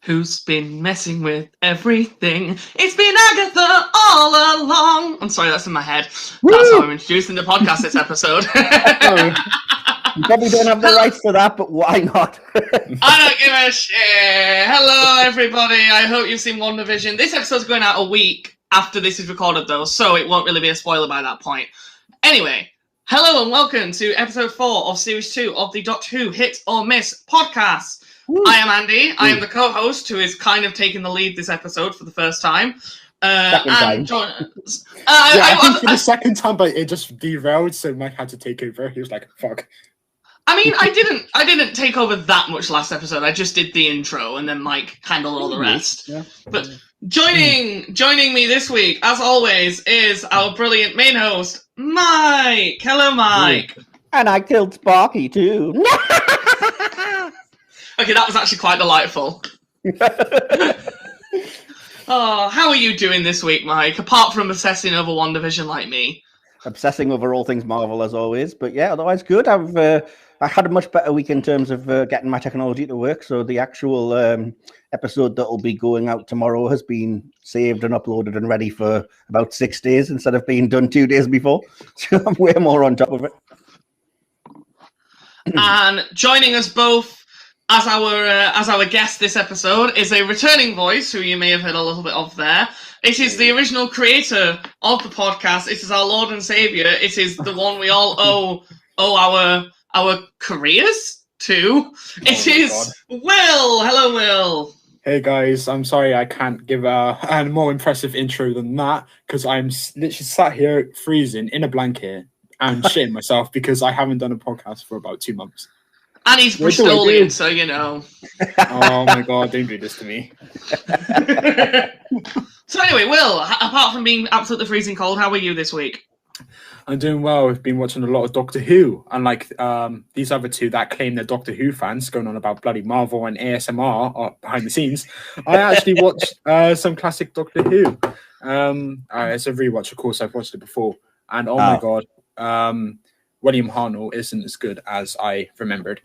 who's been messing with everything. It's been Agatha all along. I'm sorry, that's in my head. Woo! That's how I'm introducing the podcast this episode. You probably don't have the rights for that, but why not? I don't give a shit. Hello, everybody. I hope you've seen WandaVision. This episode's going out a week after this is recorded, though, so it won't really be a spoiler by that point. Anyway, hello and welcome to episode 4 of series 2 of the Doctor Who Hit or Miss podcast. Woo. I am Andy. I am the co-host who is kind of taking the lead this episode for the first time. Second time. I think for the second time, but it just derailed, so Mike had to take over. He was like, fuck. I mean, I didn't take over that much last episode. I just did the intro, and then Mike handled all the rest. Yeah. But joining me this week, as always, is our brilliant main host, Mike. Hello, Mike. And I killed Sparky too. Okay, that was actually quite delightful. Oh, how are you doing this week, Mike? Apart from obsessing over WandaVision like me. Obsessing over all things Marvel as always, but yeah, otherwise good. I had a much better week in terms of getting my technology to work. So the actual episode that will be going out tomorrow has been saved and uploaded and ready for about 6 days instead of being done 2 days before. So I'm way more on top of it. And joining us both as our guest this episode is a returning voice who you may have heard a little bit of there. It is the original creator of the podcast. It is our Lord and Savior. It is the one we all owe our careers to. It is God. Will. Hello, Will. Hey guys, I'm sorry I can't give a more impressive intro than that because I'm literally sat here freezing in a blanket and shitting myself because I haven't done a podcast for about 2 months. And he's Bristolian, so you know. Oh my God, don't do this to me. So anyway, Will, apart from being absolutely freezing cold, how are you this week? I'm doing well. I've been watching a lot of Doctor Who. Unlike these other two that claim they're Doctor Who fans, going on about bloody Marvel and ASMR behind the scenes, I actually watched some classic Doctor Who. It's a rewatch, of course. I've watched it before. And my God, William Hartnell isn't as good as I remembered.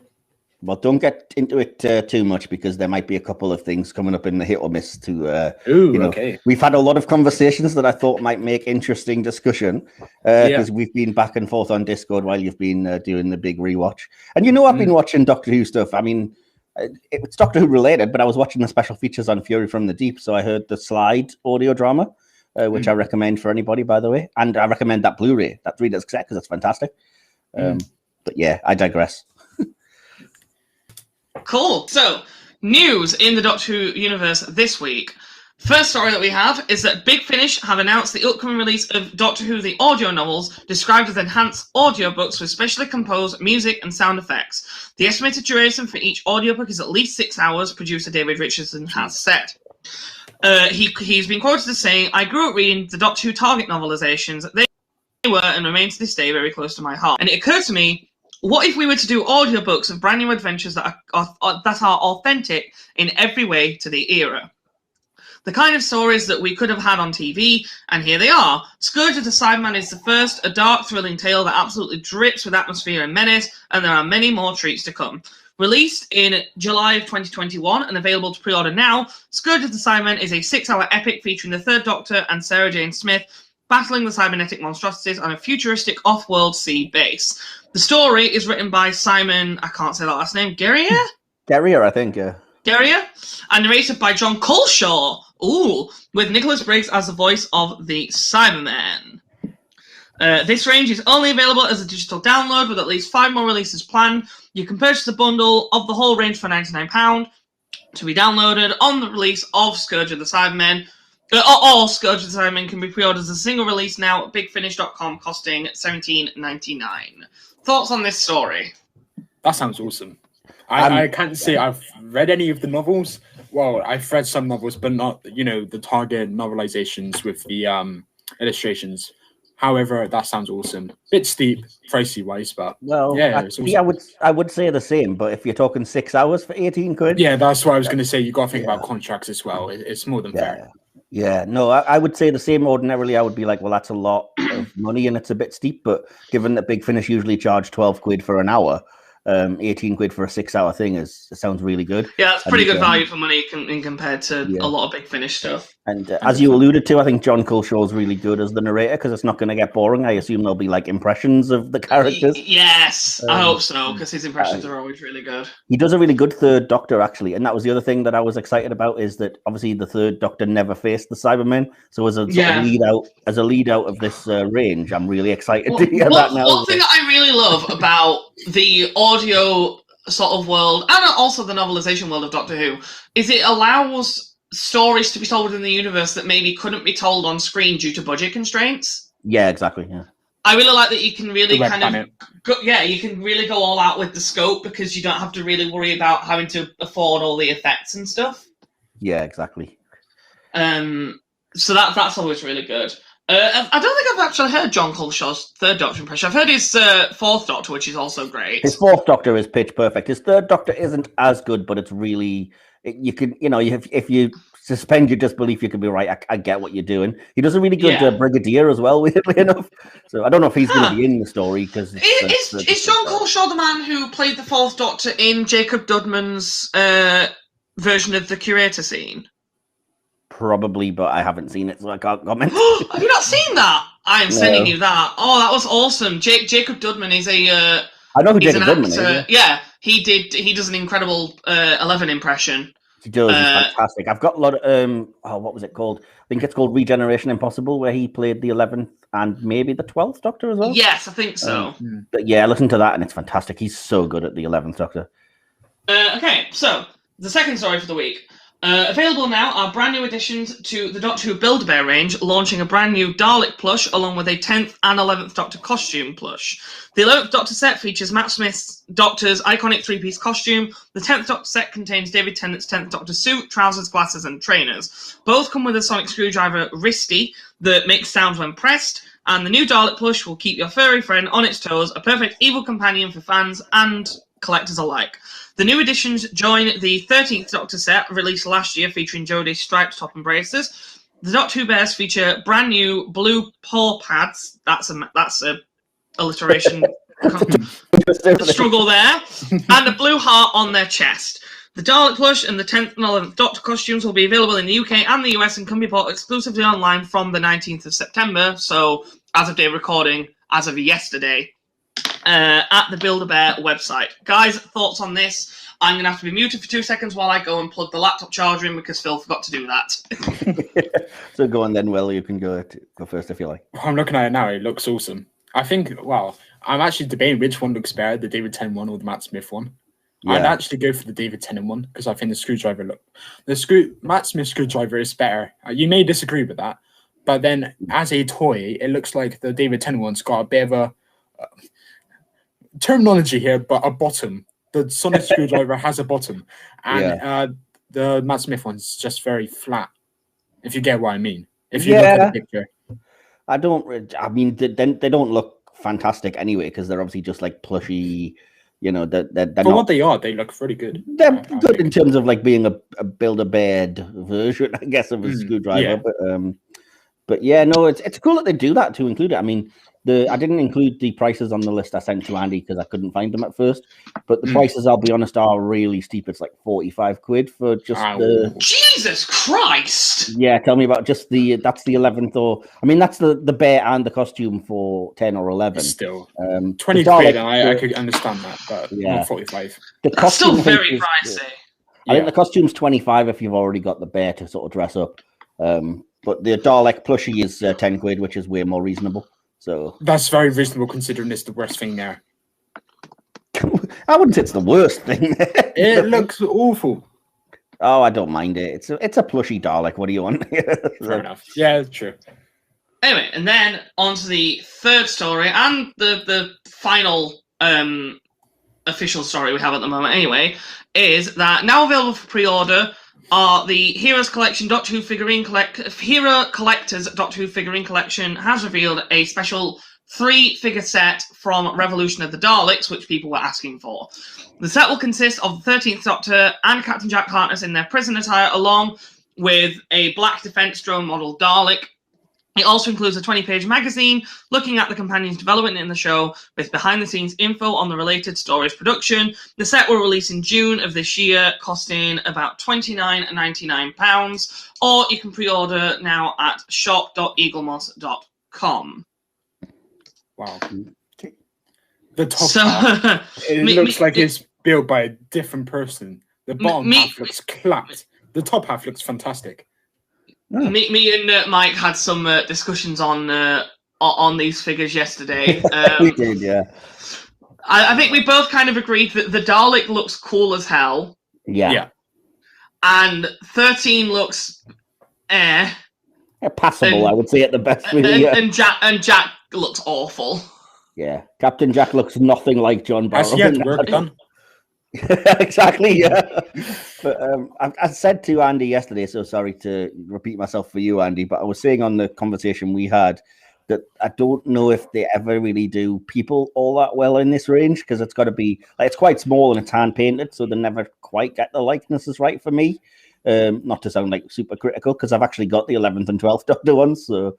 Well, don't get into it too much because there might be a couple of things coming up in the hit or miss to, okay. We've had a lot of conversations that I thought might make interesting discussion because we've been back and forth on Discord while you've been doing the big rewatch. And I've been watching Doctor Who stuff. I mean, it's Doctor Who related, but I was watching the special features on Fury from the Deep. So I heard the Slide audio drama, which I recommend for anybody, by the way. And I recommend that Blu-ray, that 3-disc set, because it's fantastic. But yeah, I digress. Cool. So, news in the Doctor Who universe this week. First story that we have is that Big Finish have announced the upcoming release of Doctor Who the audio novels, described as enhanced audiobooks with specially composed music and sound effects. The estimated duration for each audiobook is at least 6 hours, producer David Richardson has said. He's been quoted as saying, "I grew up reading the Doctor Who Target novelizations. They were and remain to this day very close to my heart. And it occurred to me, what if we were to do audiobooks of brand new adventures that are authentic in every way to the era? The kind of stories that we could have had on TV, and here they are. Scourge of the Cyberman is the first, a dark, thrilling tale that absolutely drips with atmosphere and menace, and there are many more treats to come. Released in July of 2021 and available to pre-order now, Scourge of the Cyberman is a 6-hour epic featuring the Third Doctor and Sarah Jane Smith battling the cybernetic monstrosities on a futuristic off-world sea base. The story is written by Simon, I can't say that last name, Guerrier, I think, yeah. Guerrier, and narrated by John Coleshaw. Ooh, with Nicholas Briggs as the voice of the Cyberman. This range is only available as a digital download with at least 5 more releases planned. You can purchase a bundle of the whole range for £99 to be downloaded on the release of Scourge of the Cybermen. All Scourge of the Cybermen can be pre-ordered as a single release now at bigfinish.com, costing $17.99. Thoughts on this story? That sounds awesome. I can't say I've read any of the novels. Well, I've read some novels, but not, the Target novelizations with the illustrations. However, that sounds awesome. Bit steep, pricey-wise, but awesome. I would say the same, but if you're talking 6 hours for 18 quid... Yeah, that's what I was going to say. You got to think about contracts as well. It's more than fair. Yeah, no, I would say the same. Ordinarily, I would be like, well, that's a lot of money and it's a bit steep. But given that Big Finish usually charge 12 quid for an hour, 18 quid for a 6-hour thing sounds really good. Yeah, it's pretty good value for money compared to a lot of Big Finish stuff. And as you alluded to, I think John Culshaw is really good as the narrator because it's not going to get boring. I assume there'll be like impressions of the characters. Yes, I hope so, because his impressions are always really good. He does a really good third Doctor, actually, and that was the other thing that I was excited about, is that obviously the third Doctor never faced the Cybermen. So as a lead out of this range, I'm really excited to hear that now. One thing that I really love about the audio sort of world, and also the novelization world of Doctor Who, is it allows stories to be told within the universe that maybe couldn't be told on screen due to budget constraints. Yeah, exactly. Yeah, I really like that you can really you can really go all out with the scope because you don't have to really worry about having to afford all the effects and stuff. Yeah, exactly. So that's always really good. I don't think I've actually heard John Culshaw's third Doctor impression. I've heard his fourth Doctor, which is also great. His fourth Doctor is pitch perfect. His third Doctor isn't as good, but it's really if you suspend your disbelief, you can be right. I get what you're doing. He does a really good Brigadier as well, weirdly enough. So I don't know if he's going to be in the story because is John Culshaw the man who played the fourth Doctor in Jacob Dudman's version of the Curator scene? Probably, but I haven't seen it, so I can't comment. Have you not seen that? I am sending you that. Oh, that was awesome. Jacob Dudman is a. I know who Jacob Dudman is. Yeah, he does an incredible 11 impression. He does. He's fantastic. I've got a lot of what was it called? I think it's called Regeneration Impossible, where he played the 11th and maybe the 12th Doctor as well. Yes, I think so. But yeah, listen to that, and it's fantastic. He's so good at the 11th Doctor. Okay, so the second story for the week. Available now are brand new additions to the Doctor Who Build-A-Bear range, launching a brand new Dalek plush along with a 10th and 11th Doctor costume plush. The 11th Doctor set features Matt Smith's Doctor's iconic three-piece costume. The 10th Doctor set contains David Tennant's 10th Doctor suit, trousers, glasses and trainers. Both come with a sonic screwdriver wristy that makes sound when pressed, and the new Dalek plush will keep your furry friend on its toes, a perfect evil companion for fans and collectors alike. The new additions join the 13th Doctor set, released last year, featuring Jodie's striped top and braces. The Doctor Who bears feature brand new blue paw pads. That's a alliteration struggle there, and a blue heart on their chest. The Dalek plush and the 10th and 11th Doctor costumes will be available in the UK and the US and can be bought exclusively online from the 19th of September. So, as of day recording, as of yesterday. At the Build-A-Bear website. Guys, thoughts on this? I'm going to have to be muted for 2 seconds while I go and plug the laptop charger in because Phil forgot to do that. So go on then, Will. You can go first if you like. I'm looking at it now. It looks awesome. I think, I'm actually debating which one looks better, the David Tennant one or the Matt Smith one. Yeah. I'd actually go for the David Tennant one because I think the screwdriver Matt Smith screwdriver is better. You may disagree with that, but then as a toy, it looks like the David Tennant one's got a bit of a... terminology here, but a bottom. The sonic screwdriver has a bottom, and the Matt Smith one's just very flat. If you get what I mean. If you look at the picture, I mean, they don't look fantastic anyway because they're obviously just like plushy. You know, they're for what they are, they look pretty good. They're good in terms of like being a Build-A-Bear version, I guess, of a screwdriver. But yeah, no, it's cool that they do that to include it. I mean. I didn't include the prices on the list I sent to Andy because I couldn't find them at first. But the prices, I'll be honest, are really steep. It's like 45 quid for just the... Jesus Christ! Yeah, tell me about just that's the 11th or... I mean, that's the bear and the costume for 10 or 11. Still. 20 quid, I could understand that, but not 45. That's still very pricey. I think the costume's 25 if you've already got the bear to sort of dress up. But the Dalek plushie is 10 quid, which is way more reasonable. So that's very reasonable considering it's the worst thing there. I wouldn't say it's the worst thing. It looks awful. Oh, I don't mind it. It's a plushy Dalek. What do you want? Fair enough. Yeah, true. Anyway, and then on to the third story and the final official story we have at the moment anyway, is that now available for pre-order are the Heroes Collection Doctor Who figurine Hero Collectors Doctor Who figurine collection has revealed a special 3-figure set from Revolution of the Daleks, which people were asking for. The set will consist of the 13th Doctor and Captain Jack Harkness in their prison attire, along with a black defense drone model Dalek, It also includes a 20-page magazine looking at the companions' development in the show with behind-the-scenes info on the related story's production. The set will release in June of this year, costing about £29.99, or you can pre-order now at shop.eaglemoss.com. Wow. The top half, it looks like it's built by a different person. The bottom half looks clapped. The top half looks fantastic. Oh. Me and Mike had some discussions on these figures yesterday. We did, yeah. I think we both kind of agreed that the Dalek looks cool as hell. Yeah. And 13 looks passable, I would say at the best. Really, and Jack looks awful. Yeah, Captain Jack looks nothing like John Barrow. Has he had work done? Exactly, yeah. But I said to Andy yesterday, so sorry to repeat myself for you, Andy, but I was saying on the conversation we had that I don't know if they ever really do people all that well in this range, because it's got to be, like, it's quite small and it's hand painted, so they never quite get the likenesses right for me. Not to sound like super critical, because I've actually got the 11th and 12th Doctor ones, so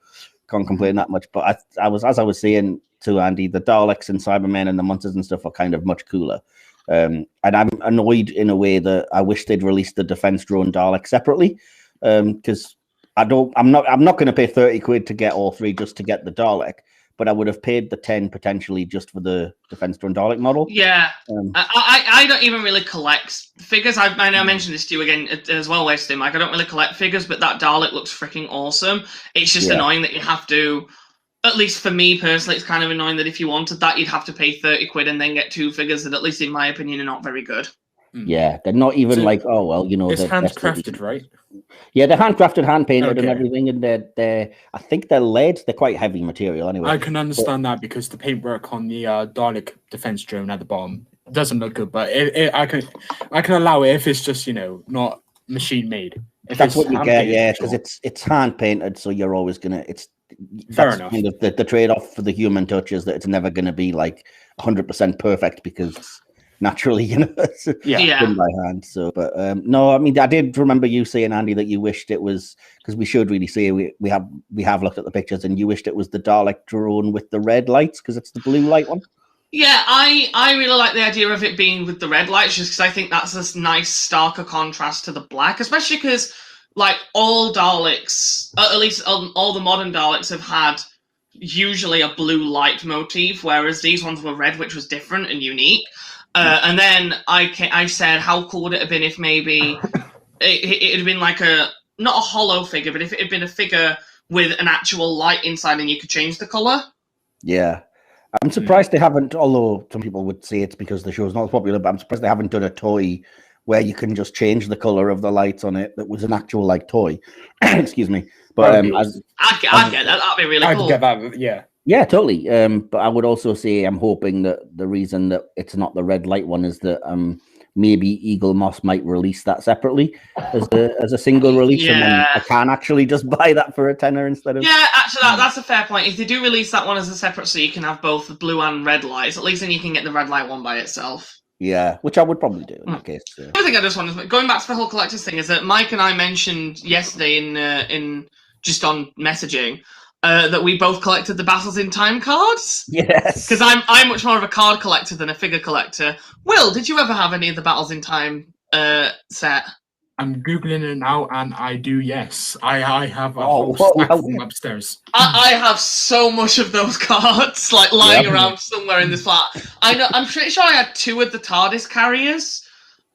can't complain that much. But I was, as I was saying to Andy, the Daleks and Cybermen and the monsters and stuff are kind of much cooler. And I'm annoyed in a way that I wish they'd released the defense drone Dalek separately, because I'm not going to pay 30 quid to get all three just to get the Dalek, but I would have paid the 10 potentially just for the defense drone Dalek model. Yeah, I don't even really collect figures. I mentioned this to you again as well, Weston, Mike. I don't really collect figures, but that Dalek looks freaking awesome. It's just annoying that you have to. At least for me personally, it's kind of annoying that if you wanted that, you'd have to pay 30 quid and then get two figures that, at least in my opinion, are not very good. Yeah, they're not even like, oh, well, you know. It's handcrafted, right? Yeah, they're handcrafted, hand-painted and everything, and they're I think they're lead. They're quite heavy material anyway. I can understand that because the paintwork on the Dalek defense drone at the bottom doesn't look good, but I can allow it if it's just, not machine-made. That's what you get, yeah, because it's hand-painted, so you're always going to... That's kind of the trade-off for the human touch is that it's never going to be like 100% perfect because naturally, it's done by hand. So, but no, I mean, I did remember you saying, Andy, that you wished it was, because we should really say we have looked at the pictures, and you wished it was the Dalek drone with the red lights because it's the blue light one. Yeah, I really like the idea of it being with the red lights, just because I think that's a nice starker contrast to the black, especially because, like, all Daleks, at least all the modern Daleks, have had usually a blue light motif, whereas these ones were red, which was different and unique. And then I said, how cool would it have been if maybe it had been like not a hollow figure, but if it had been a figure with an actual light inside and you could change the color? Yeah. I'm surprised they haven't, although some people would say it's because the show's not popular, but I'm surprised they haven't done a toy where you can just change the color of the lights on it that was an actual like toy. Excuse me. But I'd get that. That'd be really cool. I'd get that, yeah. Yeah, totally. But I would also say I'm hoping that the reason that it's not the red light one is that maybe Eagle Moss might release that separately as a single release, and then I can actually just buy that for a tenner instead of. Yeah, actually, that's a fair point. If they do release that one as a separate, so you can have both the blue and red lights, at least then you can get the red light one by itself. Yeah, which I would probably do in that case. So. The other thing I just wanted to, going back to the whole collectors thing, is that Mike and I mentioned yesterday in just on messaging that we both collected the Battles in Time cards. Yes, because I'm much more of a card collector than a figure collector. Will, did you ever have any of the Battles in Time set? I'm googling it now, and I do. Yes, I have a whole stack of them upstairs. I have so much of those cards, like lying around somewhere in this flat. I know. I'm pretty sure I had 2 of the TARDIS carriers,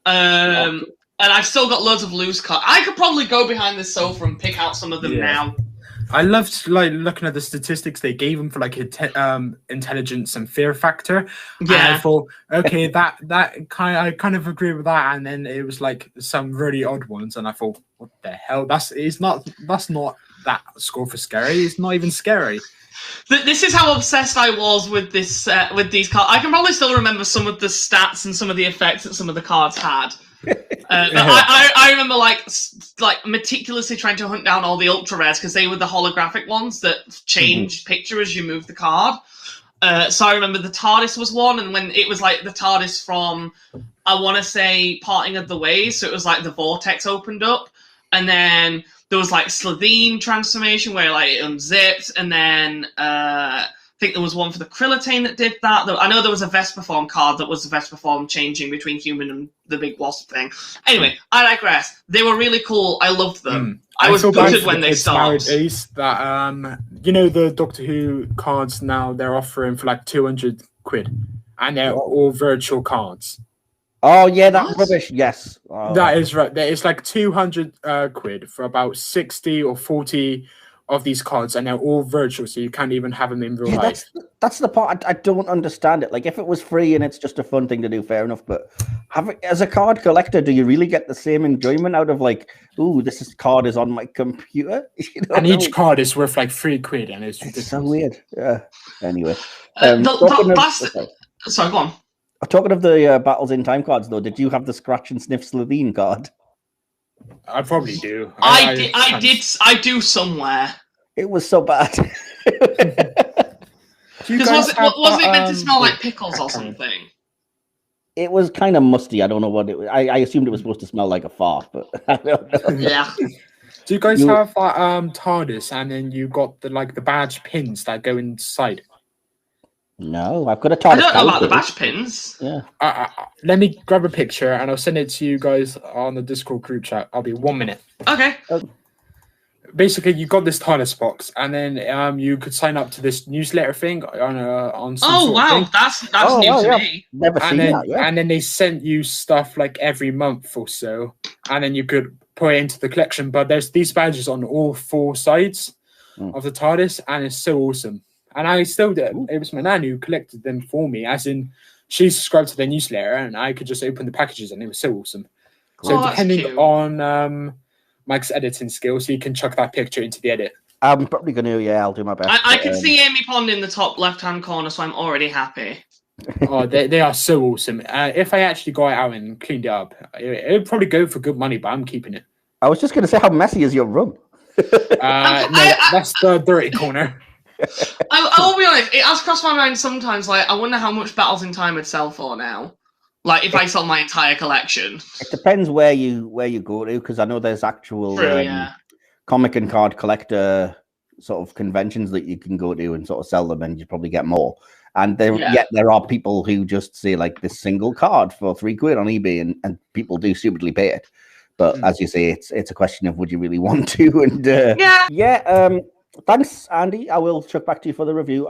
and I've still got loads of loose cards. I could probably go behind this sofa and pick out some of them now. I loved looking at the statistics they gave them for intelligence and fear factor. Yeah, and I thought, okay, I kind of agree with that. And then it was like some really odd ones, and I thought, what the hell? That's not that score for scary. It's not even scary. This is how obsessed I was with this with these cards. I can probably still remember some of the stats and some of the effects that some of the cards had. I remember like meticulously trying to hunt down all the ultra rares because they were the holographic ones that change picture as you move the card. So I remember the TARDIS was one, and when it was like the TARDIS from, I want to say, Parting of the Ways, so it was like the vortex opened up, and then there was like Slovene transformation where like it unzipped, and then I think there was one for the Krillitane that did that. I know there was a Vesper form card that was the Vesper form changing between human and the big wasp thing. Anyway, I digress. They were really cool. I loved them. I was gutted when they stopped. That you know, the Doctor Who cards now they're offering for like 200 quid, and they're all virtual cards. Oh yeah, that's rubbish. Yes, that is right. It's like 200 quid for about 60 or 40 of these cards, and they're all virtual, so you can't even have them in real life. That's the part I don't understand it. Like, if it was free and it's just a fun thing to do, fair enough. But as a card collector, do you really get the same enjoyment out of like, ooh, card is on my computer? You know, and each card is worth like 3 quid, and it's so weird. Yeah. Anyway, sorry, go on. Talking of the Battles in Time cards, though, did you have the Scratch and Sniff Slovene card? I probably do. I do somewhere. It was so bad. Wasn't it meant to smell like pickles or something? It was kind of musty. I don't know what it was. I assumed it was supposed to smell like a fart, but I don't know. Yeah. Do you guys have that TARDIS, and then you got the badge pins that go inside? No, I've got a TARDIS. I don't know about the badge pins. Yeah. Let me grab a picture and I'll send it to you guys on the Discord group chat. I'll be 1 minute. Okay. Basically, you got this TARDIS box, and then you could sign up to this newsletter thing on some Oh wow, thing. that's new to me. Never seen that. Yeah. And then they sent you stuff like every month or so, and then you could put it into the collection. But there's these badges on all 4 sides of the TARDIS, and it's so awesome. And I still did. It was my nan who collected them for me, as in she subscribed to their newsletter, and I could just open the packages, and it was so awesome. So depending on Mike's editing skills, he can chuck that picture into the edit. I'm probably going to, I'll do my best. I can see Amy Pond in the top left-hand corner, so I'm already happy. Oh, they are so awesome. If I actually got it out and cleaned it up, it would probably go for good money, but I'm keeping it. I was just going to say, how messy is your room? No, that's the dirty corner. I will be honest, it has crossed my mind sometimes, like, I wonder how much Battles in Time would sell for now. Like, if I sold my entire collection. It depends where you go to, because I know there's actual comic and card collector sort of conventions that you can go to and sort of sell them, and you probably get more. And there are people who just say, like, this single card for 3 quid on eBay, and people do stupidly pay it. But as you say, it's a question of would you really want to? And thanks, Andy. I will chuck back to you for the review.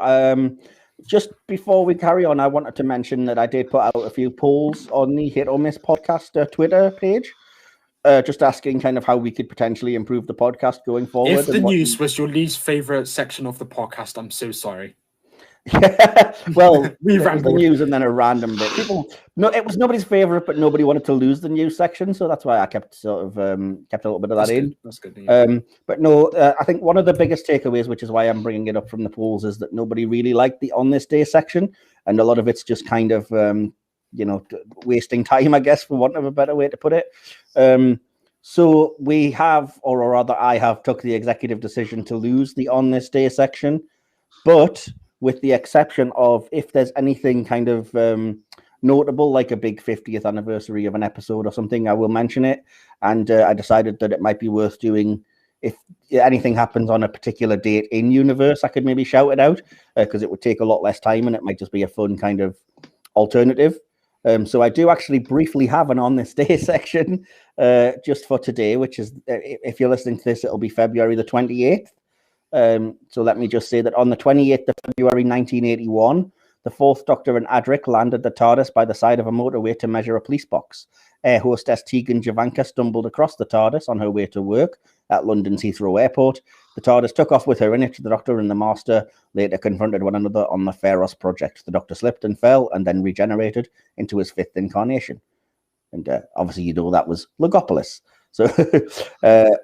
Just before we carry on, I wanted to mention that I did put out a few polls on the Hit or Miss podcast Twitter page, just asking kind of how we could potentially improve the podcast going forward. If the news was your least favorite section of the podcast, I'm so sorry. Well, the news and then a random bit. It was nobody's favorite, but nobody wanted to lose the news section, so that's why I kept sort of kept a little bit of that in. That's good. Yeah. But no, I think one of the biggest takeaways, which is why I'm bringing it up from the polls, is that nobody really liked the On This Day section, and a lot of it's just kind of wasting time, I guess, for want of a better way to put it. So we have, or rather, I have took the executive decision to lose the On This Day section, but with the exception of if there's anything kind of notable, like a big 50th anniversary of an episode or something, I will mention it. And I decided that it might be worth doing. If anything happens on a particular date in universe, I could maybe shout it out, because it would take a lot less time and it might just be a fun kind of alternative. So I do actually briefly have an On This Day section just for today, which is, if you're listening to this, it'll be February the 28th. So let me just say that on the 28th of February 1981, the 4th Doctor and Adric landed the TARDIS by the side of a motorway to measure a police box. Air hostess Tegan Javanka stumbled across the TARDIS on her way to work at London's Heathrow Airport. The TARDIS took off with her in it. The Doctor and the Master later confronted one another on the Pharos project. The Doctor slipped and fell and then regenerated into his 5th incarnation. And obviously you know that was Logopolis. So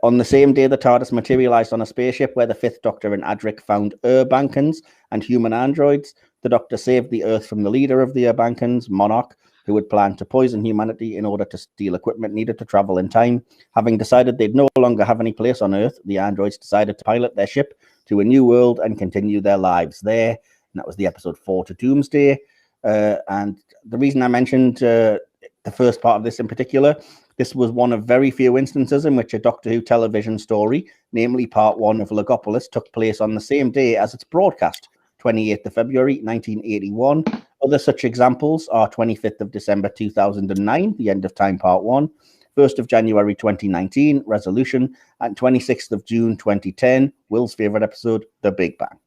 on the same day, the TARDIS materialized on a spaceship where the 5th Doctor and Adric found Urbankans and human androids. The Doctor saved the Earth from the leader of the Urbankans, Monarch, who had planned to poison humanity in order to steal equipment needed to travel in time. Having decided they'd no longer have any place on Earth, the androids decided to pilot their ship to a new world and continue their lives there. And that was the episode 4 to Doomsday. And the reason I mentioned the first part of this in particular This was one of very few instances in which a Doctor Who television story, namely Part 1 of Logopolis, took place on the same day as its broadcast, 28th of February 1981. Other such examples are 25th of December 2009, The End of Time Part 1, 1st of January 2019, Resolution, and 26th of June 2010, Will's favourite episode, The Big Bang.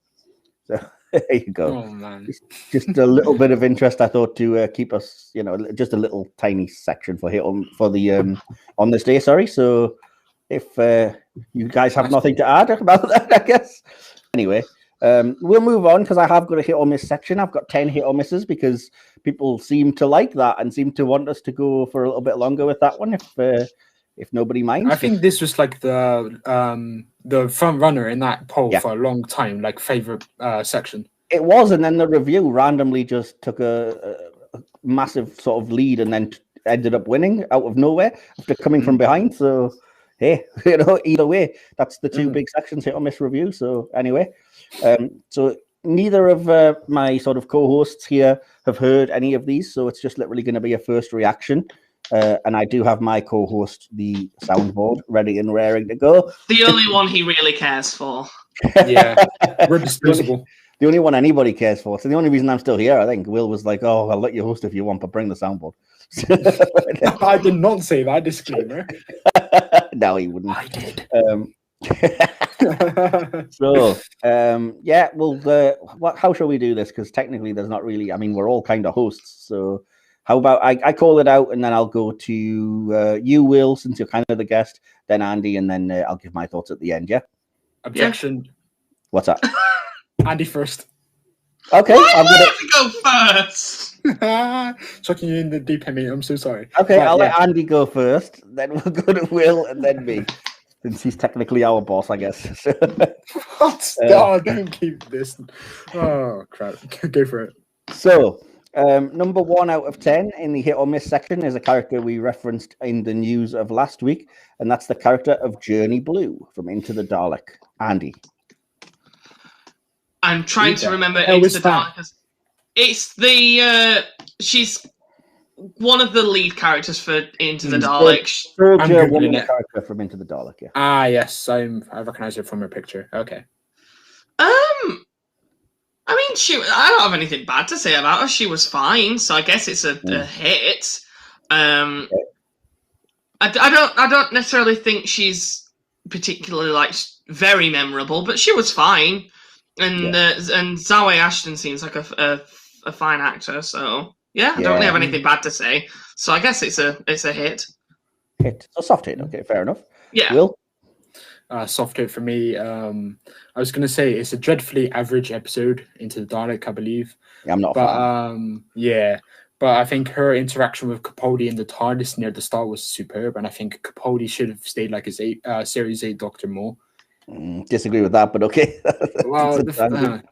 So there you go. Oh, man. Just a little bit of interest, I thought, to keep us, just a little tiny section for the on this day. Sorry. So if you guys have nothing to add about that, I guess. Anyway, we'll move on because I have got a hit or miss section. I've got 10 hit or misses because people seem to like that and seem to want us to go for a little bit longer with that one. If nobody minds. I think this was like the front runner in that poll for a long time, like favorite section. It was, and then the review randomly just took a massive sort of lead and then ended up winning out of nowhere after coming from behind. So hey, either way, that's the two big sections, hit or miss review. So anyway, so neither of my sort of co-hosts here have heard any of these, so it's just literally going to be a first reaction. And I do have my co-host, the soundboard, ready and raring to go. The only one he really cares for. Yeah, we're disposable. The only one anybody cares for. So the only reason I'm still here, I think, Will was like, "Oh, I'll let you host if you want, but bring the soundboard." I did not say that disclaimer. No, he wouldn't. I did. So, well, how shall we do this? Because technically, there's not really. I mean, we're all kind of hosts, so. How about I call it out and then I'll go to you, Will, since you're kind of the guest, then Andy, and then I'll give my thoughts at the end, yeah? Objection. What's that? Andy first. Okay. I'm going to go first. Chucking you in the deep end, mate. I'm so sorry. Okay, I'll let Andy go first, then we'll go to Will and then me, since he's technically our boss, I guess. What? Don't keep this. Oh, crap. Go for it. So... number 1 out of 10 in the hit or miss section is a character we referenced in the news of last week, and that's the character of Journey Blue from Into the Dalek. Andy. I'm trying to remember Into the Dalek. It's the she's one of the lead characters for Into the Dalek. Soldier woman character from Into the Dalek, yeah. Ah, yes, I recognize her from her picture. Okay. I mean, I don't have anything bad to say about her. She was fine, so I guess it's a hit. I don't necessarily think she's particularly like very memorable, but she was fine. And Zawe Ashton seems like a fine actor, so I don't really have anything bad to say. So I guess it's a hit. Hit, a soft hit. Okay, fair enough. Yeah. Will. Soft hit for me. I was going to say it's a dreadfully average episode, Into the Dalek, I believe. Yeah, I'm not a fan. But I think her interaction with Capaldi in the TARDIS near the start was superb, and I think Capaldi should have stayed like his Series 8 Doctor more. Disagree with that, but okay. Well, the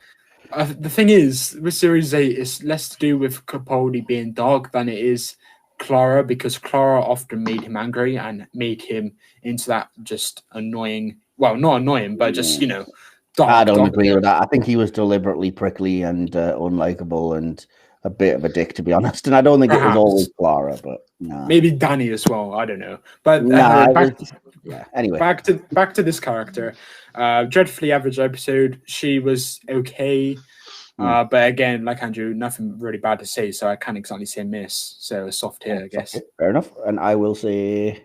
thing is, with Series 8, it's less to do with Capaldi being dark than it is Clara, because Clara often made him angry and made him into that just annoying, well, not annoying, but just, dark. I don't agree with that. I think he was deliberately prickly and unlikable and a bit of a dick, to be honest. And I don't think it was always Clara, but no. Maybe Danny as well. I don't know. But anyway, back to this character. Dreadfully average episode. She was okay. But again, like Andrew, nothing really bad to say, so I can't exactly say miss. So a soft hit, I guess. Okay, fair enough. And I will say,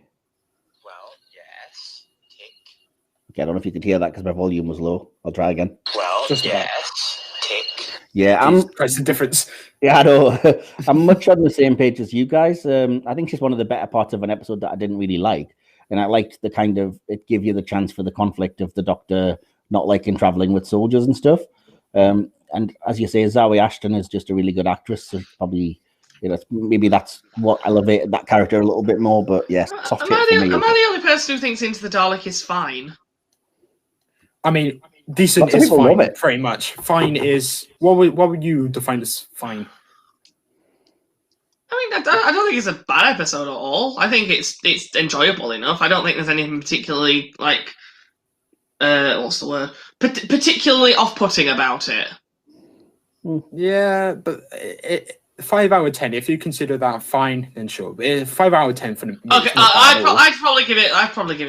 well, yes, tick. Okay, I don't know if you could hear that because my volume was low. I'll try again. Well, yes, tick. Yeah, That's the difference. Yeah, I know. I'm much on the same page as you guys. I think she's one of the better parts of an episode that I didn't really like, and I liked the kind of it gave you the chance for the conflict of the Doctor not liking traveling with soldiers and stuff. And as you say, Zawe Ashton is just a really good actress. So probably, maybe that's what elevated that character a little bit more. But yes, soft hit for me. Am I the only person who thinks Into the Dalek is fine? I mean, decent is fine, pretty much. Fine is what would you define as fine? I mean, I don't think it's a bad episode at all. I think it's enjoyable enough. I don't think there's anything particularly like what's the word? Particularly off-putting about it. Yeah, but 5 out of 10. If you consider that fine, then sure. But 5 out of 10 for the. Okay, I'd probably give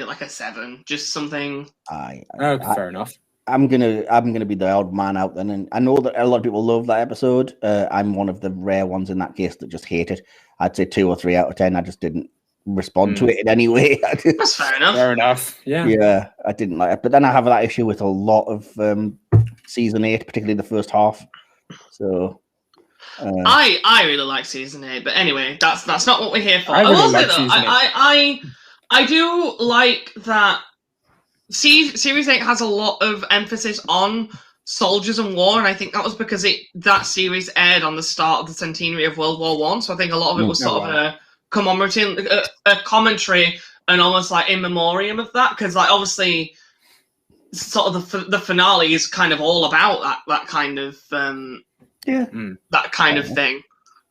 it like a 7. Just something. Fair enough. I'm gonna be the odd man out then, and I know that a lot of people love that episode. I'm one of the rare ones in that case that just hate it. I'd say 2 or 3 out of 10. I just didn't respond to it in any way. That's fair enough. Fair enough. Yeah. Yeah, I didn't like it. But then I have that issue with a lot of season 8, particularly the first half. So I really like season 8, but anyway, that's not what we're here for. I really will like say though, season 8. I do like that. Series 8 has a lot of emphasis on soldiers and war, and I think that was because that series aired on the start of the centenary of World War One. So I think a lot of it was sort of a commemorative, a commentary, and almost like in memoriam of that. Because like obviously, sort of the finale is kind of all about that kind of that kind of thing.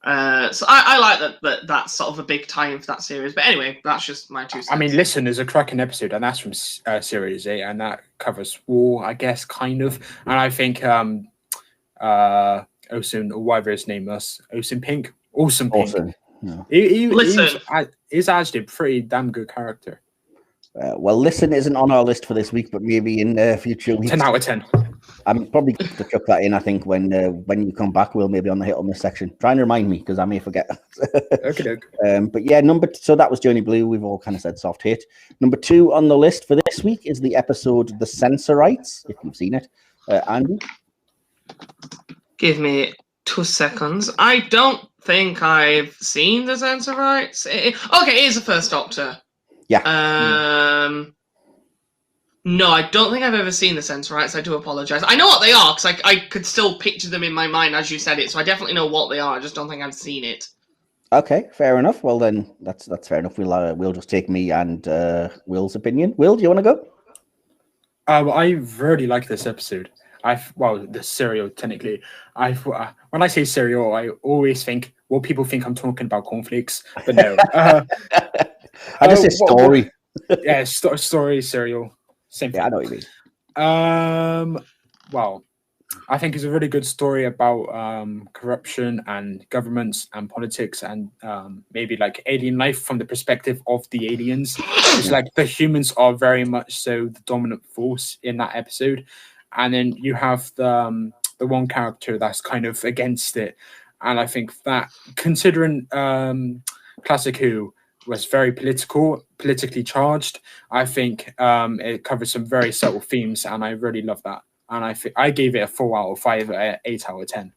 So I like that's sort of a big tie-in for that series. But anyway, that's just my 2 cents. I mean, listen, there's a cracking episode, and that's from Series 8, and that covers war, I guess, kind of. And I think Ocean, or whatever his name was, Awesome Pink. Yeah. He's actually a pretty damn good character. Well, Listen isn't on our list for this week, but maybe in future weeks. 10 out of 10. I'm probably going to chuck that in, I think, when you come back. We'll maybe on the hit or miss section. Try and remind me, because I may forget. Okay. But yeah, so that was Journey Blue. We've all kind of said soft hit. Number 2 on the list for this week is the episode The Censorites, if you've seen it. Andy? Give me 2 seconds. I don't think I've seen The Censorites. Okay, it is the First Doctor. Yeah. No, I don't think I've ever seen the Censorites. I do apologise. I know what they are because I could still picture them in my mind as you said it, so I definitely know what they are. I just don't think I've seen it. Okay, fair enough. Well, then that's fair enough. We'll just take me and Will's opinion. Will, do you want to go? I really like this episode. The serial technically. When I say serial, I always think people think I'm talking about cornflakes, but no. I just say story. Yeah, story, serial. Same thing. Yeah, I know what you mean. Well, I think it's a really good story about corruption and governments and politics and maybe like alien life from the perspective of the aliens. It's like the humans are very much so the dominant force in that episode. And then you have the one character that's kind of against it. And I think that considering Classic Who was very politically charged, I think it covers some very subtle themes, and I really love that. And I gave it a 4 out of 5, 8 out of 10.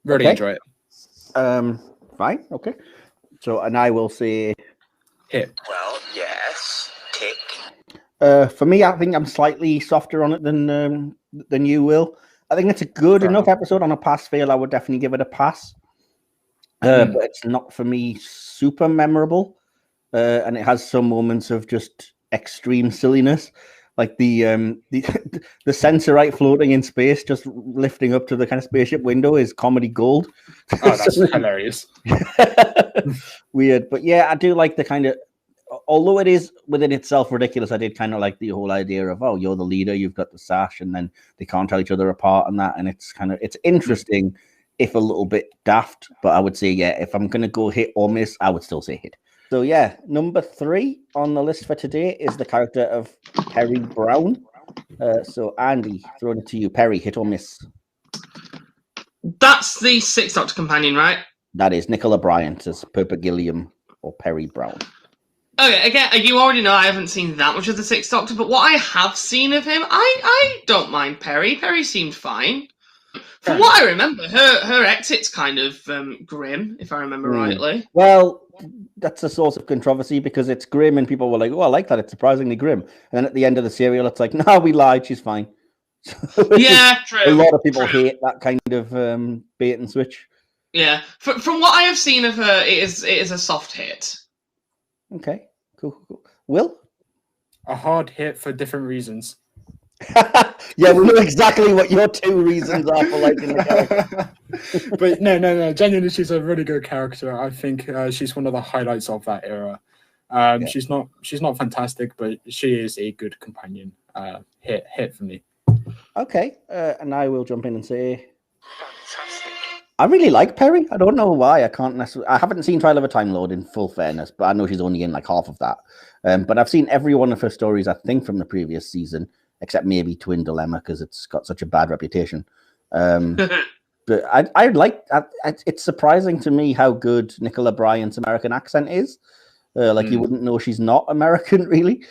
Really enjoy it. Fine, okay. So, and I will say hit. Well, yes, tick. For me, I think I'm slightly softer on it than you will. I think it's a good enough episode. On a pass-fail, I would definitely give it a pass. But it's not for me super memorable, and it has some moments of just extreme silliness, like the Sensorite floating in space, just lifting up to the kind of spaceship window is comedy gold. Oh, that's hilarious. Weird, but yeah, I do like the kind of. Although it is within itself ridiculous, I did kind of like the whole idea of, oh, you're the leader, you've got the sash, and then they can't tell each other apart and that, and it's interesting. If a little bit daft, but I would say, yeah, if I'm going to go hit or miss, I would still say hit. So, yeah, number 3 on the list for today is the character of Perry Brown. So, Andy, throwing it to you. Perry, hit or miss? That's the 6th Doctor companion, right? That is Nicola Bryant as Purple Gilliam or Perry Brown. Okay, again, you already know I haven't seen that much of the 6th Doctor, but what I have seen of him, I don't mind Perry. Perry seemed fine. From what I remember, her exit's kind of grim, if I remember rightly. Well, that's a source of controversy because it's grim and people were like, oh, I like that. It's surprisingly grim. And then at the end of the serial, it's like, no, we lied. She's fine. Yeah, true. A lot of people hate that kind of bait and switch. Yeah. From what I have seen of her, it is a soft hit. Okay, cool. Will? A hard hit for different reasons. Yeah, we know exactly what your 2 reasons are for liking the character. But no. Genuinely, she's a really good character. I think she's one of the highlights of that era. She's not fantastic, but she is a good companion. Hit for me. Okay, and I will jump in and say, Fantastic. I really like Perry. I don't know why. I haven't seen Trial of a Time Lord in full fairness, but I know she's only in like half of that. But I've seen every one of her stories, I think, from the previous season, except maybe Twin Dilemma because it's got such a bad reputation. But it's surprising to me how good Nicola Bryant's American accent is. You wouldn't know she's not American, really.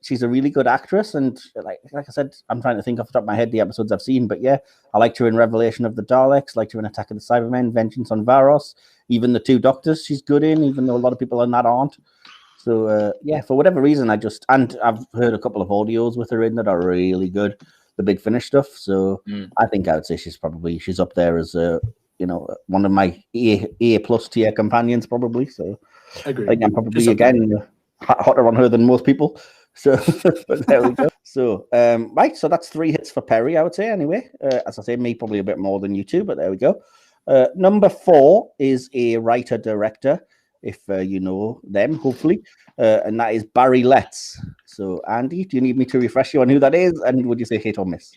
She's a really good actress, and like I said, I'm trying to think off the top of my head the episodes I've seen, but yeah, I liked her in Revelation of the Daleks, liked her in Attack of the Cybermen, Vengeance on Varos, even the Two Doctors she's good in, even though a lot of people on that aren't. So yeah, for whatever reason, I've heard a couple of audios with her in that are really good, the Big Finish stuff. So I think I would say she's up there as one of my A plus tier companions probably. So I think I'm probably again hotter on her than most people. So but there we go. So right, so that's 3 hits for Perry, I would say anyway. As I say, me probably a bit more than you two, but there we go. Number 4 is a writer director, if you know them, hopefully, and that is Barry Letts. So Andy, do you need me to refresh you on who that is, and would you say hit or miss?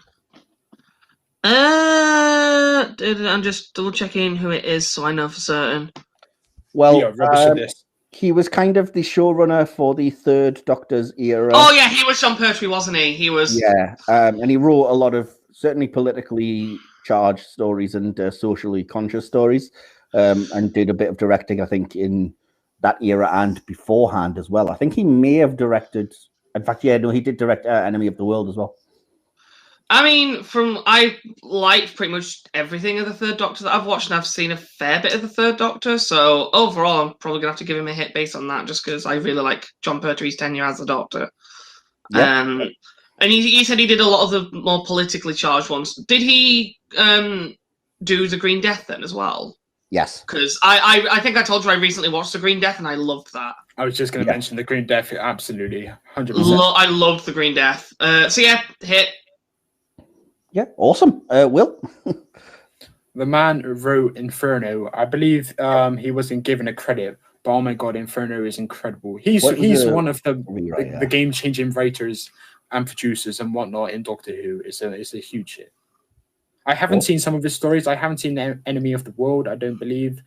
I'm just double checking who it is so I know for certain. Well, yeah, rubbish at this. He was kind of the showrunner for the Third Doctor's era. Oh yeah, he was Sean Pertwee, wasn't he? He was. Yeah, and he wrote a lot of certainly politically charged stories and socially conscious stories, and did a bit of directing, I think, in that era and beforehand as well. I think he may have directed. In fact, yeah, no, he did direct Enemy of the World as well. I mean, I liked pretty much everything of the Third Doctor that I've watched, and I've seen a fair bit of the Third Doctor. So overall, I'm probably gonna have to give him a hit based on that, just because I really like John Pertwee's tenure as the Doctor. Yep. And he said he did a lot of the more politically charged ones. Did he do the Green Death then as well? Yes. Because I think I told you I recently watched the Green Death and I loved that. I was just going to mention the Green Death. Absolutely, 100%. I loved the Green Death. So yeah, hit. Yeah, awesome. Will? The man who wrote Inferno. I believe he wasn't given a credit, but oh my god, Inferno is incredible. He's one of the game-changing writers and producers and whatnot in Doctor Who. It's a huge hit. I haven't seen some of his stories. I haven't seen Enemy of the World, I don't believe.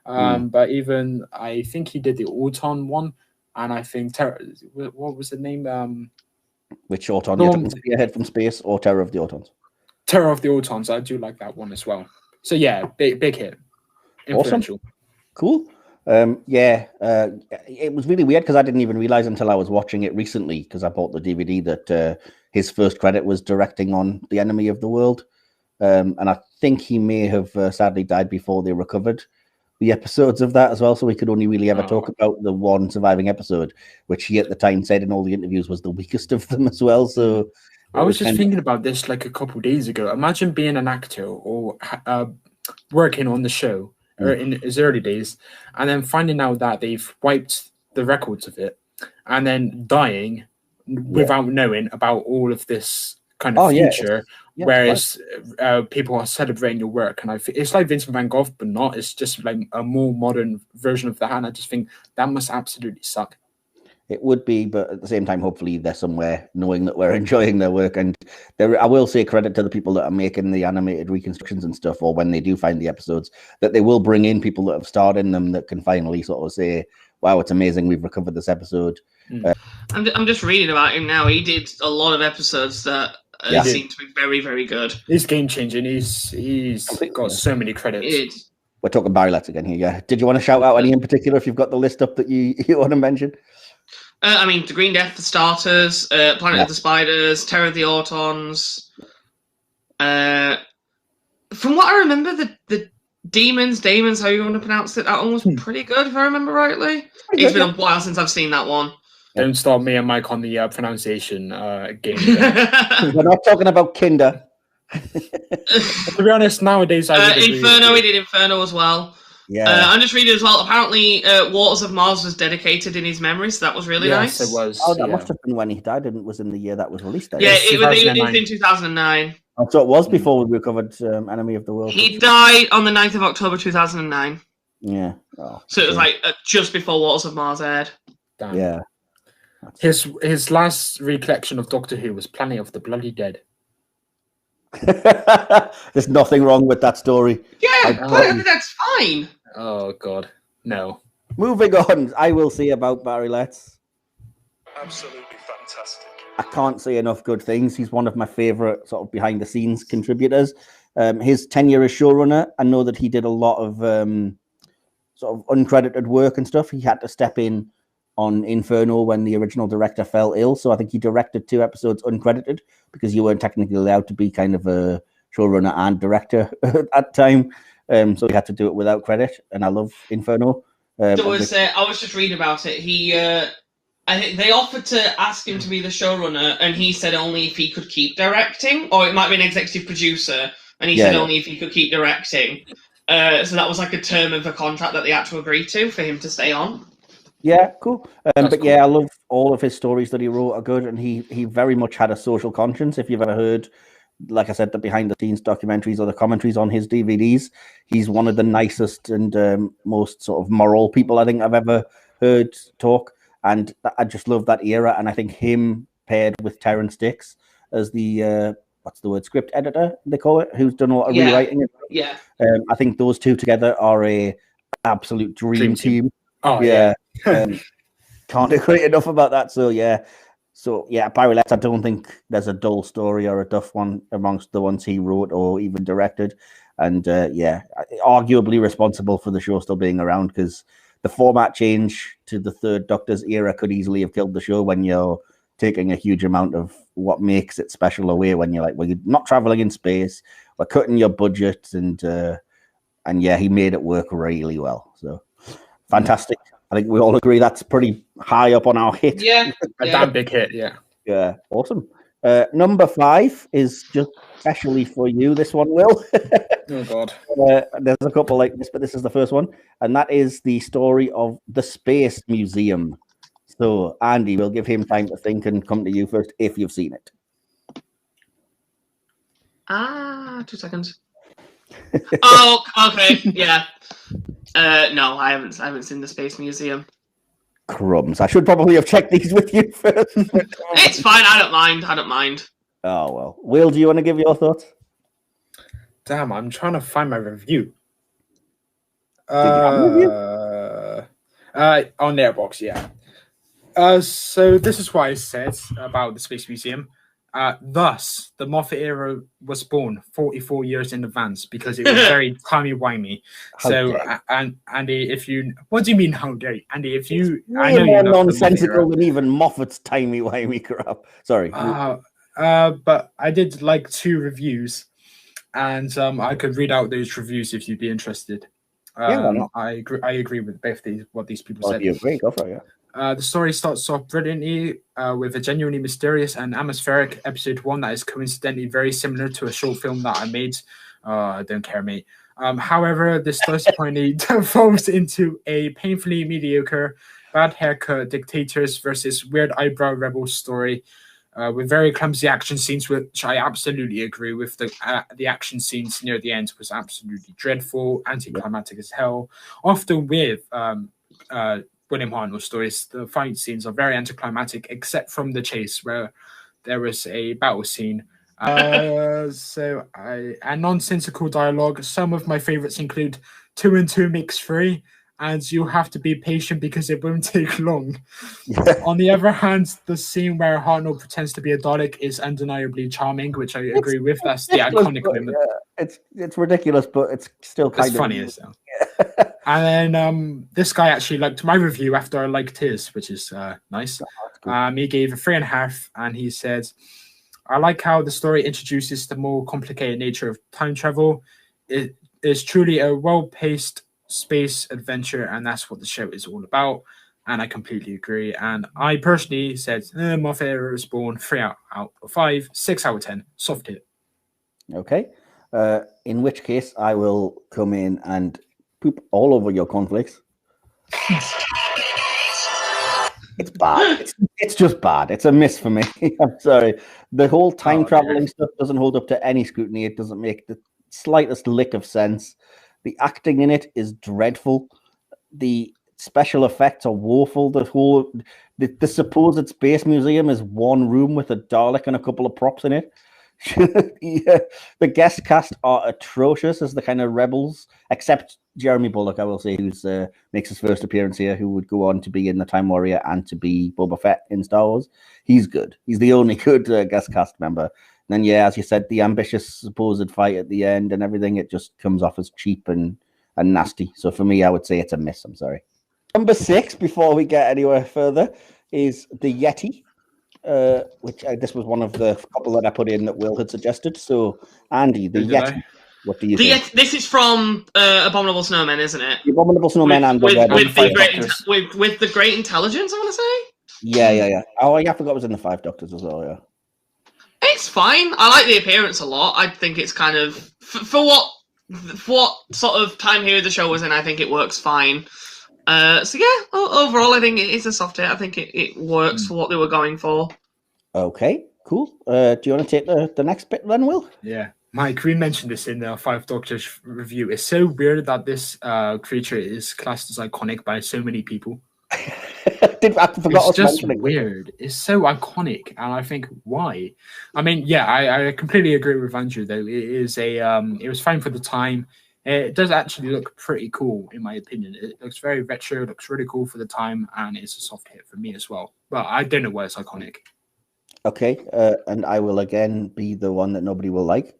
But even I think he did the Auton one, and I think what was the name? Which Auton? You're talking Spearhead from Space or Terror of the Autons? Terror of the Autons. I do like that one as well. So yeah, big hit. Influential. Awesome. Cool. It was really weird because I didn't even realize until I was watching it recently, because I bought the DVD, that his first credit was directing on The Enemy of the World. And I think he may have sadly died before they recovered the episodes of that as well. So we could only really ever talk about the one surviving episode, which he at the time said in all the interviews was the weakest of them as well. So I was just thinking about this like a couple of days ago. Imagine being an actor or working on the show in his early days, and then finding out that they've wiped the records of it, and then dying without knowing about all of this kind of future. Whereas people are celebrating your work, and it's like Vincent van Gogh, but not. It's just like a more modern version of that. And I just think that must absolutely suck. It would be, but at the same time, hopefully they're somewhere knowing that we're enjoying their work. And I will say credit to the people that are making the animated reconstructions and stuff, or when they do find the episodes, that they will bring in people that have starred in them that can finally sort of say, wow, it's amazing we've recovered this episode. I'm just reading about him now. He did a lot of episodes that seem to be very, very good. He's game changing. He's got so many credits. We're talking Barry Letts again here. Yeah. Did you want to shout out any in particular if you've got the list up that you want to mention? I mean, The Green Death for starters, Planet of the Spiders, Terror of the Autons. From what I remember, the Demons, how you want to pronounce it, that one was pretty good, if I remember rightly. It's been a while since I've seen that one. Don't start me and Mike on the pronunciation game. We're not talking about Kinder. To be honest, nowadays Inferno, he did Inferno as well. Yeah, I'm just reading as well. Apparently, Waters of Mars was dedicated in his memory, so that was really nice. Yes, it was. Oh, that must have been when he died, and it was in the year that was released. Yeah, it was in 2009. Oh, so it was before we recovered Enemy of the World. He died on the 9th of October 2009. Yeah. So it was like just before Waters of Mars aired. Damn. Yeah. His last recollection of Doctor Who was Planet of the Bloody Dead. There's nothing wrong with that story. Yeah, that's fine. Oh God, no. Moving on, I will say about Barry Letts. Absolutely fantastic. I can't say enough good things. He's one of my favorite sort of behind the scenes contributors. His tenure as showrunner, I know that he did a lot of sort of uncredited work and stuff. He had to step in on Inferno when the original director fell ill. So I think he directed 2 episodes uncredited because you weren't technically allowed to be kind of a showrunner and director at that time. So he had to do it without credit. And I love Inferno. I was just reading about it. I think they offered to ask him to be the showrunner, and he said only if he could keep directing, or it might be an executive producer, and he said only if he could keep directing. So that was like a term of a contract that they had to agree to for him to stay on. Yeah, cool. But cool. yeah, I love all of his stories that he wrote are good, and he very much had a social conscience. If you've ever heard, like I said, the behind the scenes documentaries or the commentaries on his DVDs, he's one of the nicest and most sort of moral people I think I've ever heard talk. And I just love that era. And I think him paired with Terrence Dicks as the what's the word, script editor they call it, who's done a lot of rewriting. Yeah. I think those two together are a absolute dream team. Oh yeah. Can't agree enough about that. So yeah. Barry Letts, I don't think there's a dull story or a duff one amongst the ones he wrote or even directed. And arguably responsible for the show still being around, because the format change to the Third Doctor's era could easily have killed the show when you're taking a huge amount of what makes it special away, when you're like, well, you're not traveling in space, we're cutting your budget, and yeah, he made it work really well. So fantastic. I think we all agree that's pretty high up on our hit. Yeah. A damn big hit, yeah. Yeah, awesome. Number 5 is just especially for you, this one, Will. Oh, God. There's a couple like this, but this is the first one. And that is the story of the Space Museum. So, Andy, we'll give him time to think and come to you first if you've seen it. 2 seconds. Oh, okay, yeah. No, I haven't seen the Space Museum. Crumbs. I should probably have checked these with you first. It's fine. I don't mind. Oh, well. Will, do you want to give your thoughts? Damn, I'm trying to find my review. Did you have a review? On Airbox, yeah. So this is what I said about the Space Museum. Thus, the Moffat era was born 44 years in advance because it was very timey-wimey. So, Andy, if you... What do you mean, how dare you? Andy, if you... I know more you're not nonsensical than even Moffat's timey-wimey crap. Sorry. But I did like 2 reviews, and I could read out those reviews if you'd be interested. I agree with both what these people said. You agree? Go for it, yeah. The story starts off brilliantly with a genuinely mysterious and atmospheric episode 1 that is coincidentally very similar to a short film that I made. I don't care, mate. However, this disappointingly devolves into a painfully mediocre, bad haircut dictators versus weird eyebrow rebel story with very clumsy action scenes, which I absolutely agree with. The action scenes near the end was absolutely dreadful, anticlimactic as hell. Often with William Hartnell stories, the fight scenes are very anticlimactic, except from the chase where there was a battle scene. And nonsensical dialogue. Some of my favorites include 2 and 2 makes 3, and you have to be patient because it won't take long. On the other hand, the scene where Hartnell pretends to be a Dalek is undeniably charming, which I agree with. That's the iconic moment. Yeah, it's ridiculous, but it's still kind of funny as hell. And then this guy actually liked my review after I liked his, which is nice. He gave a 3.5, and he said, I like how the story introduces the more complicated nature of time travel. It is truly a well-paced space adventure, and that's what the show is all about. And I completely agree. And I personally said, Moffat era is born 3 out of 5, 6 out of 10, soft hit. Okay. In which case, I will come in and poop all over your cornflakes. It's bad. It's just bad. It's a miss for me. I'm sorry. The whole time traveling stuff doesn't hold up to any scrutiny. It doesn't make the slightest lick of sense. The acting in it is dreadful. The special effects are woeful. The supposed space museum is one room with a Dalek and a couple of props in it. Yeah, the guest cast are atrocious as the kind of rebels, except Jeremy Bulloch, I will say, who's makes his first appearance here, who would go on to be in The Time Warrior and to be Boba Fett in Star Wars. He's good. He's the only good guest cast member. And then, yeah, as you said, the ambitious supposed fight at the end and everything, it just comes off as cheap and nasty. So for me, I would say it's a miss. I'm sorry. Number 6, before we get anywhere further, is the Yeti. Which this was one of the couple that I put in that Will had suggested. So, Andy, the Yeti, what do you think? This is from Abominable Snowmen, isn't it? The Abominable Snowmen and with the Great Intelligence, I want to say. Yeah. Oh, yeah, I forgot it was in the 5 Doctors as well. Yeah, it's fine. I like the appearance a lot. I think it's kind of for what sort of time period the show was in. I think it works fine. So yeah, overall, I think it is a soft hit. I think it works for what they were going for. Okay, cool. Do you want to take the next bit then, Will? Yeah. Mike Green mentioned this in the 5 Doctors review. It's so weird that this creature is classed as iconic by so many people. It's just weird. It's so iconic, and I think why? I mean, yeah, I completely agree with Andrew. Though it was fine for the time. It does actually look pretty cool, in my opinion. It looks very retro, looks really cool for the time, and it's a soft hit for me as well. But I don't know why it's iconic. Okay, and I will again be the one that nobody will like.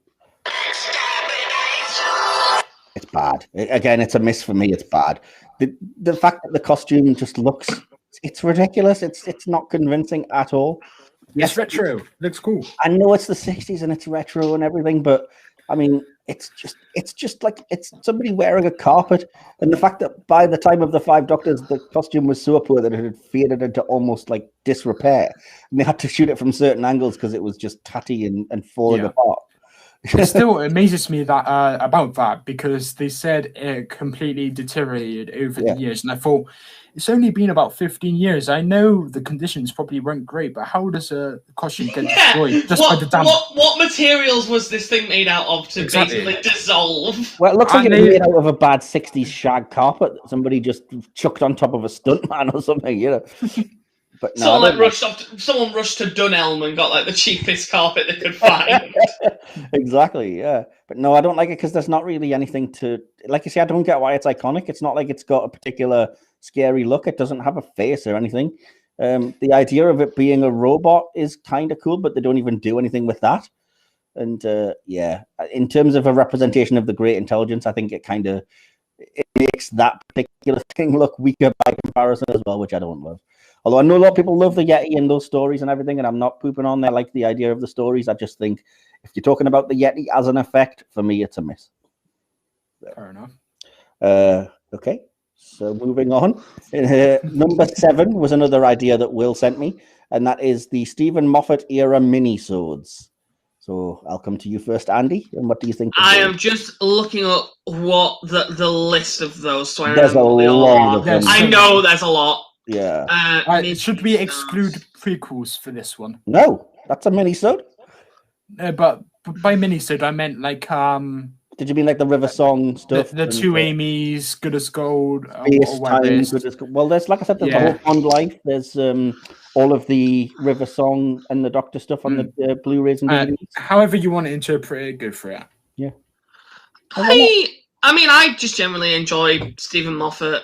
It's bad. Again, it's a miss for me. It's bad. The fact that the costume just looks, it's ridiculous. It's not convincing at all. Yes, retro. Looks cool. I know it's the 60s and it's retro and everything, but I mean, it's just like it's somebody wearing a carpet, and the fact that by the time of the 5 Doctors, the costume was so poor that it had faded into almost like disrepair, and they had to shoot it from certain angles because it was just tatty and falling apart. It still amazes me that about that, because they said it completely deteriorated over the years, and I thought it's only been about 15 years. I know the conditions probably weren't great, but how does a costume get destroyed just by the damp? What materials was this thing made out of to basically dissolve? Well, it looks like it was made out of a bad 60s shag carpet that somebody just chucked on top of a stuntman or something, you know. But no, someone rushed to Dunelm and got like the cheapest carpet they could find. Exactly, yeah. But no, I don't like it because there's not really anything to, like you say, I don't get why it's iconic. It's not like it's got a particular scary look. It doesn't have a face or anything. The idea of it being a robot is kind of cool, but they don't even do anything with that. And in terms of a representation of the Great Intelligence, I think it makes that particular thing look weaker by comparison as well, which I don't love. Although I know a lot of people love the Yeti and those stories and everything, and I'm not pooping on there. I like the idea of the stories. I just think if you're talking about the Yeti as an effect, for me, it's a miss. Fair enough. Okay, so moving on. Number 7 was another idea that Will sent me, and that is the Stephen Moffat era mini-sodes. So I'll come to you first, Andy. And what do you think? I am just looking up what the list of those. So there's a lot of them. I know there's a lot. Yeah. Should we exclude prequels for this one? No, that's a mini-sode. But by mini-sode, I meant like Did you mean like the River Song stuff? The 2 Amy's, Good as Gold. Space Time, Good as Gold. Well, there's, like I said, there's the whole Pond Life. There's all of the River Song and the Doctor stuff on the Blu-rays and DVDs. However you want to interpret it, go for it. Yeah. I mean, I just generally enjoy Stephen Moffat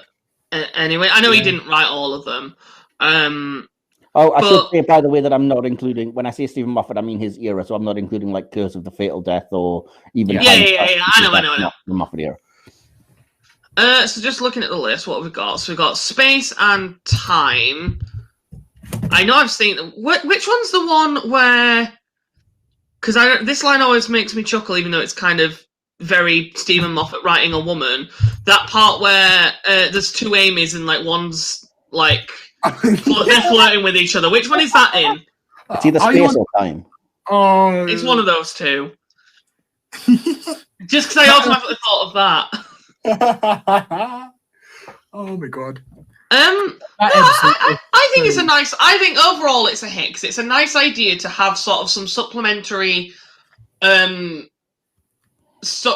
anyway. I know he didn't write all of them. I should say, by the way, that I'm not including, when I say Stephen Moffat, I mean his era, so I'm not including like Curse of the Fatal Death or even... I know. The Moffat era. So just looking at the list, what have we got? So we've got Space and Time. I know I've seen... Which one's the one where... Because this line always makes me chuckle, even though it's kind of very Stephen Moffat writing a woman. That part where there's 2 Amy's and like one's like... they're flirting with each other. Which one is that in? It's either Space or Time. Oh, it's one of those two. Just because I automatically thought of that. Oh my god. I think it's a nice. I think overall it's a hit because it's a nice idea to have sort of some supplementary. So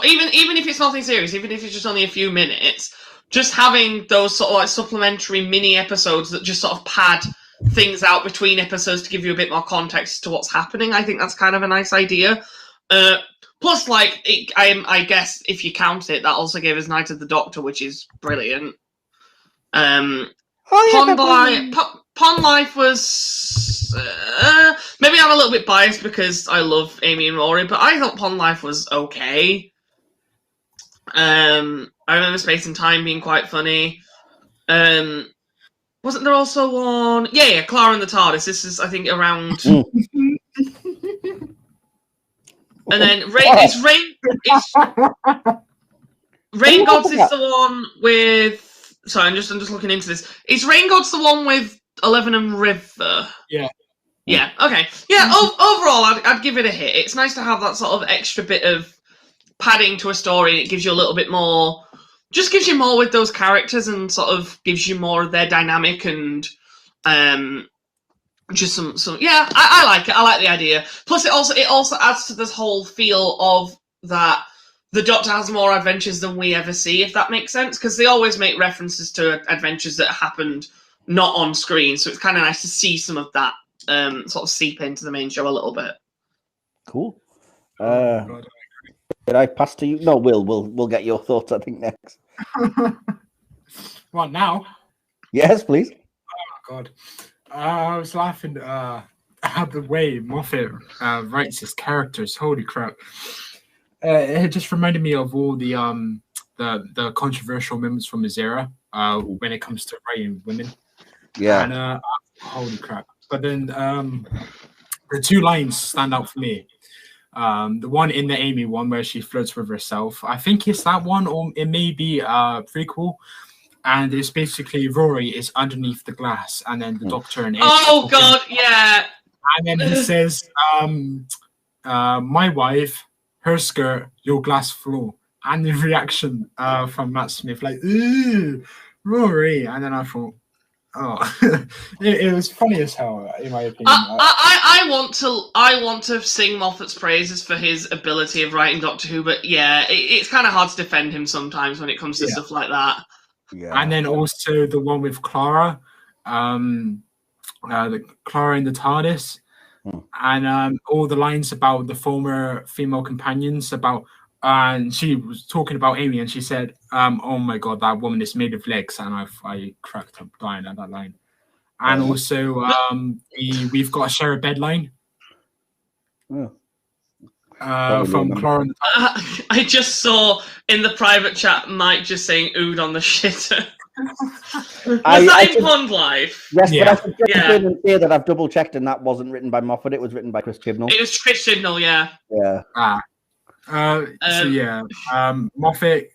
even if it's nothing serious, even if it's just only a few minutes. Just having those sort of like supplementary mini episodes that just sort of pad things out between episodes to give you a bit more context to what's happening. I think that's kind of a nice idea. Plus, like, I guess if you count it, that also gave us Night of the Doctor, which is brilliant. Pond Life was maybe I'm a little bit biased because I love Amy and Rory, but I thought Pond Life was okay. I remember Space and Time being quite funny. Wasn't there also one? Yeah, Clara and the TARDIS. This is, I think, around. And then Rain Gods is the one with. Sorry, I'm just looking into this. Is Rain Gods the one with 11 and River? Yeah. Yeah. Okay. Yeah. Overall, I'd give it a hit. It's nice to have that sort of extra bit of padding to a story. It gives you a little bit more. Just gives you more with those characters and sort of gives you more of their dynamic and just some yeah, I like it. I like the idea. Plus, it also adds to this whole feel of that the Doctor has more adventures than we ever see, if that makes sense, because they always make references to adventures that happened not on screen. So it's kind of nice to see some of that sort of seep into the main show a little bit. Cool. Did I pass to you? No, we'll get your thoughts, I think, next. What, now? Yes, please. Oh, God. I was laughing at the way Moffat writes his characters. Holy crap. It just reminded me of all the controversial moments from his era when it comes to writing women. Yeah. And holy crap. But then the two lines stand out for me. The one in the Amy one where she flirts with herself. I think it's that one, or it may be a prequel. And it's basically Rory is underneath the glass, and then the Doctor and Ace. Oh God, yeah. And then he says, "My wife, her skirt, your glass floor." And the reaction from Matt Smith, like, "Ooh, Rory." And then I thought, oh, it was funny as hell, in my opinion. I want to sing Moffat's praises for his ability of writing Doctor Who, but yeah, it's kind of hard to defend him sometimes when it comes to stuff like that. Yeah. And then also the one with Clara, the Clara in the TARDIS, and all the lines about the former female companions about. And she was talking about Amy, and she said, "Oh my God, that woman is made of legs," and I cracked up dying at that line. And also, we've got a share a bed line from Clara. I just saw in the private chat Mike just saying "ood" on the shitter. Was that in Pond Life? Yes, but I should just say that I've double checked, and that wasn't written by Moffat. It was written by Chris Chibnall. It was Chris Chibnall, yeah. Yeah. So yeah, Moffat.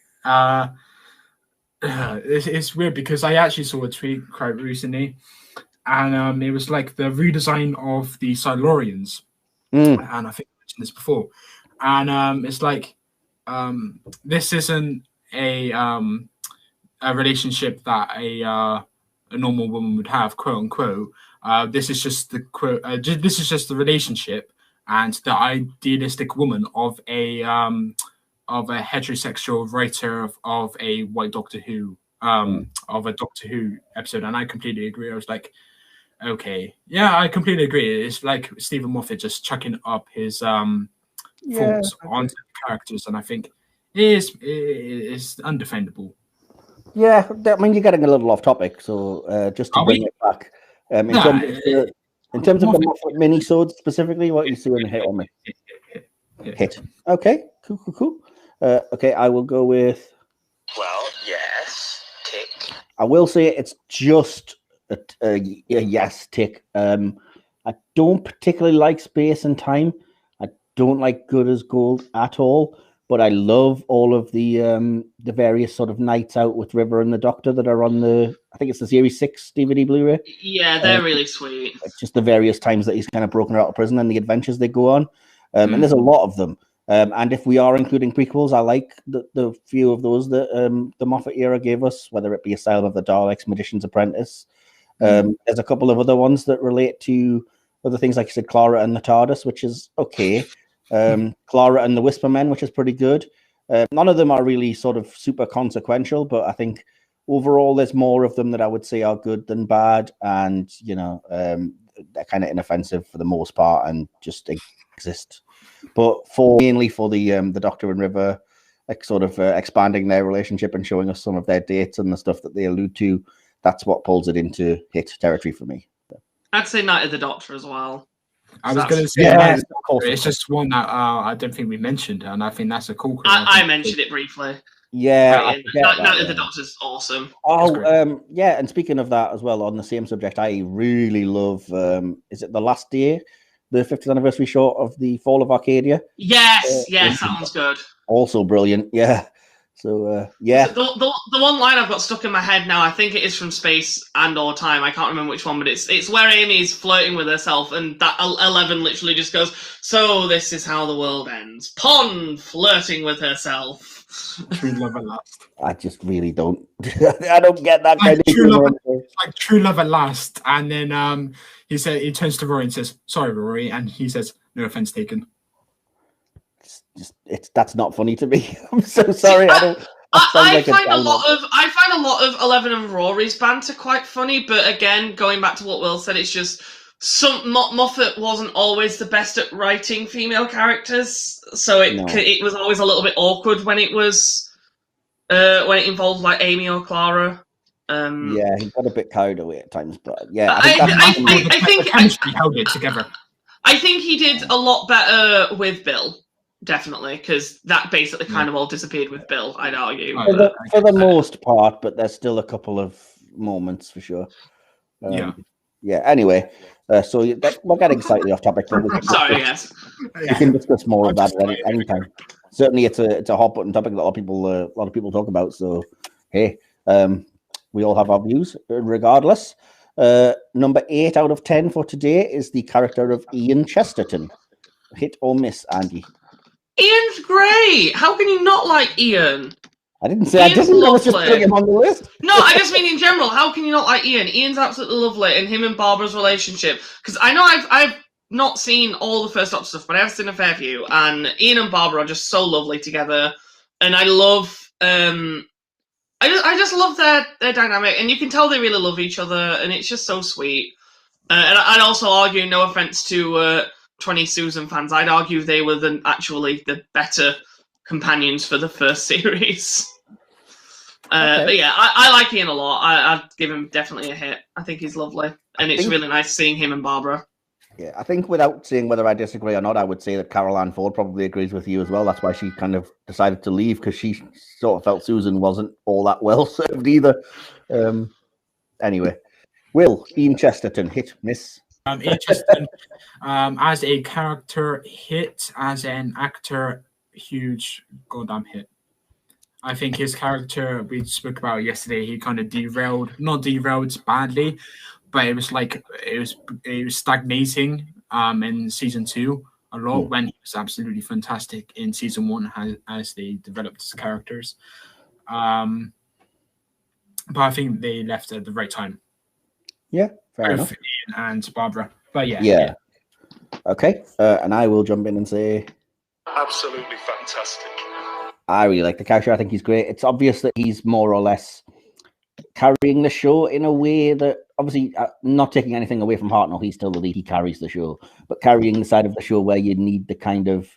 It's weird because I actually saw a tweet quite recently, and it was like the redesign of the Silurians, and I think I mentioned this before, and it's like this isn't a relationship that a normal woman would have, quote unquote. This is just the quote. This is just the relationship and the idealistic woman of a heterosexual writer of a white Doctor Who of a Doctor Who episode, and I completely agree. I was like, okay, yeah, I completely agree. It's like Stephen Moffat just chucking up his thoughts onto the characters, and I think it is undefendable. Yeah, I mean, you're getting a little off topic, so just to bring it back, in terms of the Moffat mini-swords specifically, what you see in the hit on me? Hit. Okay, cool. Okay, I will go with... Well, yes, tick. I will say it's just a yes tick. I don't particularly like Space and Time. I don't like Good as Gold at all. But I love all of the various sort of nights out with River and the Doctor that are on I think it's the Series 6 DVD Blu-ray. Yeah, they're really sweet. Just the various times that he's kind of broken her out of prison and the adventures they go on. And there's a lot of them. And if we are including prequels, I like the few of those that the Moffat era gave us, whether it be Asylum of the Daleks, Magician's Apprentice. There's a couple of other ones that relate to other things, like you said, Clara and the TARDIS, which is okay. Clara and the Whisper Men, which is pretty good. None of them are really sort of super consequential, but I think overall, there's more of them that I would say are good than bad, and they're kind of inoffensive for the most part and just exist. But mainly for the Doctor and River, like sort of expanding their relationship and showing us some of their dates and the stuff that they allude to, that's what pulls it into hit territory for me. I'd say Night of the Doctor as well. I was going to say, of course, it's just one that I don't think we mentioned, and I think that's a cool. I mentioned it briefly. Yeah, Night of the Doctor's awesome. Oh, yeah, and speaking of that as well, on the same subject, I really love, is it The Last Day, the 50th anniversary short of the Fall of Arcadia? Yes, that one's good. Also brilliant, yeah. So, yeah. The one line I've got stuck in my head now, I think it is from Space and/or Time. I can't remember which one, but it's where Amy's flirting with herself, and that 11 literally just goes, "So this is how the world ends. Pond flirting with herself." True love at last. I just really don't. I don't get that kind of it's like true love at last, and then he turns to Rory and says, "Sorry, Rory," and he says, "No offense taken." That's not funny to me. I'm so sorry. I find a lot of 11 and Rory's banter quite funny, but again, going back to what Will said, it's just Moffat wasn't always the best at writing female characters, so it was always a little bit awkward when it was when it involved like Amy or Clara. Yeah, he got a bit carried away at times, but yeah, I think chemistry held it together. I think he did a lot better with Bill. Definitely, because that basically kind of all disappeared with Bill, I'd argue. For the most part, but there's still a couple of moments for sure. Yeah, anyway, so we're getting slightly off topic. Sorry, yes. We can discuss more of that at any time. Certainly, it's a hot button topic that a lot of people talk about. So, hey, we all have our views regardless. Number 8 out of 10 for today is the character of Ian Chesterton. Hit or miss, Andy? Ian's great. How can you not like Ian? I didn't say Ian's I didn't. I was just putting him on the list. No, I just mean in general. How can you not like Ian? Ian's absolutely lovely, and him and Barbara's relationship. Because I know I've not seen all the first Doctor stuff, but I have seen a fair few, and Ian and Barbara are just so lovely together. And I love, I just love their dynamic, and you can tell they really love each other, and it's just so sweet. And I'd also argue, no offense to 20 Susan fans, I'd argue they were actually the better companions for the first series. Okay. But yeah, I like Ian a lot. I'd give him definitely a hit. I think he's lovely. And it's really nice seeing him and Barbara. Yeah, I think without saying whether I disagree or not, I would say that Carol Ann Ford probably agrees with you as well. That's why she kind of decided to leave, because she sort of felt Susan wasn't all that well served either. Anyway, Will, Ian Chesterton, hit, miss? Ian Chesterton, as a character, hit. As an actor, huge goddamn hit. I think his character, we spoke about yesterday, he kind of not derailed badly, but it was like it was stagnating in season 2 a lot, when he was absolutely fantastic in season 1 as they developed his characters. But I think they left at the right time. Yeah, fair enough. Ian and Barbara. But yeah. Okay, and I will jump in and say, absolutely fantastic. I really like the character. I think he's great. It's obvious that he's more or less carrying the show in a way that, obviously, not taking anything away from Hartnell, he's still the lead. He carries the show, but carrying the side of the show where you need the kind of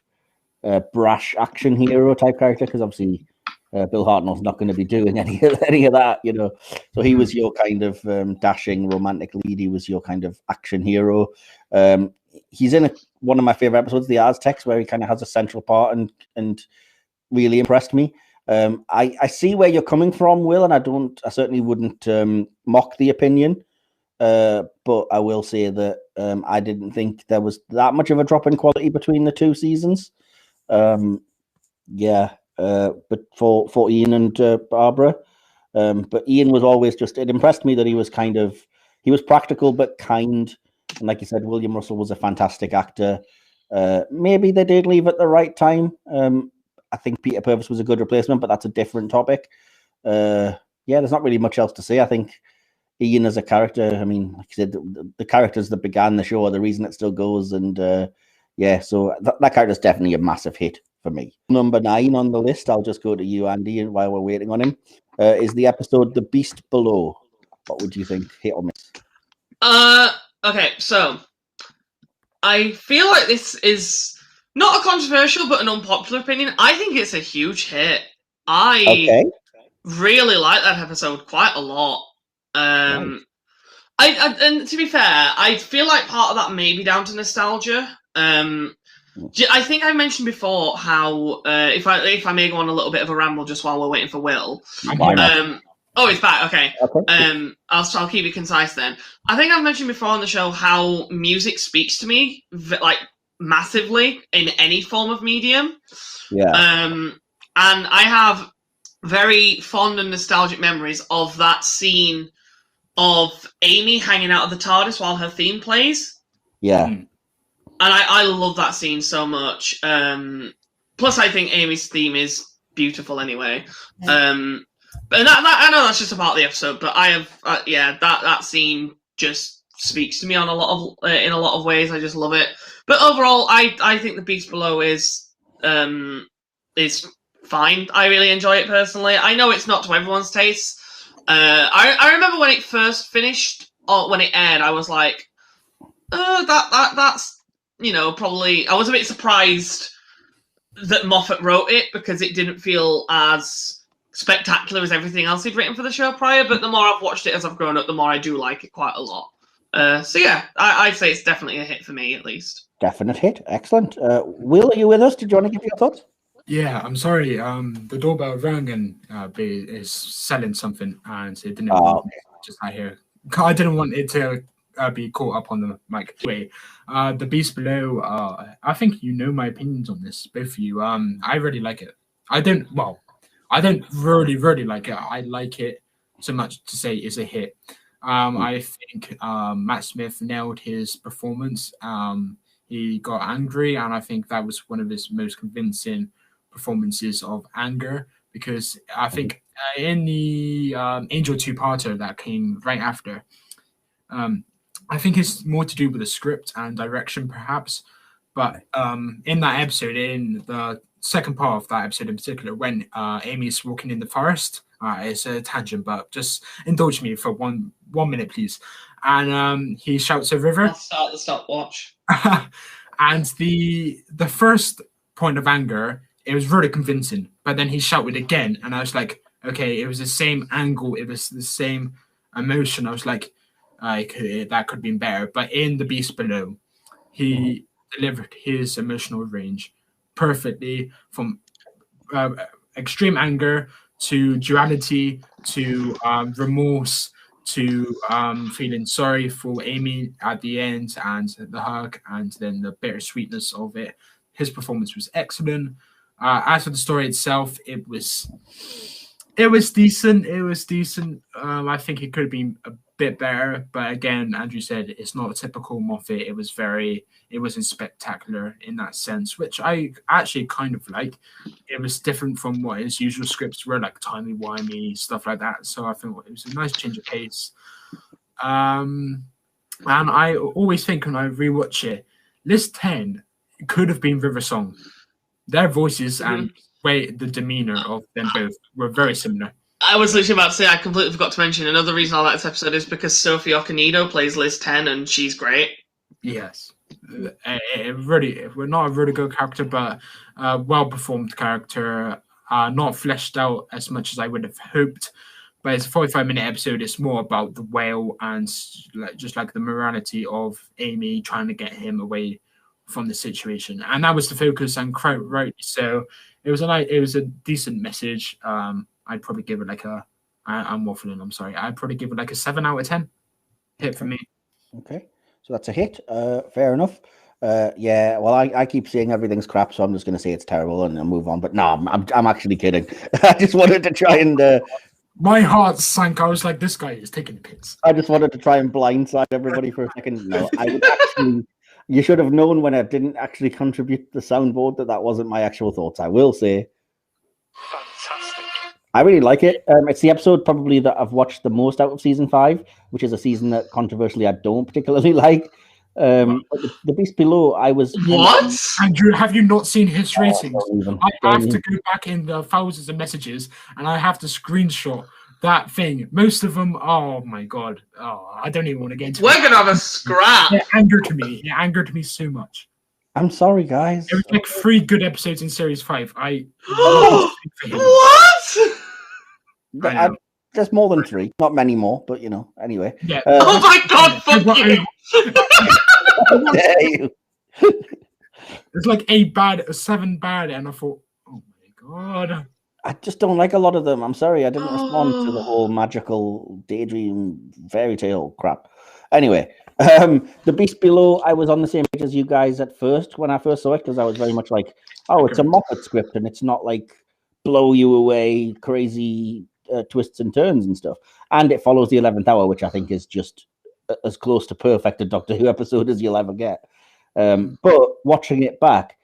brash action hero type character, because obviously Bill Hartnell's not going to be doing any of that, you know. So he was your kind of dashing romantic lead. He was your kind of action hero. He's in one of my favorite episodes, The Aztecs, where he kind of has a central part and really impressed me. I see where you're coming from, Will, and I certainly wouldn't mock the opinion, but I will say that I didn't think there was that much of a drop in quality between the 2 seasons. But for Ian and Barbara, but Ian was always it impressed me that he was practical but kind, and like you said, William Russell was a fantastic actor. Maybe they did leave at the right time. I think Peter Purves was a good replacement, but that's a different topic. There's not really much else to say. I think Ian as a character, I mean, like I said, the characters that began the show are the reason it still goes. And so that character is definitely a massive hit for me. Number 9 on the list, I'll just go to you, Andy, while we're waiting on him, is the episode The Beast Below. What would you think? Hit or miss? Okay, so I feel like this is not a controversial but an unpopular opinion. I think it's a huge hit. I really like that episode quite a lot. Right. And to be fair, I feel like part of that may be down to nostalgia. I think I mentioned before how if I may go on a little bit of a ramble just while we're waiting for Will. Oh, it's back. Okay. I'll keep it concise then. I think I've mentioned before on the show how music speaks to me like massively in any form of medium. Yeah. And I have very fond and nostalgic memories of that scene of Amy hanging out of the TARDIS while her theme plays. Yeah. And I love that scene so much. Plus, I think Amy's theme is beautiful anyway. But I know that's just a part of the episode, but I have, that scene just speaks to me on in a lot of ways. I just love it. But overall, I think The Beast Below is fine. I really enjoy it personally. I know it's not to everyone's taste. I remember when it first finished, or when it aired, I was like, that's probably. I was a bit surprised that Moffat wrote it because it didn't feel as spectacular as everything else he'd written for the show prior. But the more I've watched it as I've grown up, the more I do like it quite a lot. So yeah, I'd say it's definitely a hit for me at least. Definite hit. Excellent. Will, are you with us? Did you want to give your thoughts? Yeah, I'm sorry. The doorbell rang and is selling something, and it didn't just out here. I didn't want it to be caught up on the mic. Anyway, The Beast Below. I think you know my opinions on this, both of you. I really like it. I don't really like it. I like it so much to say it's a hit. I think Matt Smith nailed his performance. He got angry, and I think that was one of his most convincing performances of anger, because I think in the Angel two-parter that came right after, I think it's more to do with the script and direction perhaps, but in that episode, in the second part of that episode in particular, when Amy's walking in the forest, it's a tangent, but just indulge me for one minute please, and he shouts a river. I'll start the stopwatch. And the first point of anger, it was really convincing, but then he shouted again, and I was like, okay, it was the same angle, it was the same emotion. I was like, that could have been better. But in The Beast Below, he delivered his emotional range perfectly, from extreme anger to duality to remorse to feeling sorry for Amy at the end, and the hug, and then the bittersweetness of it. His performance was excellent. As for the story itself, it was decent. I think it could have been a bit better, but again, Andrew said it's not a typical Moffat. It wasn't spectacular in that sense, which I actually kind of like. It was different from what his usual scripts were, like timey-wimey stuff like that. So I think it was a nice change of pace. And I always think when I rewatch it, List 10 could have been River Song. Their voices and the demeanor of them both were very similar. I was literally about to say, I completely forgot to mention, another reason I like this episode is because Sophie Okonedo plays Liz 10, and she's great. Yes. We're not a really good character, but a well-performed character, not fleshed out as much as I would have hoped. But it's a 45-minute episode. It's more about the whale and just like the morality of Amy trying to get him away from the situation, and that was the focus, and quite right. So it was a decent message. I'd probably give it I'm waffling, I'm sorry. I'd probably give it like a 7 out of 10 hit for me. Okay, so that's a hit. Fair enough. Yeah, well, I keep saying everything's crap, so I'm just going to say it's terrible and I'll move on. But no, I'm actually kidding. I just wanted to try and. My heart sank. I was like, this guy is taking the piss. I just wanted to try and blindside everybody for a second. No, I would actually. You should have known when I didn't actually contribute the soundboard that wasn't my actual thoughts. I will say. Fantastic. I really like it. It's the episode probably that I've watched the most out of season 5, which is a season that controversially I don't particularly like. But the Beast Below, I was What? Andrew, have you not seen his ratings? I have Don't to go back in the thousands of messages and I have to screenshot that thing. Most of them, oh my god. Oh, I don't even want to get into it. We're gonna have a scrap. It angered me. It angered me so much. I'm sorry, guys. There was like 3 good episodes in Series 5. What? There's more than 3, not many more, but anyway. Yeah. Oh my god, fuck you! How dare you? It's like 7 bad, and I thought, oh my god. I just don't like a lot of them. I'm sorry, I didn't respond to the whole magical daydream fairy tale crap. Anyway, the Beast Below, I was on the same page as you guys at first when I first saw it, because I was very much like, oh, it's a Moffat script, and it's not like blow you away, crazy twists and turns and stuff. And it follows the 11th hour, which I think is just as close to perfect a Doctor Who episode as you'll ever get. But watching it back,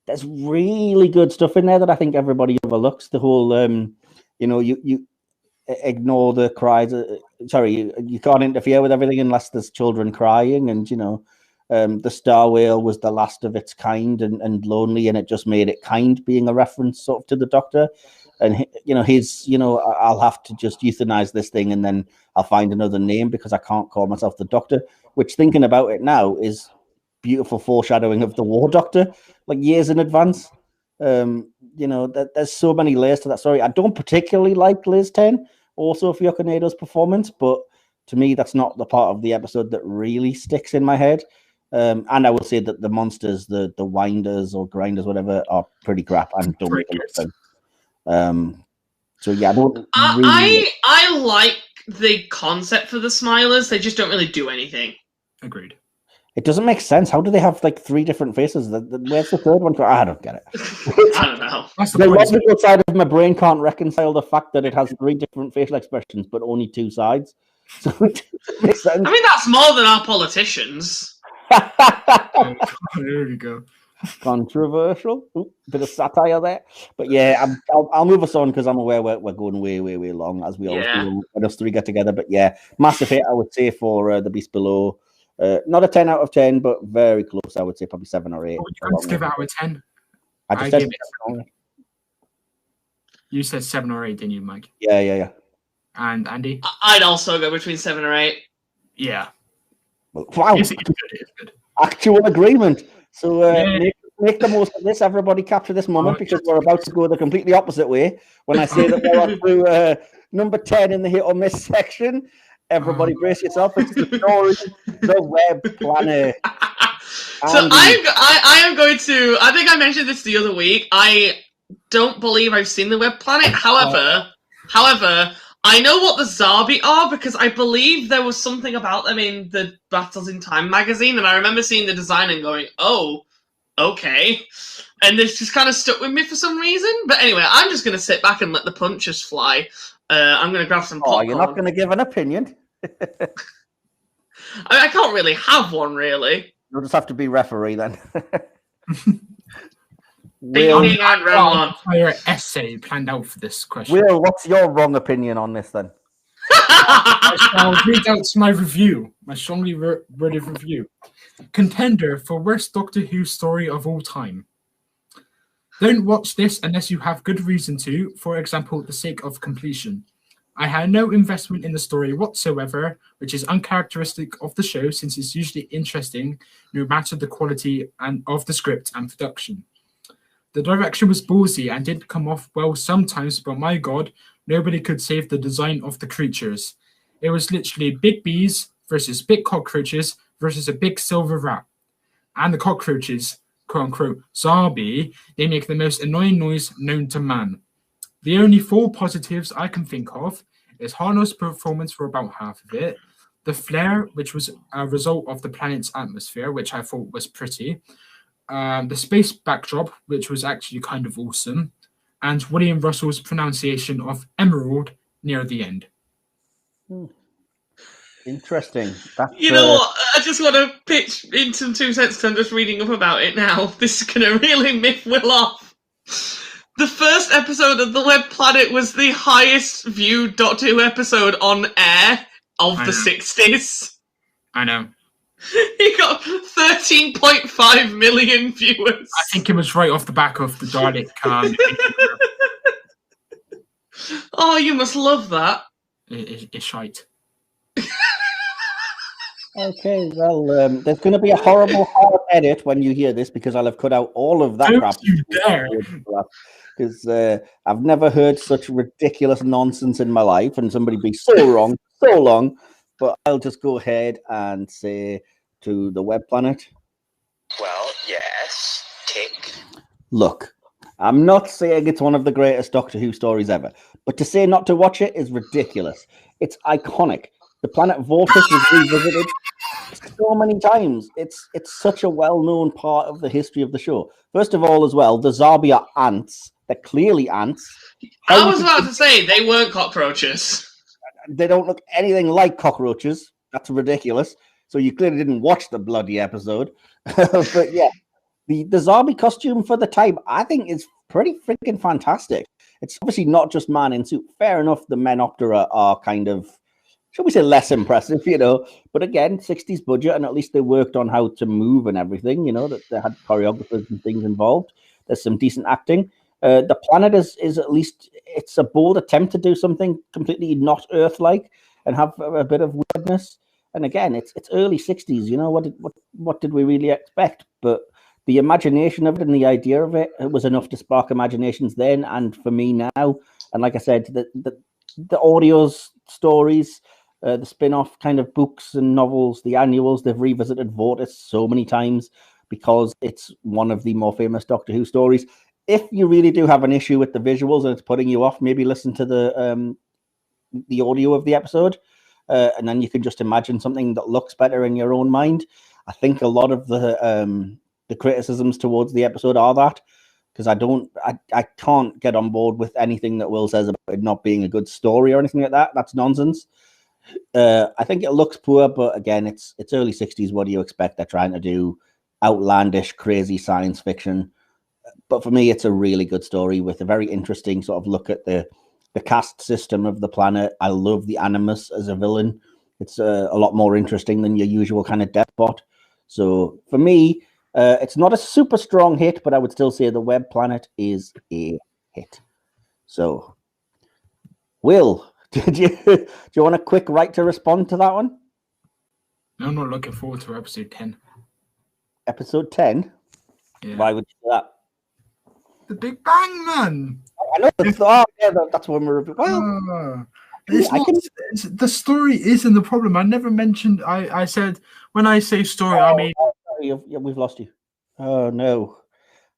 there's really good stuff in there that I think everybody overlooks. The whole, you ignore the cries. You can't interfere with everything unless there's children crying. And, the Star Whale was the last of its kind and lonely, and it just made it kind, being a reference sort of to the Doctor. And, I'll have to just euthanize this thing and then I'll find another name because I can't call myself the Doctor, which, thinking about it now, is beautiful foreshadowing of the War Doctor, like years in advance. There's so many layers to that story. I don't particularly like Liz 10 or Sophia Okonedo's performance, but to me, that's not the part of the episode that really sticks in my head. And I will say that the monsters, the winders or grinders, whatever, are pretty crap and don't make a lot of sense. So yeah, I like the concept for the Smilers. They just don't really do anything. Agreed. It doesn't make sense. How do they have like 3 different faces? Where's the third one? I don't get it. I don't know. The logical side of my brain can't reconcile the fact that it has 3 different facial expressions, but only 2 sides. So it doesn't make sense. I mean, that's more than our politicians. There we go. Controversial. Ooh, bit of satire there. But yeah, I'll move us on because I'm aware we're going way, way, way long, as we always do when us 3 get together. But yeah, massive hit, I would say, for The Beast Below. Not a 10 out of 10, but very close. I would say probably 7 or 8. Let's give it out of 10. I just said 7 You said 7 or 8, didn't you, Mike? Yeah. And Andy? I'd also go between 7 or 8. Yeah. Well, wow. It's good. Actual agreement. So make the most of this. Everybody capture this moment because we're about to go the completely opposite way. When I say that we're on to number 10 in the hit or miss section, everybody brace yourself. It's the story, the web planet. So I am going to. I think I mentioned this the other week. I don't believe I've seen the web planet. However, I know what the Zarbi are because I believe there was something about them in the Battles in Time magazine, and I remember seeing the design and going, "Oh, okay." And this just kind of stuck with me for some reason. But anyway, I'm just going to sit back and let the punches fly. I'm going to grab some popcorn. Oh, you're not going to give an opinion? I can't really have one, really. You'll just have to be referee then. Ding, ding, and run. Entire essay planned out for this question. Will, what's your wrong opinion on this then? I'll read out my review, my strongly worded review. Contender for worst Doctor Who story of all time. Don't watch this unless you have good reason to, for example, the sake of completion. I had no investment in the story whatsoever, which is uncharacteristic of the show since it's usually interesting no matter the quality of the script and production. The direction was ballsy and did come off well sometimes, but my god, nobody could save the design of the creatures. It was literally big bees versus big cockroaches versus a big silver rat. And the cockroaches, quote-unquote, Zarbi, they make the most annoying noise known to man. The only 4 positives I can think of is Harno's performance for about half of it, the flare, which was a result of the planet's atmosphere, which I thought was pretty, the space backdrop, which was actually kind of awesome, and William Russell's pronunciation of emerald near the end. Interesting. You know what? I just want to pitch in some 2 cents because I'm just reading up about it now. This is going to really miff Will off. The first episode of The Web Planet was the highest viewed Doctor Who episode on air of the 60s. I know. He got 13.5 million viewers. I think it was right off the back of the Dalek. Oh, you must love that. It's shite. Okay, well, there's going to be a horrible hard edit when you hear this because I'll have cut out all of that crap. Don't you dare! Because I've never heard such ridiculous nonsense in my life, and somebody be so wrong, so long. But I'll just go ahead and say to the web planet. Well, yes. Tick. Look, I'm not saying it's one of the greatest Doctor Who stories ever, but to say not to watch it is ridiculous. It's iconic. The planet Vortis was revisited so many times. It's such a well-known part of the history of the show. First of all, as well, the Zarbi are ants. They're clearly ants. I was about to say they weren't cockroaches. They don't look anything like cockroaches. That's ridiculous. So you clearly didn't watch the bloody episode. But yeah, the Zarbi costume for the time, I think, is pretty freaking fantastic. It's obviously not just man in suit. Fair enough, the Menoptera are kind of, shall we say, less impressive, you know. But again, 60s budget, and at least they worked on how to move and everything, you know, that they had choreographers and things involved. There's some decent acting. The planet is at least, it's a bold attempt to do something completely not Earth-like and have a bit of weirdness. And again, it's early 60s, you know, what did we really expect? But the imagination of it and the idea of it was enough to spark imaginations then and for me now. And like I said, the audios, stories, the spin-off kind of books and novels, the annuals, they've revisited Vortis so many times because it's one of the more famous Doctor Who stories. If you really do have an issue with the visuals and it's putting you off, maybe listen to the audio of the episode, and then you can just imagine something that looks better in your own mind. I think a lot of the criticisms towards the episode are that, because I can't get on board with anything that Will says about it not being a good story or anything like that. That's nonsense. I think it looks poor, but again, it's early 60s. What do you expect? They're trying to do outlandish, crazy science fiction. But for me, it's a really good story with a very interesting sort of look at the caste system of the planet. I love the Animus as a villain. It's a lot more interesting than your usual kind of Deathbot. So for me, it's not a super strong hit, but I would still say the Web Planet is a hit. So, Will, do you want a quick right to respond to that one? I'm not looking forward to episode 10. Episode 10? Yeah. Why would you do that? The Big Bang, man. I know. That's when we're. Well, the story isn't the problem. I never mentioned. I said when I say story, I mean. We've lost you. Oh no.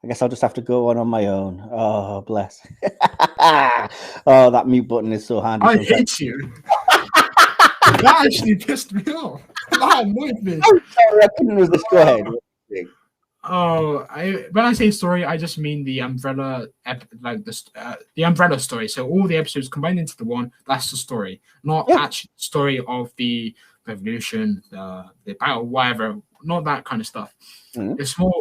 I guess I'll just have to go on my own. Oh, bless. Oh, that mute button is so handy. I hate you. That actually pissed me off. That annoyed me. I'm sorry, I couldn't resist. Go ahead. Oh, when I say story, I just mean the umbrella, the umbrella story. So all the episodes combined into the one. That's the story, not actually the story of the revolution, the battle, whatever. Not that kind of stuff. Mm-hmm. It's more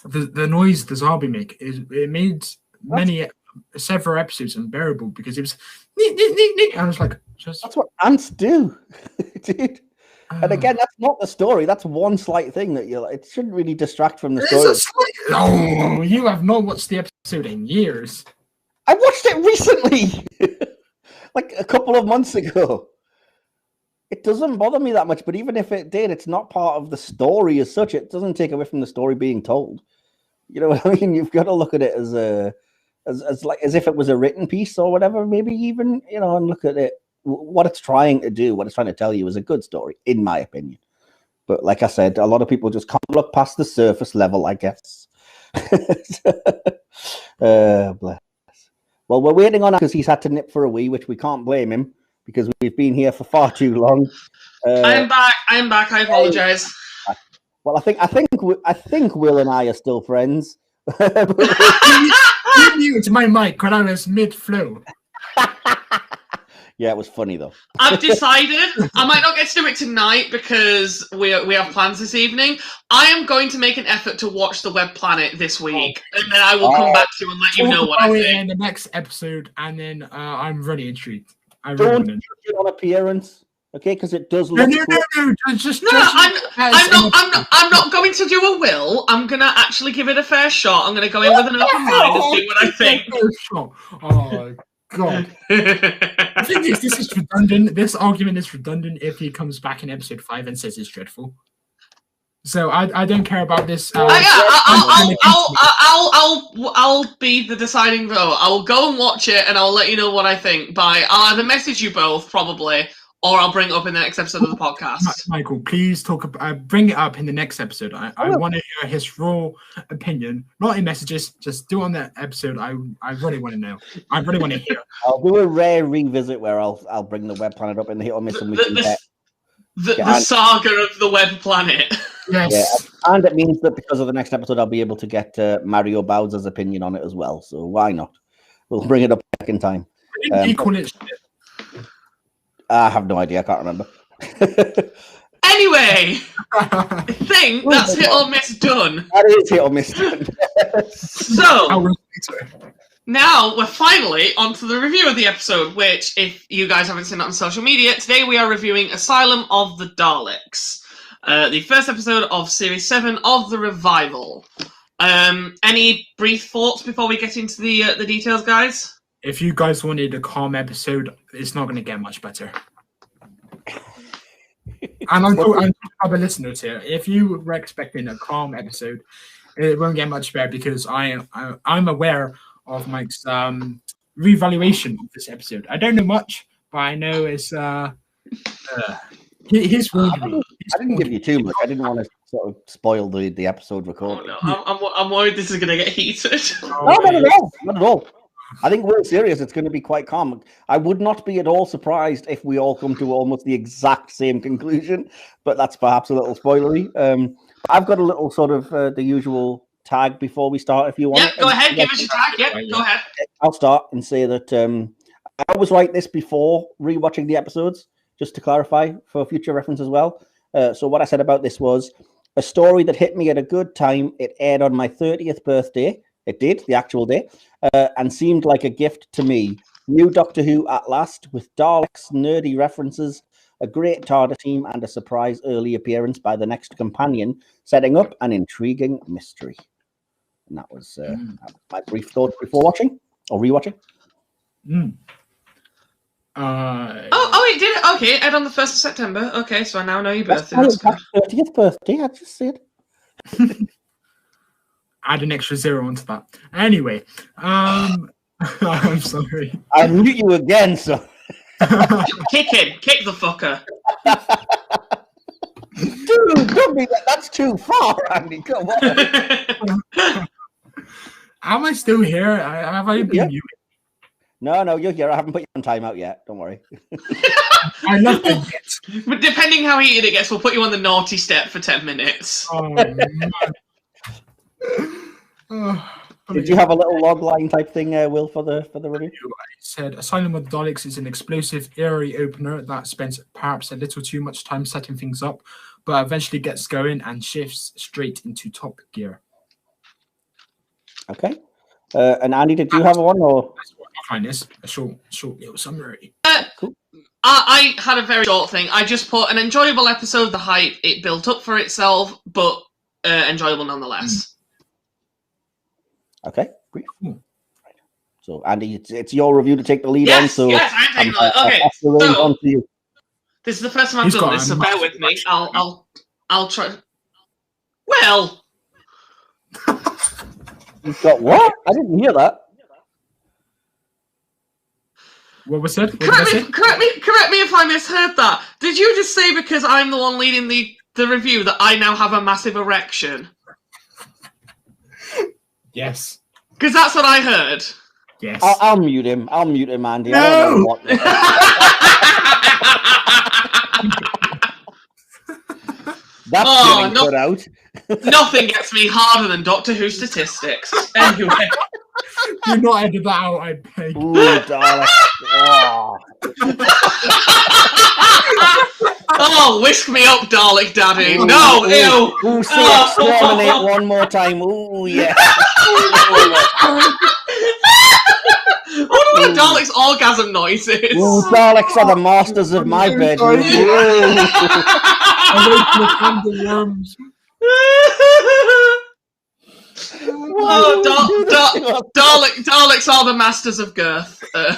the noise the Zarbi make. It made several episodes unbearable because it was. I was like, that's what ants do, dude. And again, that's not the story. That's one slight thing that it shouldn't really distract from the story. Oh, you have not watched the episode in years. I watched it recently, like a couple of months ago. It doesn't bother me that much, but even if it did, it's not part of the story as such. It doesn't take away from the story being told. You know what I mean? You've got to look at it as if it was a written piece or whatever, maybe even, you know, and look at it. What it's trying to do, what it's trying to tell you is a good story, in my opinion. But like I said, a lot of people just can't look past the surface level, I guess. Bless. Well, we're waiting on because he's had to nip for a wee, which we can't blame him because we've been here for far too long. I'm back. I apologize. Well, I think Will and I are still friends. You muted my mic when I was mid-flow. Yeah, it was funny though. I've decided I might not get to do it tonight because we have plans this evening. I am going to make an effort to watch the Web Planet this week, and then I will come back to you and let you know what I think. In the next episode, and then I'm really intrigued. Don't judge it on appearance. Okay, because it does look. I'm not going to do a will. I'm gonna actually give it a fair shot. I'm gonna go in with an open mind and see what I think. Oh God! The thing is, this is redundant. This argument is redundant if he comes back in episode 5 and says it's dreadful. So I don't care about this. I'll be the deciding vote. I'll go and watch it, and I'll let you know what I think. I'll either message you both, probably, or I'll bring it up in the next episode of the podcast. Michael, please bring it up in the next episode. I want to hear his raw opinion, not in messages. Just do on that episode. I really want to know. I really want to hear. I'll do a rare revisit where I'll bring the web planet up in the hit or miss, and we can get the saga of the web planet. Yes. Yeah, and it means that because of the next episode, I'll be able to get Mario Bowser's opinion on it as well. So why not? We'll bring it up back in time. I have no idea. I can't remember. Anyway, I think that's hit or miss done. That is hit or miss done. So now we're finally onto the review of the episode, which, if you guys haven't seen it on social media, today we are reviewing Asylum of the Daleks. The first episode of Series 7 of the Revival. Any brief thoughts before we get into the details, guys? If you guys wanted a calm episode, it's not going to get much better. And I'm other listeners here. If you were expecting a calm episode, it won't get much better because I'm aware of Mike's reevaluation of this episode. I don't know much, but I know it's he's warned me. I didn't give you too much. I didn't want to sort of spoil the episode recording. Oh, no. I'm worried this is going to get heated. No, not at all. Not at all. I think we're serious. It's going to be quite calm. I would not be at all surprised if we all come to almost the exact same conclusion, but that's perhaps a little spoilery. I've got a little sort of the usual tag before we start, if you want. Yeah, go ahead. Give us your tag. Yeah, go ahead. I'll start and say that I always write this before rewatching the episodes, just to clarify for future reference as well. So what I said about this was a story that hit me at a good time. It aired on my 30th birthday. It did, the actual day, and seemed like a gift to me. New Doctor Who at last, with Daleks, nerdy references, a great TARDIS team, and a surprise early appearance by the next companion, setting up an intriguing mystery. And that was my brief thoughts before watching, or rewatching. It did it. Okay, it aired on the 1st of September. Okay, so I now know your birthday. That's 30th birthday, I just said. Add an extra 0 onto that. Anyway, I'm sorry. I'll mute you again, so. Kick him. Kick the fucker. Dude, don't be that's too far, Andy. Come on. Am I still here? Have I been muted? No, you're here. I haven't put you on timeout yet. Don't worry. I love it yet. But depending how heated it gets, we'll put you on the naughty step for 10 minutes. Oh, man. Did you have a little log line type thing, Will, for the review? I said Asylum of the Daleks is an explosive, eerie opener that spends perhaps a little too much time setting things up, but eventually gets going and shifts straight into top gear. Okay. And Andy, did you have one? Or I find this a short little summary. Cool. I had a very short thing. I just put an enjoyable episode. The hype it built up for itself, but enjoyable nonetheless. Okay, great. So, Andy, it's your review to take the lead on. So, yes, I'm taking the lead. Okay, so on to you. This is the first time I've done this, so bear with me. I'll try. Well, you've got what? I didn't hear that. What was that? Correct me if I misheard that. Did you just say because I'm the one leading the review that I now have a massive erection? Yes. Because that's what I heard. Yes. I'll mute him. Andy. No! I don't know what that's getting put out. Nothing gets me harder than Doctor Who statistics. Anyway. Do not edit that out, I beg. Ooh, Dalek. Oh, whisk me up, Dalek Daddy. Ooh, no, ew. Ooh, say exterminate one more time. Ooh, yeah. What do Daleks' orgasm noises. Ooh, Daleks are the masters of my bedroom. Daleks are the masters of girth. That's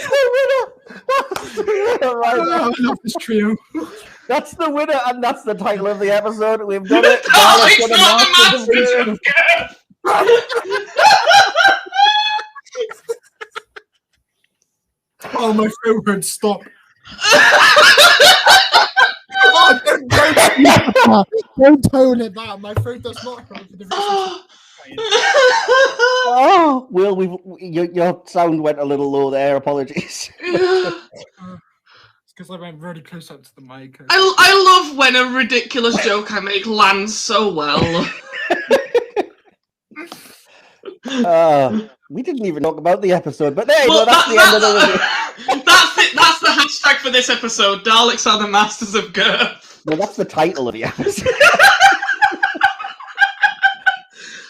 the winner. Right. I love this trio. That's the winner, and that's the title of the episode. We've done it. Daleks are the masters of girth. Oh, my throat hurts. Stop. Don't tone it down. My throat does not hurt for the reason. Oh, Will, your sound went a little low there. Apologies. It's because I went really close up to the mic. I love when a ridiculous joke I make lands so well. We didn't even talk about the episode, but there you go. That's the end of the review. That's the hashtag for this episode. Daleks are the masters of girth. No, that's the title of the episode.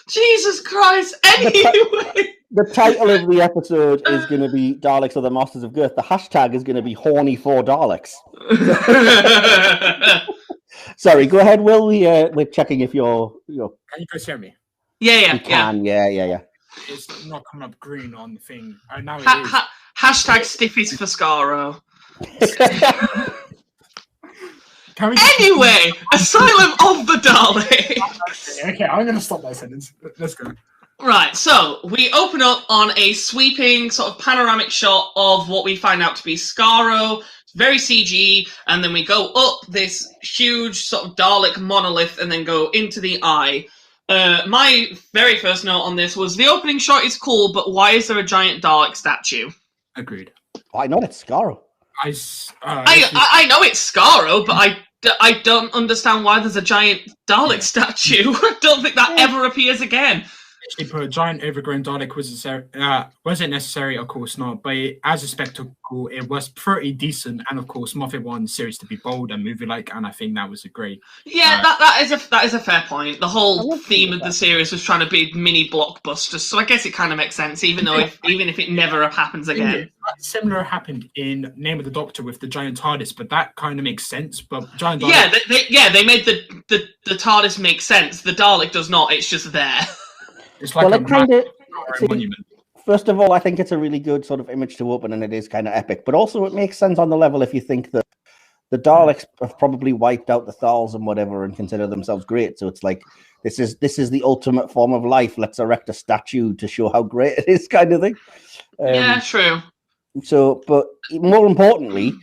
Jesus Christ. Anyway. The title of the episode is going to be Daleks are the masters of girth. The hashtag is going to be horny for Daleks. Sorry, go ahead, Will. We're checking if you're. Can you guys hear me? Yeah. You can, yeah. It's not coming up green on the thing. Oh, now it is. Hashtag stiffies for Scaro. Anyway, Asylum of the Daleks. Okay, I'm going to stop that sentence. Let's go. Right, so we open up on a sweeping sort of panoramic shot of what we find out to be Scaro. It's very CG, and then we go up this huge sort of Dalek monolith and then go into the eye. My very first note on this was the opening shot is cool, but why is there a giant Dalek statue? Agreed. Why not? It's Scaro. I know it's Scaro, but I don't understand why there's a giant Dalek statue. I don't think that ever appears again. Actually, put a giant overgrown Dalek wasn't necessary, of course not, but as a spectacle, it was pretty decent. And of course, Moffat wanted the series to be bold and movie-like, and I think that was a great. Yeah, that is a fair point. The whole theme of the series was trying to be mini blockbusters, so I guess it kind of makes sense, even if it never happens again. Similar happened in Name of the Doctor with the giant TARDIS, but that kind of makes sense. But giant Dalek, they made the TARDIS make sense. The Dalek does not. It's just there. It's like a monument. First of all, I think it's a really good sort of image to open, and it is kind of epic. But also, it makes sense on the level if you think that the Daleks have probably wiped out the Thals and whatever, and consider themselves great. So it's like this is the ultimate form of life. Let's erect a statue to show how great it is, kind of thing. Yeah, true. So, but more importantly,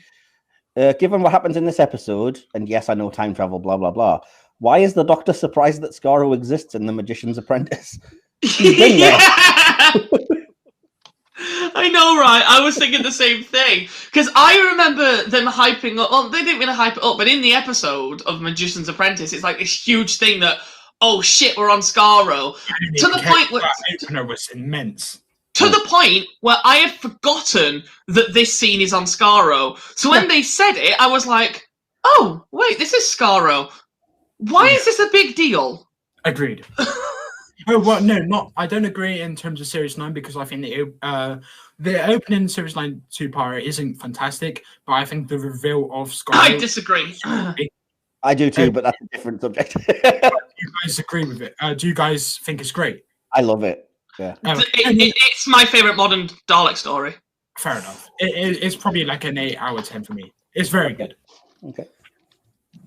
given what happens in this episode, and yes, I know time travel, blah blah blah. Why is the Doctor surprised that Scaro exists in The Magician's Apprentice? Yeah. I know, right? I was thinking the same thing. Because I remember them hyping up... Well, they didn't really hype it up, but in the episode of Magician's Apprentice, it's like this huge thing that, oh shit, we're on Scaro. To the point where... That opener was immense. To the point where I had forgotten that this scene is on Scaro. So when they said it, I was like, oh, wait, this is Scaro. Why is this a big deal? Agreed. Oh, well, no, I don't agree in terms of Series 9 because I think the opening Series 9 two-parter isn't fantastic, but I think the reveal of Scaro... I disagree. I do too, but that's a different subject. Do you guys agree with it? Do you guys think it's great? I love it. Yeah, it's my favourite modern Dalek story. Fair enough. It's probably like an 8 out of 10 for me. It's very good. Okay.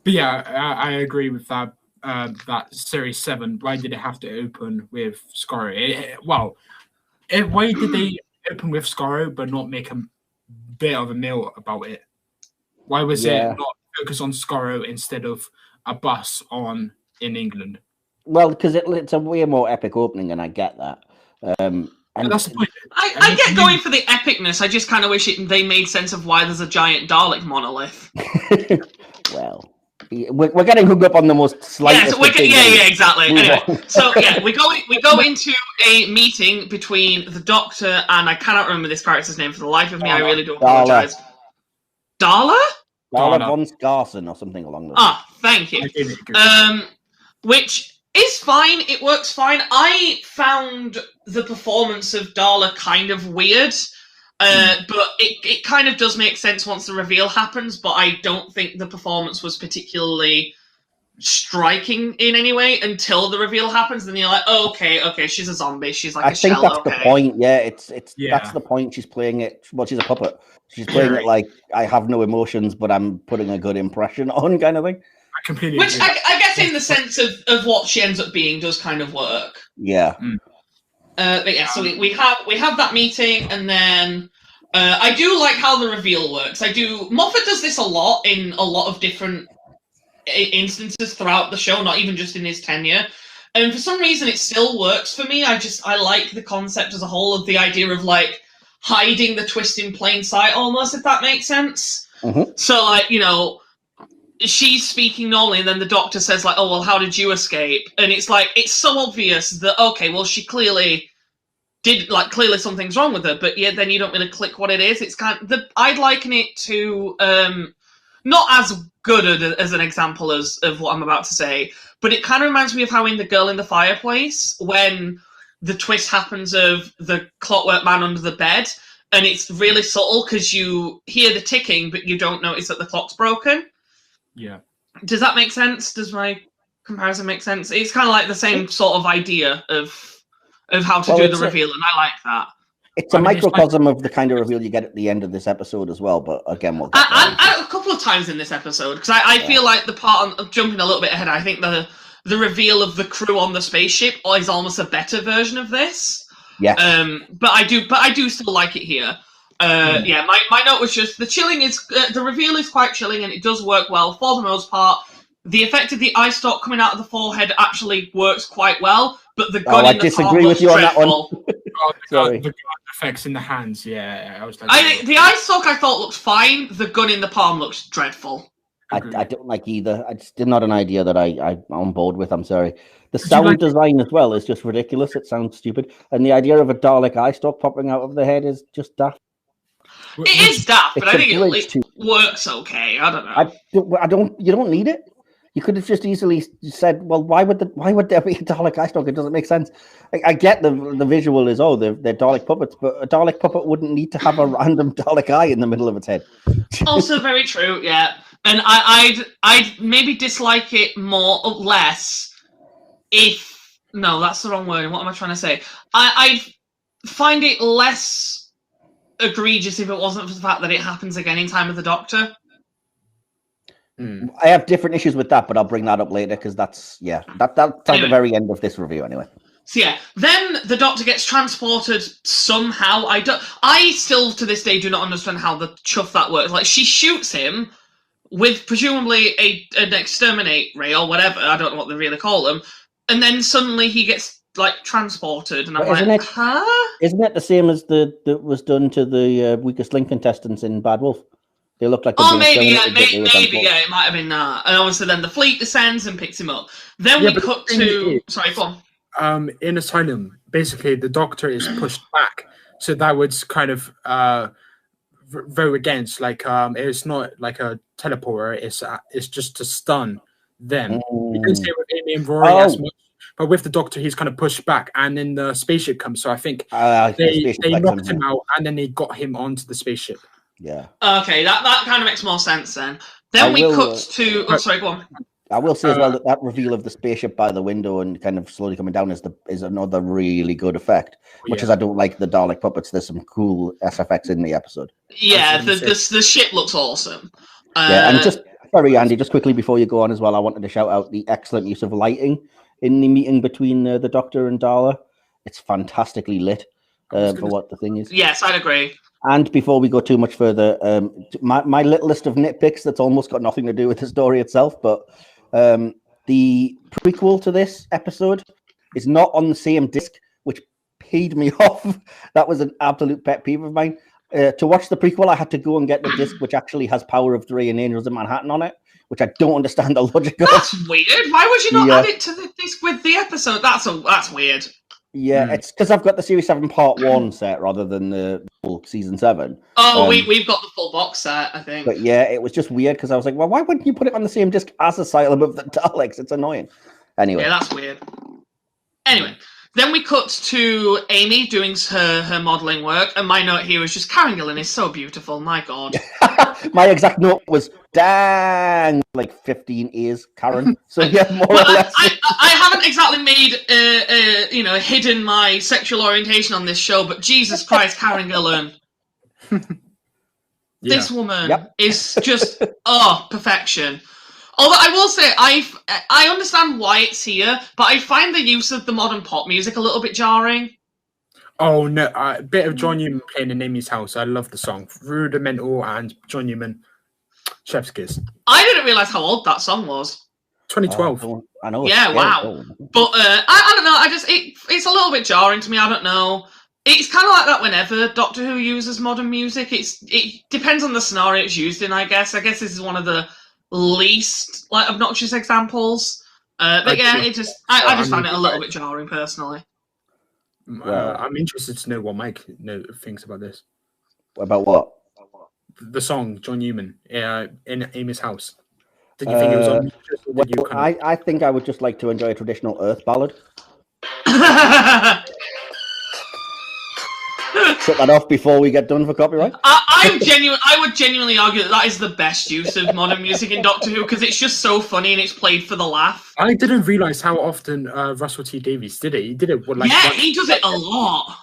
But yeah, I agree with that. That Series 7, why did it have to open with Scaro? Why did they open with Scaro but not make a bit of a meal about it? Why was it not focus on Scaro instead of a bus in England? Well, because it's a way more epic opening, and I get that. And that's the point. I get going for the epicness. I just kind of wish they made sense of why there's a giant Dalek monolith. Well, we're getting hooked up on the most slightest. Exactly. Anyway, so we go into a meeting between the Doctor and I cannot remember this character's name for the life of me. I really do apologize. Darla von Skarsen or something along those. Thank you. Which It's fine. It works fine. I found the performance of Darla kind of weird, but it kind of does make sense once the reveal happens, but I don't think the performance was particularly striking in any way until the reveal happens. Then you're like, oh, okay, she's a zombie. She's like I a think shell. that's Okay. the point. Yeah, it's Yeah. that's the point. She's playing it. Well, she's a puppet. She's playing it like I have no emotions, but I'm putting a good impression on, kind of thing. I completely Which agree. I guess in the sense of what she ends up being does kind of work. Yeah. But yeah, so we have that meeting, and then I do like how the reveal works. Moffat does this a lot in a lot of different instances throughout the show, not even just in his tenure. And for some reason, it still works for me. I like the concept as a whole of the idea of like hiding the twist in plain sight, almost, if that makes sense. Mm-hmm. So, like, you know, she's speaking normally, and then the doctor says, like, oh, well, how did you escape? And it's like, it's so obvious that, okay, well, she clearly clearly something's wrong with her, but yeah, then you don't really click what it is. It's I'd liken it to, not as good as an example of what I'm about to say, but it kind of reminds me of how in The Girl in the Fireplace, when the twist happens of the clockwork man under the bed, and it's really subtle because you hear the ticking, but you don't notice that the clock's broken. Yeah. Does that make sense? Does my comparison make sense? It's kind of like the same sort of idea of how to do the reveal, and I like that. It's a microcosm of the kind of reveal you get at the end of this episode as well, but again, we'll get a couple of times in this episode, because I feel like the part of jumping a little bit ahead, I think the reveal of the crew on the spaceship is almost a better version of this. Yeah. But I do still like it here. Yeah, my note was just the reveal is quite chilling, and it does work well for the most part. The effect of the eye stalk coming out of the forehead actually works quite well, but the gun in the disagree palm with you on that one. The gun effects in the hands, yeah. I was like, the eye stalk I thought looked fine. The gun in the palm looks dreadful. I don't like either. It's still not an idea that I'm on board with. I'm sorry. The sound design as well is just ridiculous. It sounds stupid, and the idea of a Dalek eye stalk popping out of the head is just daft. It is daft, but I think it works okay. I don't know. You don't need it. You could have just easily said, "Well, why would there be a Dalek eye stalk? It doesn't make sense." I get the visual is they're Dalek puppets, but a Dalek puppet wouldn't need to have a random Dalek eye in the middle of its head. Also, very true. Yeah, and I'd maybe dislike it more or less if that's the wrong word. What am I trying to say? I'd find it less egregious if it wasn't for the fact that it happens again in Time of the Doctor. I have different issues with that, but I'll bring that up later because that's at the very end of this review anyway. So yeah, then the Doctor gets transported somehow. I still to this day do not understand how the chuff that works. Like, she shoots him with presumably an exterminate ray or whatever. I don't know what they really call them, and then suddenly he gets like transported, and I'm like, huh? Isn't it the same as that was done to the weakest link contestants in Bad Wolf? They look like maybe it might have been that. And obviously then the fleet descends and picks him up. Then we cut to... Sorry, go on. In Asylum, basically the Doctor is pushed back. So that would kind of vote against. Like, it's not like a teleporter. It's just to stun them. We didn't see it with Amy and Rory as much. But with the Doctor, he's kind of pushed back. And then the spaceship comes. So I think they knocked him out and then they got him onto the spaceship. Yeah. Okay, that kind of makes more sense then. Then we cut to... Oh, sorry, go on. I will say as well that reveal of the spaceship by the window and kind of slowly coming down is another really good effect. Much as I don't like the Dalek puppets, there's some cool SFX in the episode. Yeah, the ship looks awesome. Yeah, and sorry, Andy, just quickly before you go on as well, I wanted to shout out the excellent use of lighting in the meeting between the Doctor and Darla. It's fantastically lit for what the thing is. Yes, I'd agree. And before we go too much further, my little list of nitpicks that's almost got nothing to do with the story itself, but the prequel to this episode is not on the same disc, which peed me off. That was an absolute pet peeve of mine. To watch the prequel, I had to go and get the disc, which actually has Power of Three and Angels in Manhattan on it, which I don't understand the logic of. That's weird. Why would you not add it to the disc with the episode? That's weird. Yeah, it's because I've got the Series 7 Part 1 set rather than the full Season 7. Oh, we've got the full box set, I think. But yeah, it was just weird because I was like, well, why wouldn't you put it on the same disc as Asylum of the Daleks? It's annoying. Anyway. Yeah, that's weird. Anyway, then we cut to Amy doing her modelling work, and my note here is just Karen Gillan is so beautiful. My God. My exact note was dang, like 15 years, Karen. So yeah, more or less. I haven't exactly made hidden my sexual orientation on this show, but Jesus Christ, Karen Gillan. This woman is just perfection. Although I will say I understand why it's here, but I find the use of the modern pop music a little bit jarring. Oh no, a bit of John Newman playing in Amy's house. I love the song. Rudimental and John Newman. Chef's kiss. I didn't realise how old that song was. 2012. I know. Yeah, wow. But I don't know. It's a little bit jarring to me. I don't know. It's kind of like that whenever Doctor Who uses modern music. It depends on the scenario it's used in, I guess. I guess this is one of the least obnoxious examples. But yeah, I just find it a little bit jarring personally. I'm interested to know what Mike thinks about this. About what? The song John Newman in Amy's house. Did you think it was on? I think I would just like to enjoy a traditional Earth ballad. Shut that off before we get done for copyright. I would genuinely argue that is the best use of modern music in Doctor Who because it's just so funny and it's played for the laugh. I didn't realise how often Russell T Davies did it. He did it he does it a lot.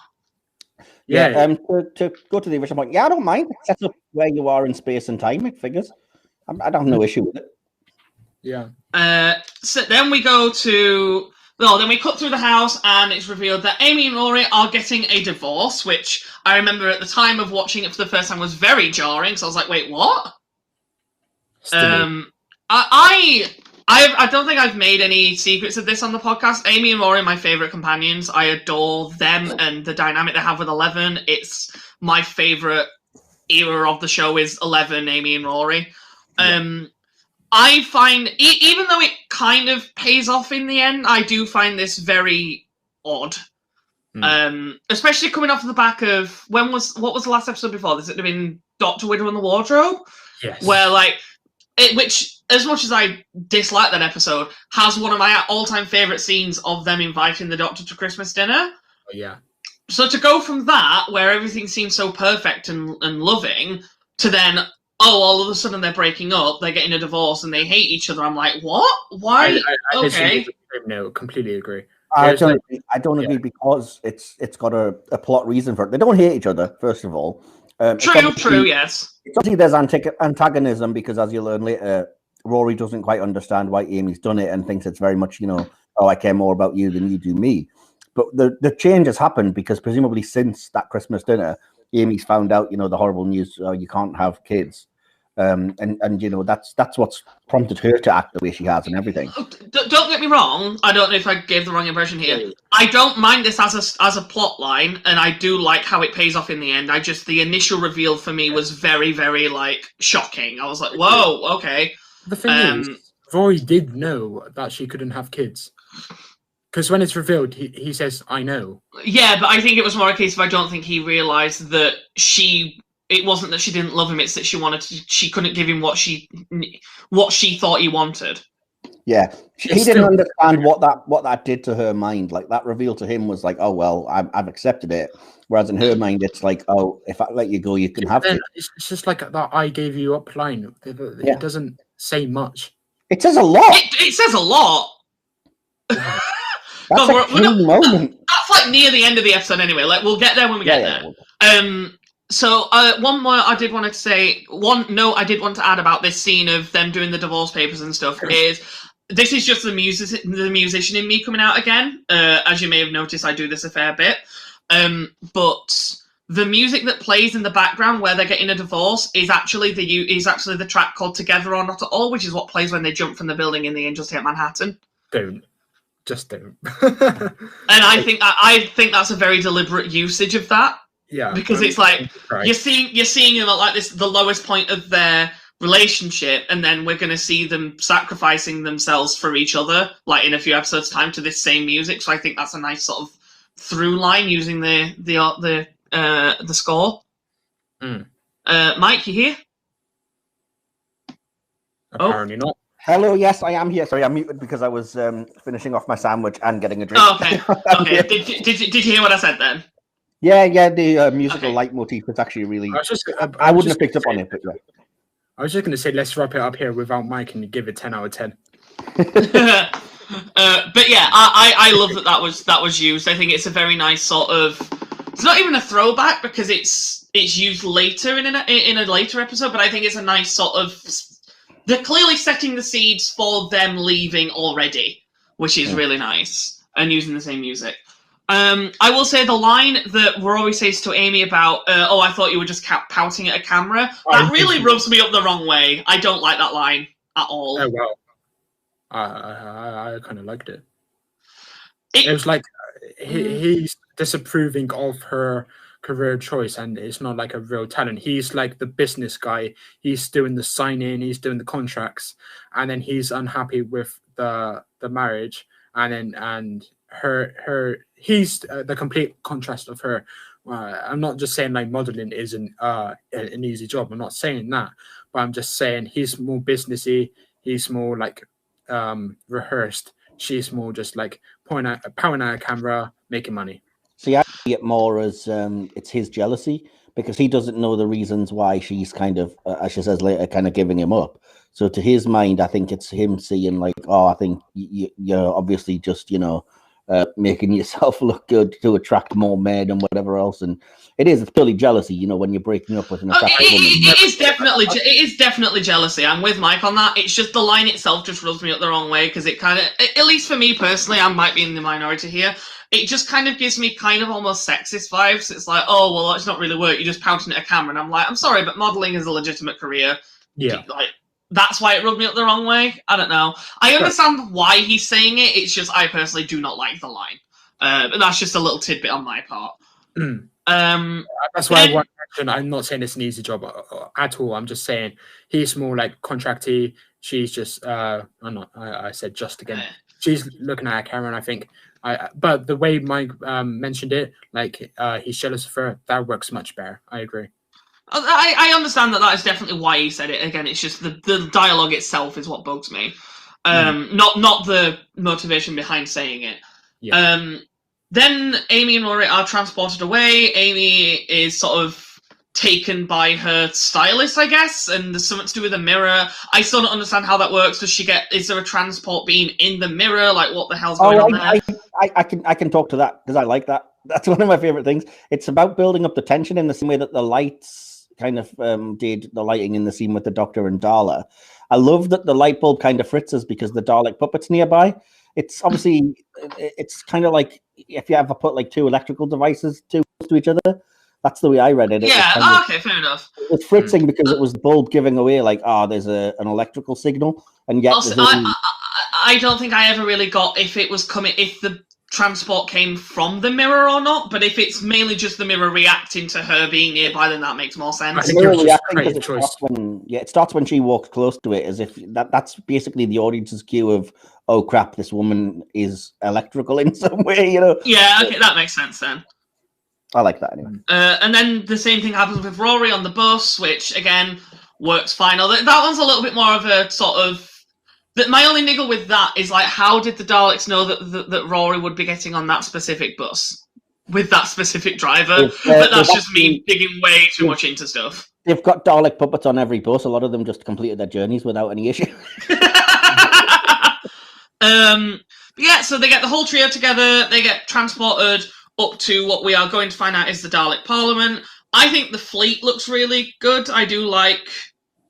Yeah. To go to the original point, I don't mind. It sets up where you are in space and time. It figures. I don't have no issue with it. Yeah. So then we go to. Well, then we cut through the house and it's revealed that Amy and Rory are getting a divorce, which I remember at the time of watching it for the first time was very jarring. So I was like, wait, what? I don't think I've made any secrets of this on the podcast. Amy and Rory are my favourite companions. I adore them and the dynamic they have with Eleven. It's my favourite era of the show is 11, Amy and Rory. I find, even though it kind of pays off in the end, I do find this very odd. Especially coming off the back of, what was the last episode before this? It would have been Dr. Widow and the Wardrobe? Yes. Where, which, as much as I dislike that episode, has one of my all-time favourite scenes of them inviting the Doctor to Christmas dinner. Yeah. So to go from that, where everything seems so perfect and loving, to then, all of a sudden they're breaking up, they're getting a divorce, and they hate each other. I'm like, what? Why? Okay. No, completely agree. I don't agree because it's got a plot reason for it. They don't hate each other, first of all. True, yes. Obviously, there's antagonism because, as you learn later, Rory doesn't quite understand why Amy's done it and thinks it's very much, I care more about you than you do me. But the change has happened because presumably since that Christmas dinner, Amy's found out, the horrible news, you can't have kids. And that's what's prompted her to act the way she has and everything. Don't get me wrong. I don't know if I gave the wrong impression here. I don't mind this as a plot line, and I do like how it pays off in the end. The initial reveal for me was very, very shocking. I was like, whoa, okay. The thing is, Rory did know that she couldn't have kids. Because when it's revealed, he says, I know. Yeah, but I think it was more a case of I don't think he realised that it wasn't that she didn't love him, it's that she couldn't give him what she thought he wanted. Yeah. He didn't understand what that did to her mind. That reveal to him was like, oh, well, I've accepted it. Whereas in her mind, it's like, oh, if I let you go, you can have it. It's just like that I gave you up line. It doesn't say much. It says a lot. It says a lot. That's a key moment. That's near the end of the episode anyway. We'll get there when we get there. So one more I did want to say. One note I did want to add about this scene of them doing the divorce papers and stuff is this is just the musician in me coming out again. As you may have noticed, I do this a fair bit. But the music that plays in the background where they're getting a divorce is actually the track called "Together or Not at All," which is what plays when they jump from the building in the Angels Hit Manhattan. Just don't. And I think that's a very deliberate usage of that. Yeah, because it's you're seeing them at the lowest point of their relationship, and then we're going to see them sacrificing themselves for each other, in a few episodes' time, to this same music. So I think that's a nice sort of through line using the score. Mike, you here? Apparently not. Hello, yes, I am here. Sorry, I'm muted because I was finishing off my sandwich and getting a drink. Oh, okay. Okay. Did you hear what I said then? Yeah, the musical leitmotif is actually really... I wouldn't have picked up on it, but yeah. I was just going to say, let's wrap it up here without Mike and give it 10 out of 10. But yeah, I love that was used. I think it's a very nice sort of... It's not even a throwback because it's used later in a later episode, but I think it's a nice sort of... They're clearly setting the seeds for them leaving already, which is really nice, and using the same music. I will say the line that Rory says to Amy about, "Oh, I thought you were just pouting at a camera," that really rubs me up the wrong way. I don't like that line at all. Oh well, I kind of liked it. It was like he's disapproving of her career choice, and it's not like a real talent. He's like the business guy. He's doing the signing, he's doing the contracts, and then he's unhappy with the marriage, and he's the complete contrast of her. I'm not just saying like modeling isn't an easy job. I'm not saying that, but I'm just saying he's more businessy. He's more like rehearsed. She's more just like powering out a camera, making money. See, I see it more as it's his jealousy because he doesn't know the reasons why she's kind of, as she says later, kind of giving him up. So to his mind, I think it's him seeing like, oh, I think you're obviously just, making yourself look good to attract more men and whatever else. And it's purely jealousy, when you're breaking up with an attractive woman. It is definitely jealousy. I'm with Mike on that. It's just the line itself just rubs me up the wrong way because it kind of, at least for me personally, I might be in the minority here. It just kind of gives me kind of almost sexist vibes. It's like, oh, well, it's not really work. You're just pouting at a camera. And I'm like, I'm sorry, but modeling is a legitimate career. Yeah. Like, that's why it rubbed me up the wrong way. I don't know. I understand why he's saying it. It's just I personally do not like the line. But that's just a little tidbit on my part. That's why I'm not saying it's an easy job at all. I'm just saying he's more like contracty. She's just I said just again. She's looking at a camera, and I think but the way Mike mentioned it, like he's jealous of her, that works much better. I agree. I understand that is definitely why he said it. Again, it's just the dialogue itself is what bugs me. Not the motivation behind saying it. Yeah. Then Amy and Rory are transported away. Amy is sort of taken by her stylist, I guess, and there's something to do with a mirror. I still don't understand how that works. Is there a transport beam in the mirror? Like, what the hell's going on there? I can talk to that because I like that. That's one of my favorite things. It's about building up the tension in the same way that the lights kind of did the lighting in the scene with the Doctor and Darla. I love that the light bulb kind of fritzes because the Dalek puppet's nearby. It's obviously, it's kind of like if you ever put like two electrical devices to each other. That's the way I read it. Okay, fair enough. It's fritzing because it was the bulb giving away like, there's an electrical signal, and yet also, I don't think I ever really got if the transport came from the mirror or not, but if it's mainly just the mirror reacting to her being nearby, then that makes more sense. I think it starts when she walks close to it, as if that's basically the audience's cue of, oh crap, this woman is electrical in some way, Yeah, okay, that makes sense then. I like that anyway. And then the same thing happens with Rory on the bus, which again works fine. Although that one's a little bit more of a sort of. My only niggle with that is like, how did the Daleks know that Rory would be getting on that specific bus with that specific driver? But that's just me digging way too much into stuff. They've got Dalek puppets on every bus. A lot of them just completed their journeys without any issue. Yeah, so they get the whole trio together. They get transported up to what we are going to find out is the Dalek Parliament. I think the fleet looks really good. I do like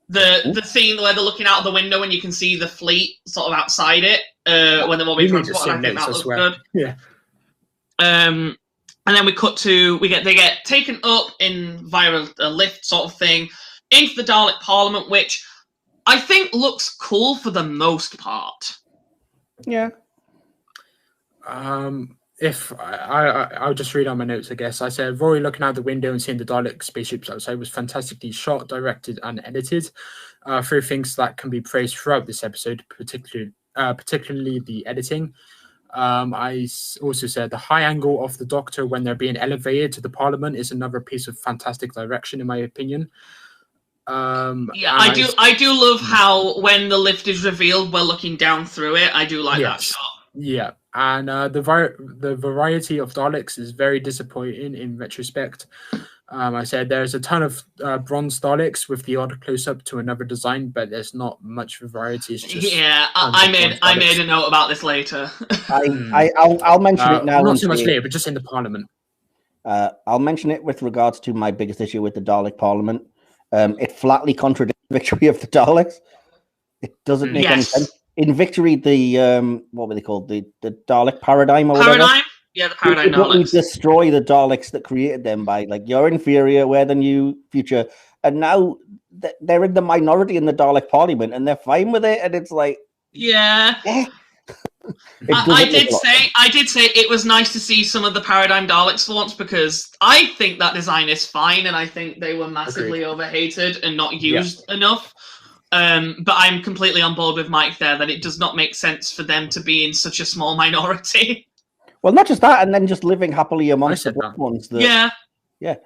the scene where they're looking out of the window and you can see the fleet sort of outside it when they're all being transported. I think that looks good. Yeah. And then we cut to they get taken up via a lift sort of thing into the Dalek Parliament, which I think looks cool for the most part. Yeah. If I'll just read out my notes, I guess. I said Rory looking out the window and seeing the Dalek spaceships outside was fantastically shot, directed, and edited. Three things that can be praised throughout this episode, particularly the editing. I also said the high angle of the Doctor when they're being elevated to the Parliament is another piece of fantastic direction, in my opinion. I do love how when the lift is revealed, we're looking down through it. I do like that shot. Yeah, and the variety of Daleks is very disappointing in retrospect. I said there's a ton of bronze Daleks with the odd close-up to another design, but there's not much variety. It's just I made a note about this later. I'll mention it now. Not so much later, but just in the Parliament. I'll mention it with regards to my biggest issue with the Dalek Parliament. It flatly contradicts Victory of the Daleks. It doesn't make any sense. In Victory, the what were they called? The Dalek paradigm or whatever. Yeah, the paradigm Daleks. Destroy the Daleks that created them by like you're inferior, we're the new future, and now they're in the minority in the Dalek Parliament, and they're fine with it, and it's like I did say it was nice to see some of the paradigm Daleks for once, because I think that design is fine, and I think they were massively overhated and not used enough. But I'm completely on board with Mike there that it does not make sense for them to be in such a small minority. Well, not just that, and then just living happily amongst the black ones. Yeah.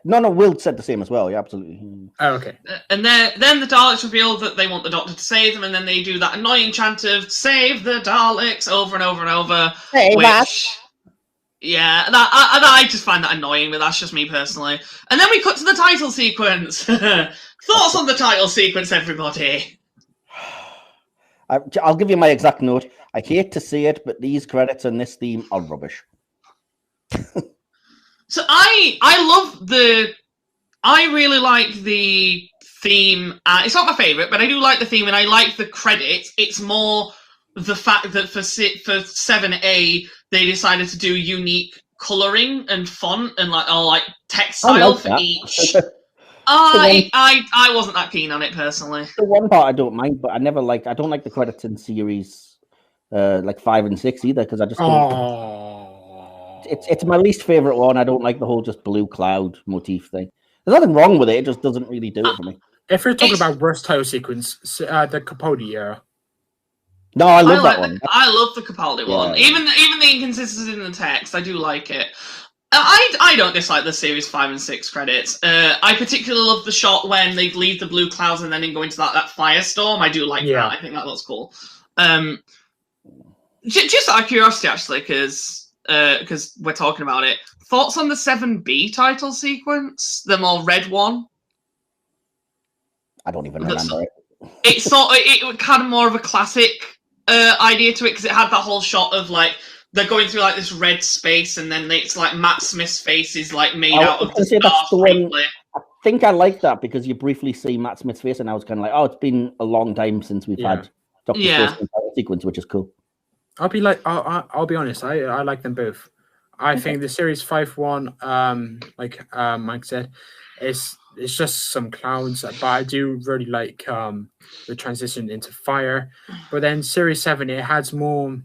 No, Will said the same as well. Yeah, absolutely. Oh, okay. And then the Daleks reveal that they want the Doctor to save them, and then they do that annoying chant of "Save the Daleks" over and over and over. I just find that annoying, but that's just me personally. And then we cut to the title sequence. Thoughts on the title sequence, everybody? I'll give you my exact note. I hate to say it, but these credits and this theme are rubbish. So I really like the theme. It's not my favorite, but I do like the theme, and I like the credits. It's more the fact that for 7A they decided to do unique coloring and font and like text style for each. I wasn't that keen on it personally. The one part I don't mind, but I don't like the credits in series like 5 and 6 either, because I just it's my least favorite one. I don't like the whole just blue cloud motif thing. There's nothing wrong with it. It just doesn't really do it for me. If you're talking about worst title sequence, the Capaldi era. No, I love that one. I love the Capaldi one. Even the inconsistencies in the text, I do like it. I don't dislike the series 5 and 6 credits. I particularly love the shot when they leave the blue clouds and then go into that firestorm. I do like that. I think that looks cool. Just out of curiosity, actually, because we're talking about it. Thoughts on the 7B title sequence, the more red one? I don't even remember it. It had more of a classic idea to it, because it had that whole shot of like they're going through like this red space, and then it's like Matt Smith's face is like made out of the stars. I think I like that because you briefly see Matt Smith's face, and I was kind of like, oh, it's been a long time since we've had Doctor Strange sequence, which is cool. I'll be honest. I like them both. I think the series 5-1, like Mike said, it's just some clouds, but I do really like the transition into fire. But then series 7, it has more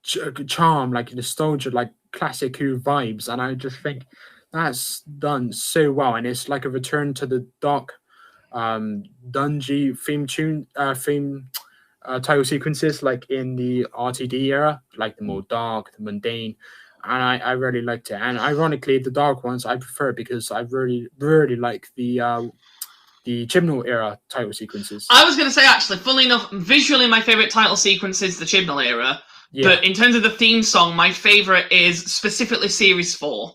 charm, like nostalgia, like classic Who vibes, and I just think that's done so well. And it's like a return to the dark, dungy theme title sequences, like in the RTD era, like the more dark, the mundane, and I really liked it. And ironically, the dark ones I prefer because I really like the Chibnall era title sequences. I was going to say, actually, funnily enough, visually my favorite title sequence is the Chibnall era, but in terms of the theme song, my favorite is specifically series 4.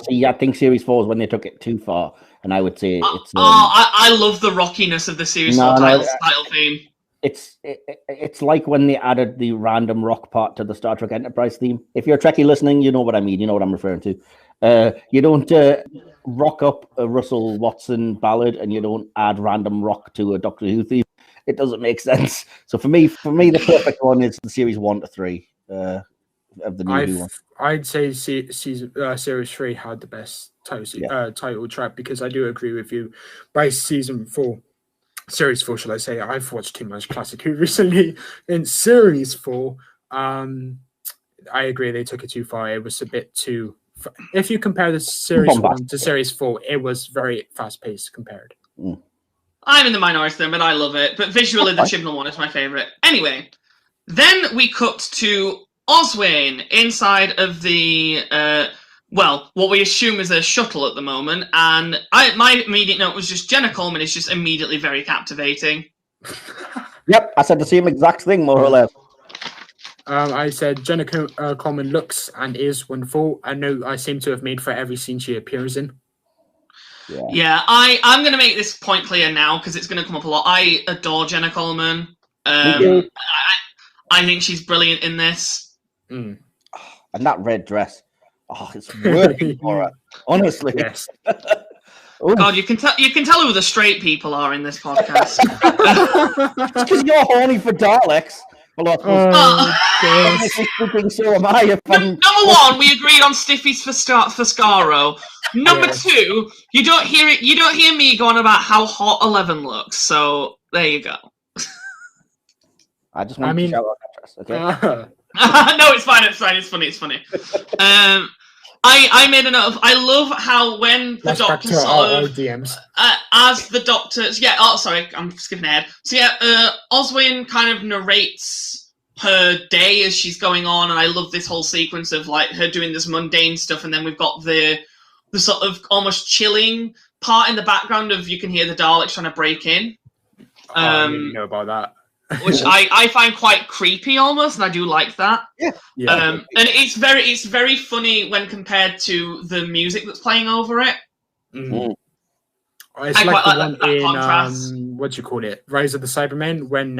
See, I think series 4 is when they took it too far, and I would say it's. I love the rockiness of the series 4 title theme. It's like when they added the random rock part to the Star Trek Enterprise theme. If you're a Trekkie listening, you know what I mean. You know what I'm referring to. You don't rock up a Russell Watson ballad, and you don't add random rock to a Doctor Who theme. It doesn't make sense. So for me, the perfect one is the series 1 to 3 of the new one. I'd say series 3 had the best title track, because I do agree with you. By series 4, should I say? I've watched too much Classic Who recently. In series 4, I agree they took it too far. It was a bit too. If you compare the series 1 to series 4, it was very fast paced compared. I'm in the minority there, but I love it. But visually, the Chibnall one is my favorite. Anyway, then we cut to Oswin inside of the well, what we assume is a shuttle at the moment, and my immediate note was just Jenna Coleman is just immediately very captivating. Yep, I said the same exact thing, more or less. I said Jenna Coleman looks and is wonderful. I know I seem to have made for every scene she appears in. Yeah, I'm going to make this point clear now because it's going to come up a lot. I adore Jenna Coleman. I think she's brilliant in this. And that red dress. Oh, it's working for her. Honestly. Yes. God, you can tell who the straight people are in this podcast. It's because you're horny for Daleks. Well, so am I. Number one, we agreed on Stiffies for Scaro. Number two, you don't hear it. You don't hear me going about how hot 11 looks. So there you go. I just want to shout out that dress. Okay. No, it's fine. It's fine. It's funny. It's funny. I made a note of. I love how when the Doctor DMs. As the Doctor's sorry, I'm skipping ahead. So Oswin kind of narrates her day as she's going on, and I love this whole sequence of like her doing this mundane stuff, and then we've got the sort of almost chilling part in the background of you can hear the Daleks trying to break in. I didn't know about that. Which I find quite creepy almost, and I do like that. Yeah. And it's very funny when compared to the music that's playing over it. Mm. It's I like quite the like one in what do you call it? Rise of the Cybermen when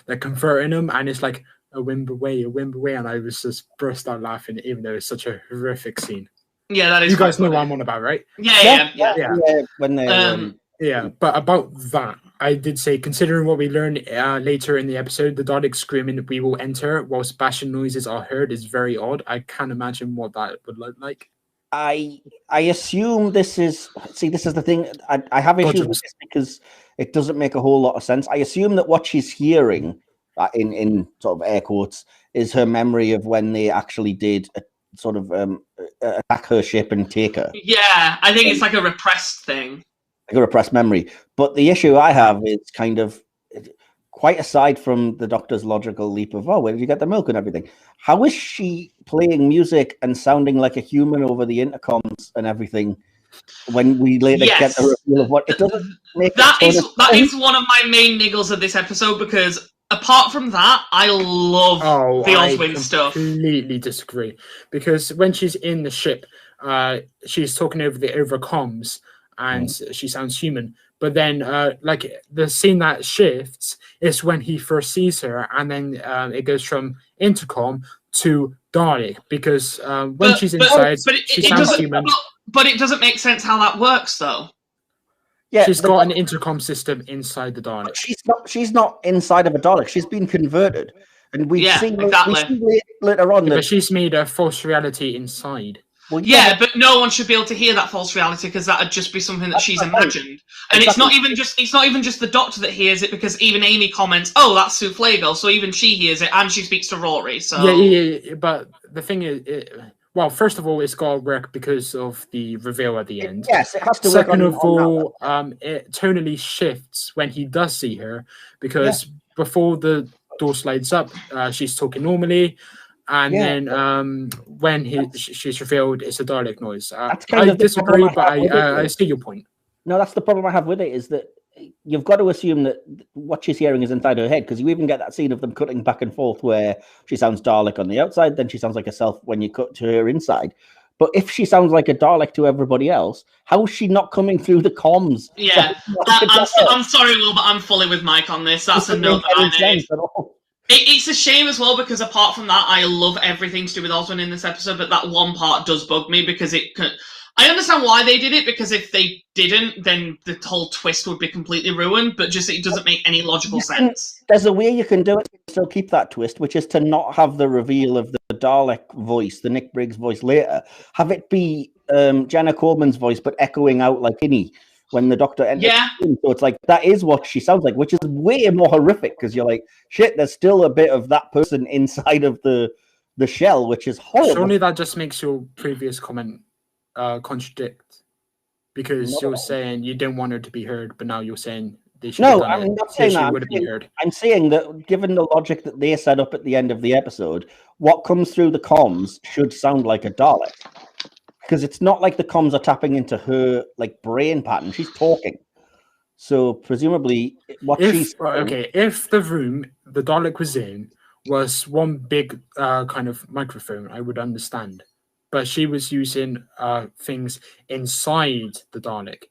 they're converting them, and it's like a wimp away, and I was just burst out laughing, even though it's such a horrific scene. Yeah, that is. You guys know what I'm on about, right? Yeah. When they but about that, I did say, considering what we learned later in the episode, the Daleks screaming "We will enter" whilst bashing noises are heard is very odd. I can't imagine what that would look like. I assume this is the thing. I have issues with this because it doesn't make a whole lot of sense. I assume that what she's hearing, in sort of air quotes, is her memory of when they actually did sort of attack her ship and take her. Yeah, I think it's like a repressed thing. Like a repressed memory. But the issue I have is kind of quite aside from the Doctor's logical leap of, where did you get the milk and everything? How is she playing music and sounding like a human over the intercoms and everything when we later get the reveal of what it doesn't make that is one of my main niggles of this episode, because apart from that, I love the Oswin stuff. I completely disagree, because when she's in the ship, she's talking over the comms and she sounds human. But then, like the scene that shifts is when he first sees her, and then it goes from intercom to Dalek, because when she's inside, she sounds human. But it doesn't make sense how that works, though. Yeah, she's got an intercom system inside the Dalek. She's not inside of a Dalek. She's been converted, and we've seen later on but she's made a false reality inside. Well, but no one should be able to hear that false reality, because that would just be something that she's imagined. And it's not even just the Doctor that hears it, because even Amy comments, "Oh, that's Souffle Girl," so even she hears it, and she speaks to Rory. So yeah. But the thing is, well, first of all, it's got to work because of the reveal at the end. Yes, it has to work. Second of all, it tonally shifts when he does see her, because before the door slides up, she's talking normally. And then when she's revealed, it's a Dalek noise. I disagree, but I see your point. No, that's the problem I have with it, is that you've got to assume that what she's hearing is inside her head, because you even get that scene of them cutting back and forth where she sounds Dalek on the outside, then she sounds like herself when you cut to her inside. But if she sounds like a Dalek to everybody else, how is she not coming through the comms? Yeah, I'm sorry, Will, but I'm fully with Mike on this. That's a note that I made. It's a shame as well, because apart from that, I love everything to do with Oswin in this episode, but that one part does bug me, because I understand why they did it, because if they didn't, then the whole twist would be completely ruined, but just it doesn't make any logical sense. There's a way you can do it and still keep that twist, which is to not have the reveal of the Dalek voice, the Nick Briggs voice later. Have it be Jenna Coleman's voice, but echoing out like Innie when the Doctor enters. Yeah. So it's like, that is what she sounds like, which is way more horrific, because you're like, shit, there's still a bit of that person inside of the shell, which is horrible. Surely that just makes your previous comment contradict, because you're saying you didn't want her to be heard, but now you're saying they should have done it. I'm not saying that. I'm saying that given the logic that they set up at the end of the episode, what comes through the comms should sound like a Dalek. because it's not like the comms are tapping into her like brain pattern. She's talking. So presumably, if the room the Dalek was in was one big kind of microphone, I would understand. But she was using things inside the Dalek.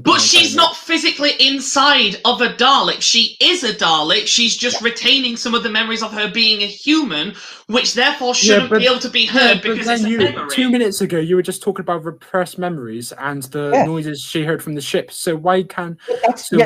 But she's not physically inside of a Dalek. She is a Dalek. She's just retaining some of the memories of her being a human, which therefore shouldn't be able to be heard because it's a memory. 2 minutes ago, you were just talking about repressed memories and the noises she heard from the ship. So why can?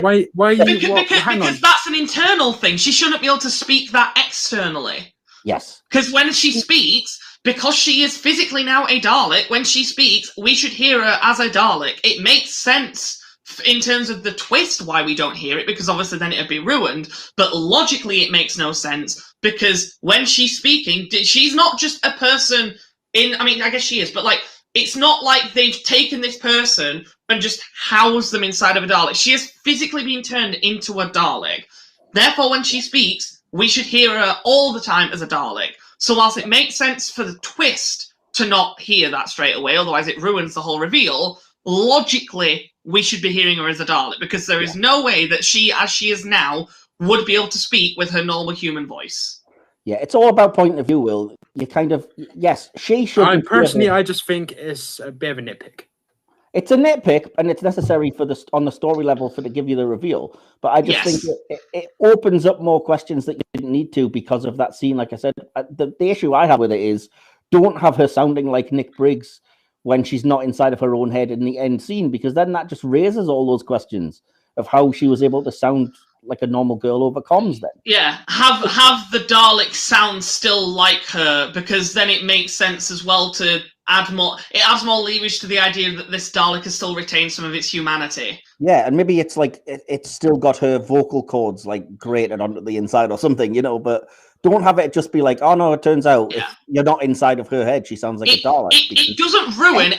Why are you? Because that's an internal thing. She shouldn't be able to speak that externally. Yes. Because when she speaks, because she is physically now a Dalek, when she speaks, we should hear her as a Dalek. It makes sense in terms of the twist why we don't hear it, because obviously then it'd be ruined. But logically, it makes no sense, because when she's speaking, she's not just a person I mean, I guess she is, but like, it's not like they've taken this person and just housed them inside of a Dalek. She is physically being turned into a Dalek. Therefore, when she speaks, we should hear her all the time as a Dalek. So whilst it makes sense for the twist to not hear that straight away, otherwise it ruins the whole reveal, logically, we should be hearing her as a Dalek, because there is no way that she, as she is now, would be able to speak with her normal human voice. Yeah, it's all about point of view, Will. You kind of, yes, she should. I just think it's a bit of a nitpick. It's a nitpick, and it's necessary for on the story level to give you the reveal. But I just think it opens up more questions that you didn't need to because of that scene. Like I said, the issue I have with it is don't have her sounding like Nick Briggs when she's not inside of her own head in the end scene, because then that just raises all those questions of how she was able to sound like a normal girl over comms then. Yeah, have the Dalek sound still like her, because then it makes sense as well to adds more leverage to the idea that this Dalek has still retained some of its humanity. Yeah, and maybe it's like it's still got her vocal cords like grated onto the inside or something, but don't have it just be like, oh no, it turns out if you're not inside of her head, she sounds like a Dalek. It doesn't ruin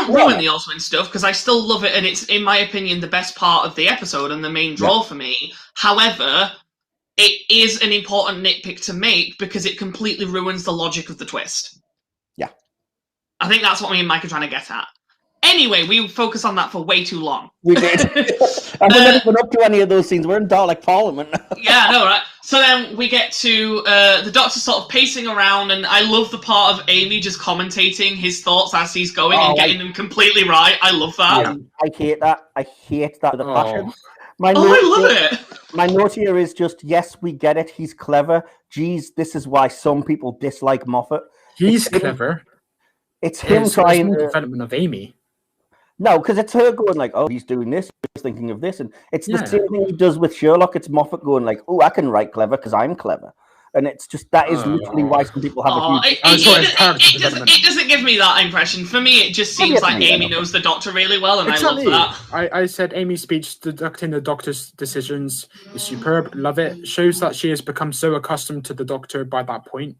ruin the Oswin stuff, because I still love it, and it's, in my opinion, the best part of the episode and the main draw for me. However, it is an important nitpick to make because it completely ruins the logic of the twist. Yeah. I think that's what me and Mike are trying to get at. Anyway, we focus on that for way too long. We did. And we're not even up to any of those scenes. We're in Dalek Parliament now. Yeah, I know, right? So then we get to the Doctor sort of pacing around, and I love the part of Amy just commentating his thoughts as he's going and getting them completely right. I love that. Yeah. I hate that. I hate that with a passion. I love it. My note here is just, yes, we get it. He's clever. Geez, this is why some people dislike Moffat. He's clever. It's him trying to development of Amy. No, because it's her going like, oh, he's doing this, he's thinking of this. And it's the same thing he does with Sherlock. It's Moffat going like, oh, I can write clever because I'm clever. And it's just, that is literally why some people have a huge... It doesn't give me that impression. For me, it just seems like Amy knows the Doctor really well, and I love that. I said Amy's speech deducting the Doctor's decisions is superb. Love it. Shows that she has become so accustomed to the Doctor by that point.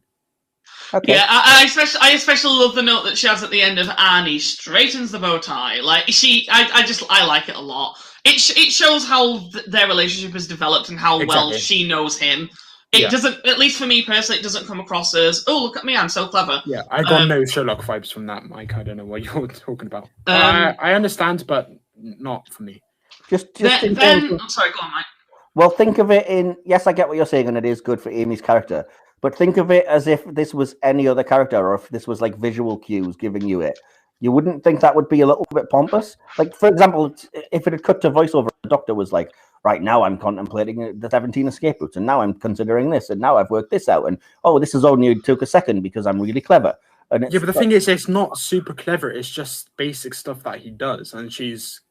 Okay. Yeah, I especially love the note that she has at the end of Annie straightens the bow tie. Like I like it a lot. It shows how their relationship has developed and how well she knows him. It doesn't, at least for me personally, it doesn't come across as, oh, look at me, I'm so clever. Yeah, I got no Sherlock vibes from that, Mike. I don't know what you're talking about. I understand, but not for me. I'm sorry, go on, Mike. Well, think of it in, yes, I get what you're saying, and it is good for Amy's character. But think of it as if this was any other character, or if this was like visual cues giving you it. You wouldn't think that would be a little bit pompous? Like, for example, if it had cut to voiceover, the Doctor was like, right now I'm contemplating the 17 escape routes, and now I'm considering this, and now I've worked this out, and oh, this is only took a second because I'm really clever. And yeah, but the thing is, it's not super clever. It's just basic stuff that he does, and she's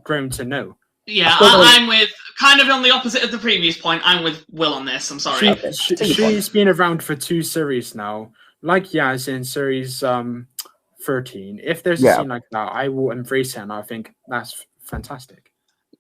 grown to know. Yeah, I'm with, kind of on the opposite of the previous point, I'm with Will on this, I'm sorry. She's been around for 2 series now, like Yaz in series 13. If there's a scene like that, I will embrace it, and I think that's fantastic.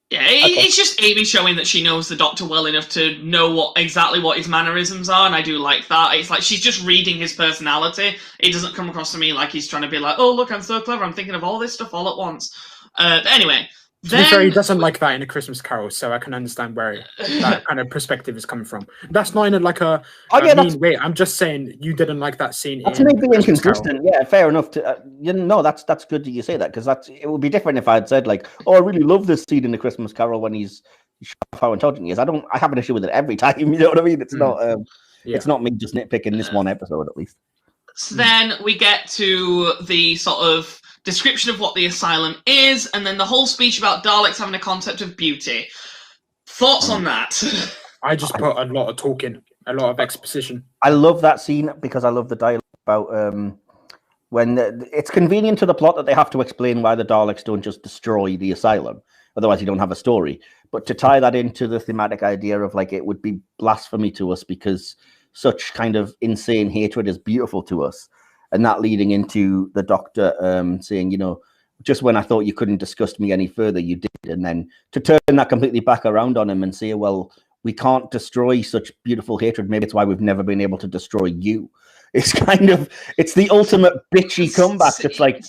Yeah, it's just Amy showing that she knows the Doctor well enough to know exactly what his mannerisms are, and I do like that. It's like she's just reading his personality. It doesn't come across to me like he's trying to be like, oh, look, I'm so clever, I'm thinking of all this stuff all at once. Anyway... To be fair, he doesn't like that in A Christmas Carol, so I can understand where that kind of perspective is coming from. That's not in like a mean way. I'm just saying you didn't like that scene. That's me being consistent. Yeah, fair enough. That's good that you say that, because it would be different if I had said like, "Oh, I really love this scene in The Christmas Carol when he's how intelligent he is." I have an issue with it every time. You know what I mean? It's not. It's not me just nitpicking this one episode at least. So then we get to the sort of description of what the asylum is, and then the whole speech about Daleks having a concept of beauty. Thoughts on that? I just put a lot of talking, a lot of exposition. I love that scene because I love the dialogue about when it's convenient to the plot that they have to explain why the Daleks don't just destroy the asylum. Otherwise, you don't have a story. But to tie that into the thematic idea of like it would be blasphemy to us because such kind of insane hatred is beautiful to us. And that leading into the Doctor saying, you know, just when I thought you couldn't disgust me any further, you did. And then to turn that completely back around on him and say, well, we can't destroy such beautiful hatred. Maybe it's why we've never been able to destroy you. It's kind of, it's the ultimate bitchy comeback. It's like,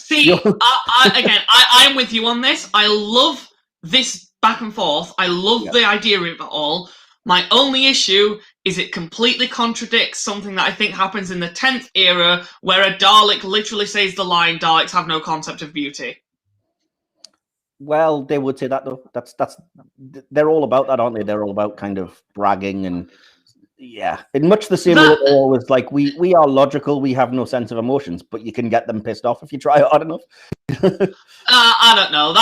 I'm with you on this. I love this back and forth. I love the idea of it all. My only issue is it completely contradicts something that I think happens in the 10th era, where a Dalek literally says the line, Daleks have no concept of beauty. Well, they would say that, though. They're all about that, aren't they? They're all about kind of bragging and, yeah. In much the same way, always like, we are logical, we have no sense of emotions, but you can get them pissed off if you try hard enough. I don't know.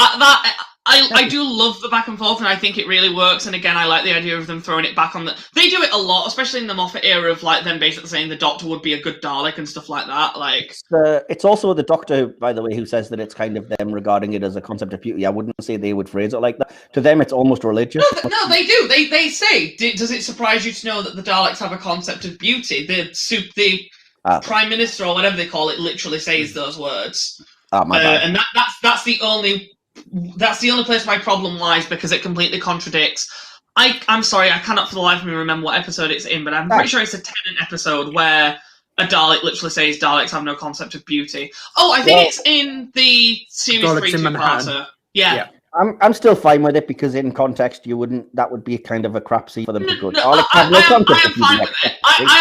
I do love the back and forth, and I think it really works. And again, I like the idea of them throwing it back on the. They do it a lot, especially in the Moffat era, of like them basically saying the Doctor would be a good Dalek and stuff like that. Like it's also the Doctor, by the way, who says that it's kind of them regarding it as a concept of beauty. I wouldn't say they would phrase it like that. To them, it's almost religious. No, they do. They say, "Does it surprise you to know that the Daleks have a concept of beauty?" The Prime Minister or whatever they call it literally says those words. My bad. And that's the only. That's the only place my problem lies, because it completely contradicts. I'm sorry, I cannot for the life of me remember what episode it's in, but I'm pretty sure it's a Tennant episode where a Dalek literally says Daleks have no concept of beauty. Oh, I think it's in the series 3 two-parter. Yeah. I'm still fine with it, because in context, that would be kind of a crap scene for them to go. I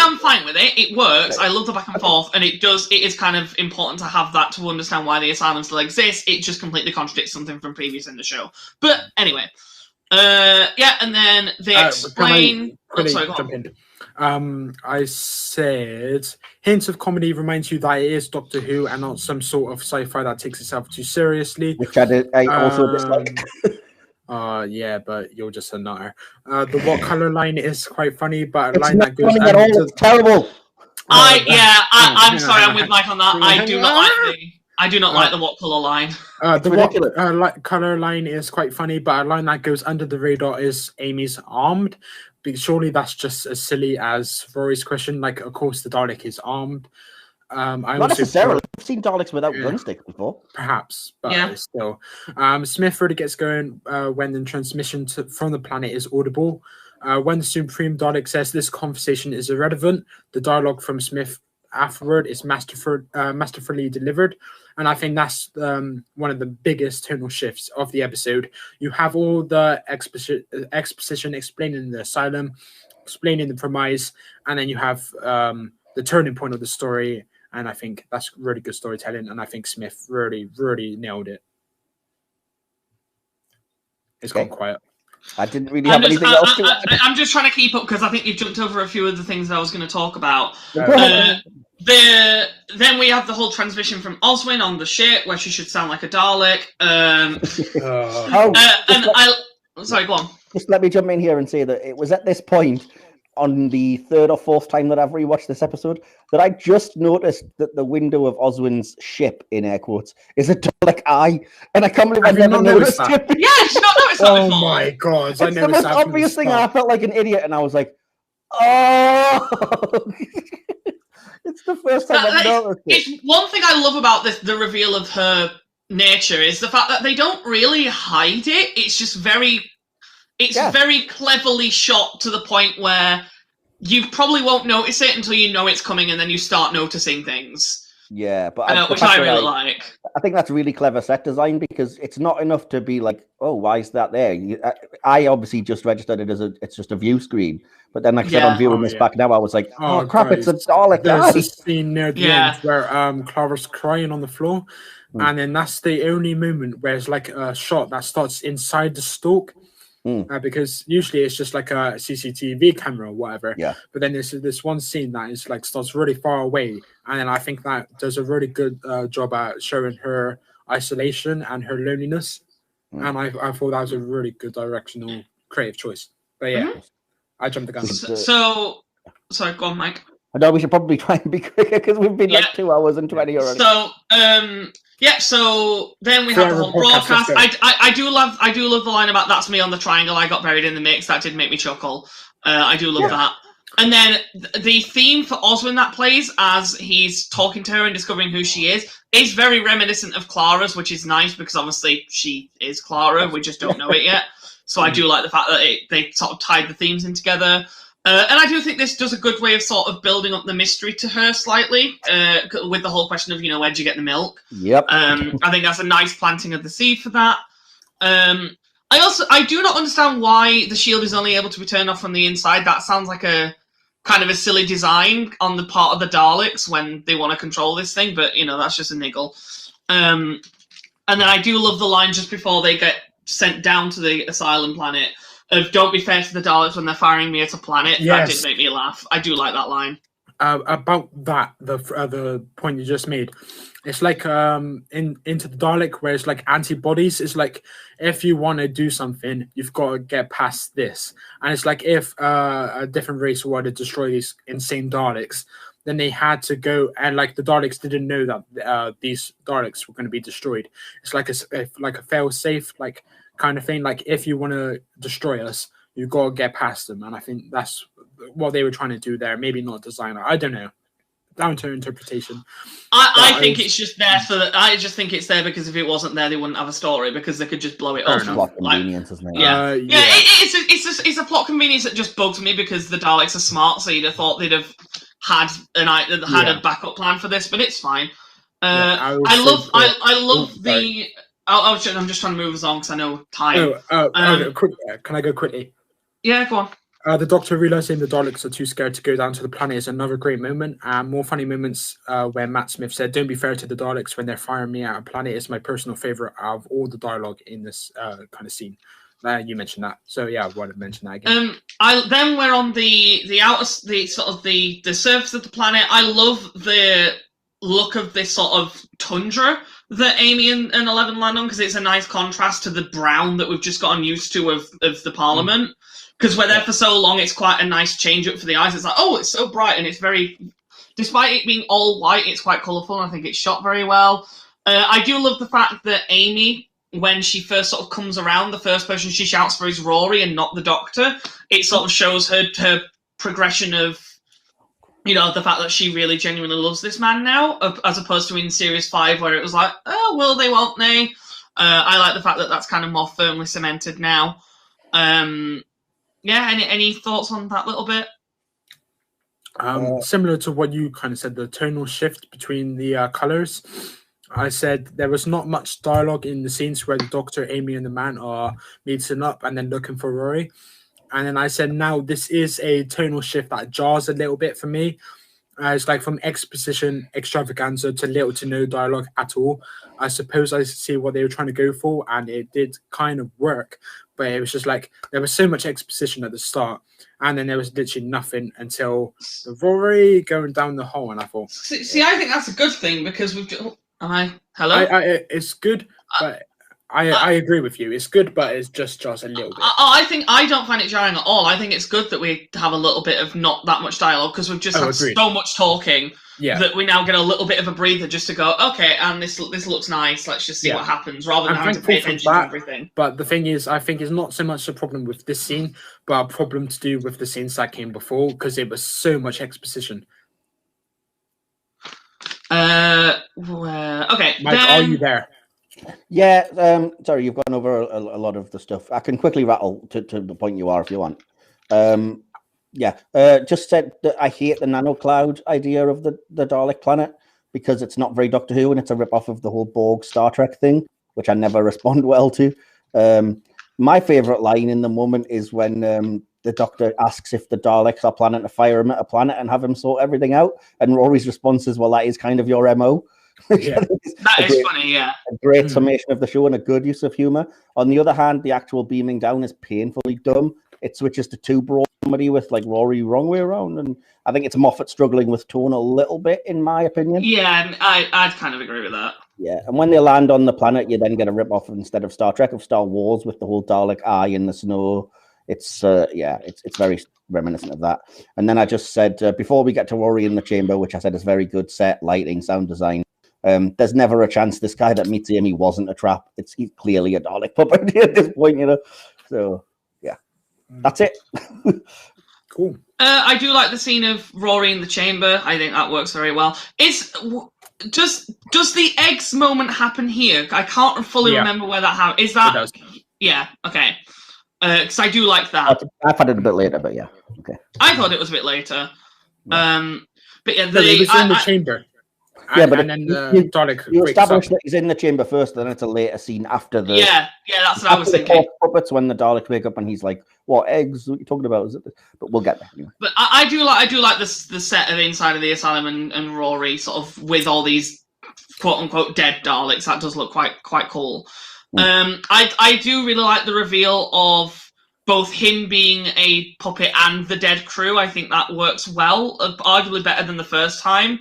am fine with it. It works. I love the back and forth, and it is kind of important to have that to understand why the asylum still exists. It just completely contradicts something from previous in the show. But anyway, and then they explain. I said hints of comedy reminds you that it is Doctor Who and not some sort of sci-fi that takes itself too seriously. Which I also dislike. Yeah, but you're just a nutter. The what color line is quite funny, but a line that goes it's terrible. I'm sorry, I'm with Mike on that. I do not like the what color line. The what color line is quite funny, but a line that goes under the radar is Amy's armed. Surely that's just as silly as Rory's question. Like, of course, the Dalek is armed. Not necessarily. I've seen Daleks without gun sticks before. Perhaps, but still. Smith really gets going when the transmission from the planet is audible. When the Supreme Dalek says this conversation is irrelevant, the dialogue from Smith afterward is masterfully delivered. And I think that's one of the biggest tonal shifts of the episode. You have all the exposition explaining the asylum, explaining the premise, and then you have the turning point of the story. And I think that's really good storytelling. And I think Smith really, really nailed it. It's gone quiet. I didn't really have anything else to add. I'm just trying to keep up, because I think you've jumped over a few of the things that I was going to talk about. Then we have the whole transition from Oswin on the ship, where she should sound like a Dalek. Sorry, go on. Just let me jump in here and say that it was at this point, on the third or fourth time that I've rewatched this episode, that I just noticed that the window of Oswin's ship, in air quotes, is a Dalek eye, and I can't believe I've never noticed it. Yeah, she's not noticed that before. Oh my god! It's the most obvious thing, and I felt like an idiot, and I was like, "Oh!" It's the first time I've noticed it. It's one thing I love about the reveal of her nature is the fact that they don't really hide it. It's just very cleverly shot to the point where you probably won't notice it until you know it's coming, and then you start noticing things. Yeah, but which I really like. I think that's really clever set design because it's not enough to be like, oh, why is that there? I obviously just registered it as it's just a view screen, but then like I said on viewing this back now, I was like, oh crap, guys, it's a Dalek. There's a scene near the Yeah. end where Clara's crying on the floor, and then that's the only moment where it's like a shot that starts inside the stalk. Because usually it's just like a CCTV camera or whatever. Yeah. But then there's this one scene that is like starts really far away, and then I think that does a really good job at showing her isolation and her loneliness. And I thought that was a really good directional creative choice. But yeah, I jumped the gun. So, sorry, go on, Mike. I know we should probably try and be quicker because we've been like 2 hours and 20 already. So, so then we have the whole broadcast. I do love the line about "That's me on the triangle. I got buried in the mix." That did make me chuckle. I do love that. And then the theme for Oswin that plays as he's talking to her and discovering who she is very reminiscent of Clara's, which is nice because obviously she is Clara. We just don't know it yet. So I do like the fact that they sort of tied the themes in together. And I do think this does a good way of sort of building up the mystery to her slightly, with the whole question of, where'd you get the milk? Yep. I think that's a nice planting of the seed for that. I do not understand why the shield is only able to be turned off from the inside. That sounds like a kind of a silly design on the part of the Daleks when they want to control this thing, but, that's just a niggle. And then I do love the line just before they get sent down to the Asylum planet of "Don't be fair to the Daleks when they're firing me at a planet." Yes. That did make me laugh. I do like that line. About that, the point you just made, it's like into the Dalek where it's like antibodies. It's like if you want to do something, you've got to get past this. And it's like if a different race wanted to destroy these insane Daleks, then they had to go, and like the Daleks didn't know that these Daleks were going to be destroyed. It's like a fail-safe like kind of thing. Like if you want to destroy us, you've got to get past them. And I think that's what they were trying to do there. Maybe not designer. I don't know. Down to interpretation. I think it's just there so that I just think it's there because if it wasn't there, they wouldn't have a story because they could just blow it off. It's plot convenience, isn't it? It's a plot convenience that just bugs me because the Daleks are smart, so you'd have thought they'd have had a backup plan for this, but it's fine. I'm just trying to move us on because I know time. Quick, can I go quickly? Yeah, go on. The Doctor realizing the Daleks are too scared to go down to the planet is another great moment. More funny moments where Matt Smith said, "Don't be fair to the Daleks when they're firing me at a planet" is my personal favorite out of all the dialogue in this kind of scene. You mentioned that, so yeah, I wanted to mention that again. Then we're on the surface of the planet. I love the look of this sort of tundra that Amy and 11 land on because it's a nice contrast to the brown that we've just gotten used to of the Parliament. Because we're there for so long, it's quite a nice change up for the eyes. It's like, oh, it's so bright, and it's very, despite it being all white, it's quite colourful, and I think it's shot very well. I do love the fact that Amy, when she first sort of comes around, the first person she shouts for is Rory and not the Doctor. It sort of shows her progression of, the fact that she really genuinely loves this man now, as opposed to in Series 5 where it was like, oh, will they, won't they? I like the fact that that's kind of more firmly cemented now. Any thoughts on that little bit? Similar to what you kind of said, the tonal shift between the colours. I said there was not much dialogue in the scenes where the Doctor, Amy, and the man are meeting up and then looking for Rory. And then I said, now this is a tonal shift that jars a little bit for me. It's like from exposition extravaganza to little to no dialogue at all. I suppose I see what they were trying to go for, and it did kind of work. But it was just like there was so much exposition at the start, and then there was literally nothing until the Rory going down the hole. And I thought, see, I think that's a good thing because we've. Hello? It's good, but I agree with you. It's good, but it's just a little bit. I don't find it jarring at all. I think it's good that we have a little bit of not that much dialogue because we've just had so much talking that we now get a little bit of a breather just to go, okay, and this looks nice. Let's just see what happens rather than having to pay attention to everything. But the thing is, I think it's not so much a problem with this scene, but a problem to do with the scenes that came before because it was so much exposition. Okay. Mike, are you there? Yeah, sorry, you've gone over a lot of the stuff. I can quickly rattle to the point you are if you want. Just said that I hate the nano cloud idea of the Dalek planet because it's not very Doctor Who and it's a rip-off of the whole Borg Star Trek thing, which I never respond well to. My favourite line in the moment is when the Doctor asks if the Daleks are planning to fire him at a planet and have him sort everything out, and Rory's response is, well, that is kind of your MO. Yeah. That is funny, yeah. A great summation of the show and a good use of humour. On the other hand, the actual beaming down is painfully dumb. It switches to two broad comedy with like Rory wrong way around, and I think it's Moffat struggling with tone a little bit, in my opinion. Yeah, I'd kind of agree with that. Yeah, and when they land on the planet, you then get a rip-off instead of Star Trek of Star Wars with the whole Dalek eye in the snow. It's it's very reminiscent of that. And then I just said before we get to Rory in the chamber, which I said is very good set, lighting, sound design. There's never a chance this guy that meets Amy wasn't a trap. He's clearly a Dalek puppet at this point, you know. So yeah, that's it. Cool. I do like the scene of Rory in the chamber. I think that works very well. Does the eggs moment happen here? I can't fully remember where that happened. Is that? It does. Yeah. Okay. Because I do like that. I've had it a bit later, but yeah. Okay. I thought it was a bit later. But yeah, No, it was in the chamber. And, but and then the Dalek you wakes up. establish that he's in the chamber first, then it's a later scene after the that's what I was thinking. Puppets when the Daleks wake up and he's like, "What eggs? What are you talking about?" But we'll get there. Anyway. But I do like the set of inside of the asylum and Rory sort of with all these quote unquote dead Daleks. That does look quite cool. I do really like the reveal of both him being a puppet and the dead crew. I think that works well, arguably better than the first time.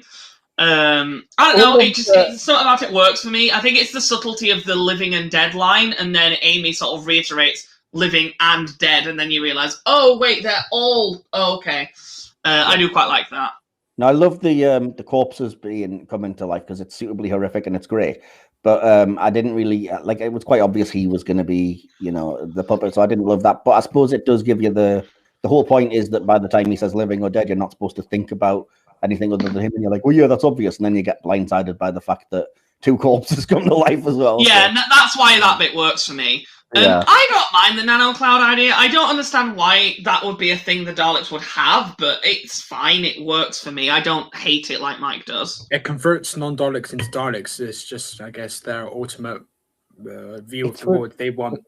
I don't know, something about it works for me. I think it's the subtlety of the living and dead line, and then Amy sort of reiterates living and dead, and then you realise, oh wait, they're all okay. I do quite like that. Now I love the corpses coming to life because it's suitably horrific and it's great. But I didn't really like. It was quite obvious he was going to be, the puppet, so I didn't love that. But I suppose it does give you the whole point is that by the time he says living or dead, you're not supposed to think about anything other than him, and you're like, well, yeah, that's obvious, and then you get blindsided by the fact that two corpses come to life as well. Yeah, so. That's why that bit works for me. I don't mind the nano cloud idea. I don't understand why that would be a thing the Daleks would have, but it's fine. It works for me. I don't hate it like Mike does. It converts non-Daleks into Daleks. It's just, I guess, their ultimate view of the world. They want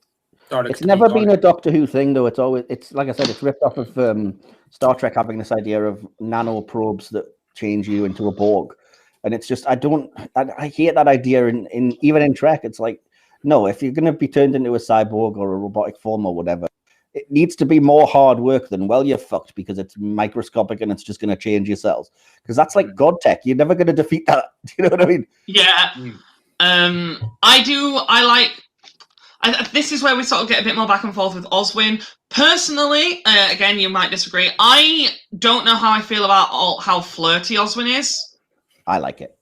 Daleks. It's never been a Doctor Who thing, though. It's like I said, it's ripped off of Star Trek having this idea of nano probes that change you into a Borg, and it's just I hate that idea. Even in Trek, it's like, no, if you're going to be turned into a cyborg or a robotic form or whatever, it needs to be more hard work than, well, you're fucked because it's microscopic and it's just going to change your cells. Because that's like God tech. You're never going to defeat that. Do you know what I mean? Yeah. This is where we sort of get a bit more back and forth with Oswin. Personally, again, you might disagree. I don't know how I feel about how flirty Oswin is. I like it.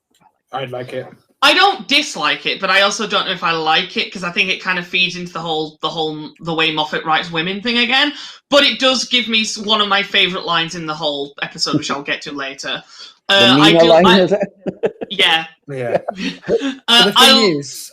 I'd like it. I don't dislike it, but I also don't know if I like it because I think it kind of feeds into the way Moffat writes women thing again. But it does give me one of my favourite lines in the whole episode, which I'll get to later. Yeah. The thing is,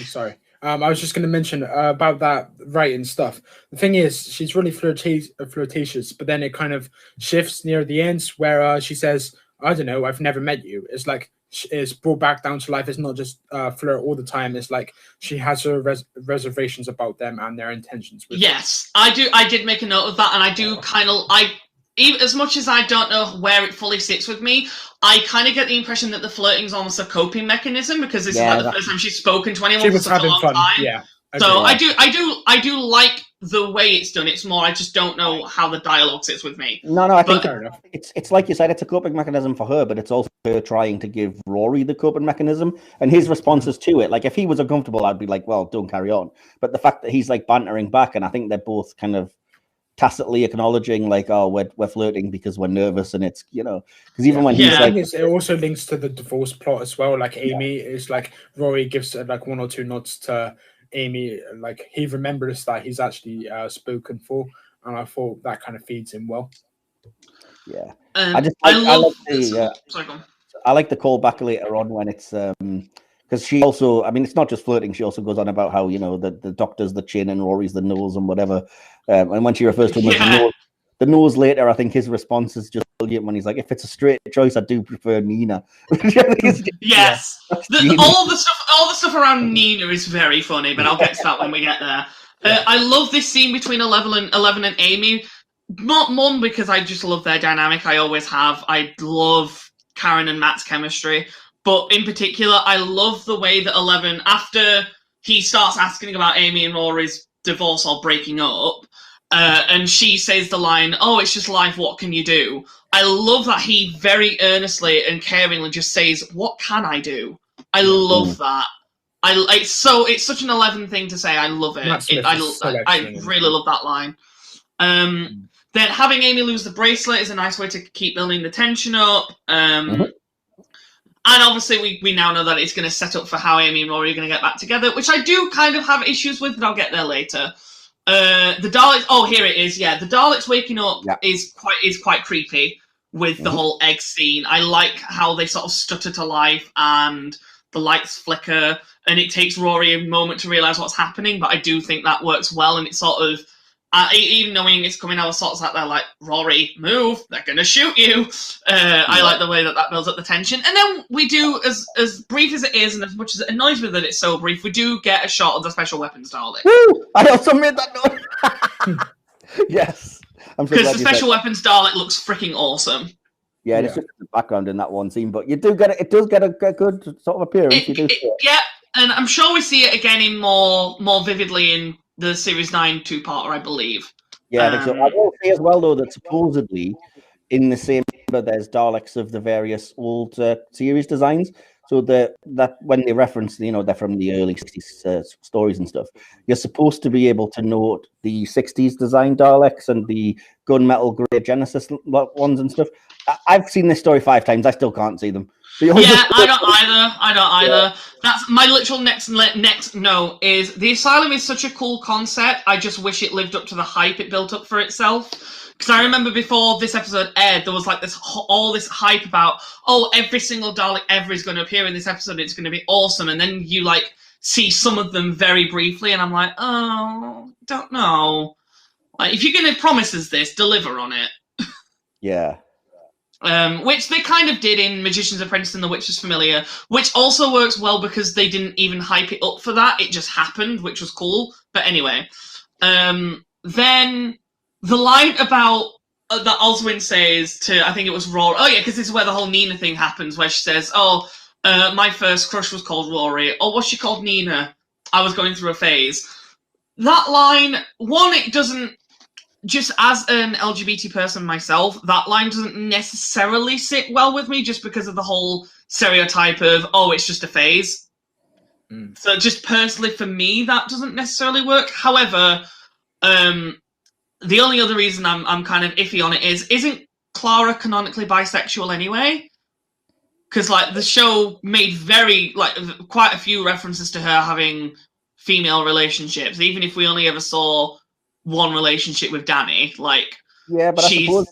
sorry. I was just going to mention about that writing stuff. The thing is, she's really flirtatious, but then it kind of shifts near the end where she says, I don't know, I've never met you. It's like it's brought back down to life. It's not just flirt all the time. It's like she has her reservations about them and their intentions. Yes, I do. I did make a note of that, and I do even as much as I don't know where it fully sits with me, I kind of get the impression that the flirting is almost a coping mechanism because this is like the first time she's spoken to anyone for such a long time. Yeah. So I do like the way it's done. It's more I just don't know how the dialogue sits with me. No, I think it's like you said, it's a coping mechanism for her, but it's also her trying to give Rory the coping mechanism and his responses to it. Like if he was uncomfortable, I'd be like, well, don't carry on. But the fact that he's like bantering back, and I think they're both kind of tacitly acknowledging like, oh, we're flirting because we're nervous, and it's because even when he's like, it also links to the divorce plot as well. Like Amy is like Rory gives like one or two nods to Amy, like he remembers that he's actually spoken for, and I thought that kind of feeds him well. Yeah, I like the callback later on when it's because she also, I mean, it's not just flirting. She also goes on about how the doctor's the chin and Rory's the nose and whatever. And when she refers to him as the nose later, I think his response is just brilliant when he's like, if it's a straight choice, I do prefer Nina. Yes. All the stuff around Nina is very funny, but I'll get to that when we get there. I love this scene between Eleven and Amy. Not because I just love their dynamic. I always have. I love Karen and Matt's chemistry. But in particular, I love the way that 11, after he starts asking about Amy and Rory's divorce or breaking up, and she says the line, "Oh, it's just life, what can you do?" I love that he very earnestly and caringly just says, "What can I do?" I love that. It's such an 11 thing to say. I love it. I really love that line. Then having Amy lose the bracelet is a nice way to keep building the tension up. And obviously, we now know that it's going to set up for how Amy and Rory are going to get back together, which I do kind of have issues with, but I'll get there later. The Daleks. Oh, here it is. Yeah, the Daleks waking up is quite creepy with the whole egg scene. I like how they sort of stutter to life and the lights flicker, and it takes Rory a moment to realize what's happening. But I do think that works well, and it's sort of. Even knowing it's coming out, sort of sat there like, Rory, move, they're going to shoot you. I like the way that builds up the tension. And then we do, as brief as it is, and as much as it annoys me that it's so brief, we do get a shot of the special weapons Dalek. Woo! I also made that note. Yes. Because the special weapons Dalek looks freaking awesome. Yeah, it's just the background in that one scene, but you do get it. It does get a good sort of appearance. Yeah, and I'm sure we see it again in more vividly in the Series 9 two-parter, I believe. Yeah, I think so. I will say as well, though, that supposedly in the same number, there's Daleks of the various old series designs. So that when they reference, they're from the early 60s stories and stuff, you're supposed to be able to note the 60s design Daleks and the gunmetal grey Genesis ones and stuff. I've seen this story 5 times. I still can't see them. Yeah, I don't either. Yeah. That's my literal next note is the Asylum is such a cool concept. I just wish it lived up to the hype it built up for itself. Because I remember before this episode aired, there was like all this hype about, every single Dalek ever is going to appear in this episode. It's going to be awesome. And then you like see some of them very briefly, and I'm like, don't know. Like, if you're going to promise us this, deliver on it. Yeah. Which they kind of did in Magician's Apprentice and The Witcher's Familiar, which also works well because they didn't even hype it up for that. It just happened, which was cool. But anyway, then the line about that Oswin says to, I think it was Rory. Oh yeah, because this is where the whole Nina thing happens, where she says, my first crush was called Rory. Or was she called Nina? I was going through a phase. That line, one, it doesn't. Just as an LGBT person myself, that line doesn't necessarily sit well with me just because of the whole stereotype of, it's just a phase. So just personally for me, that doesn't necessarily work. However, the only other reason I'm kind of iffy on it isn't Clara canonically bisexual anyway? Because like the show made quite a few references to her having female relationships, even if we only ever saw one relationship with Danny, yeah, but I suppose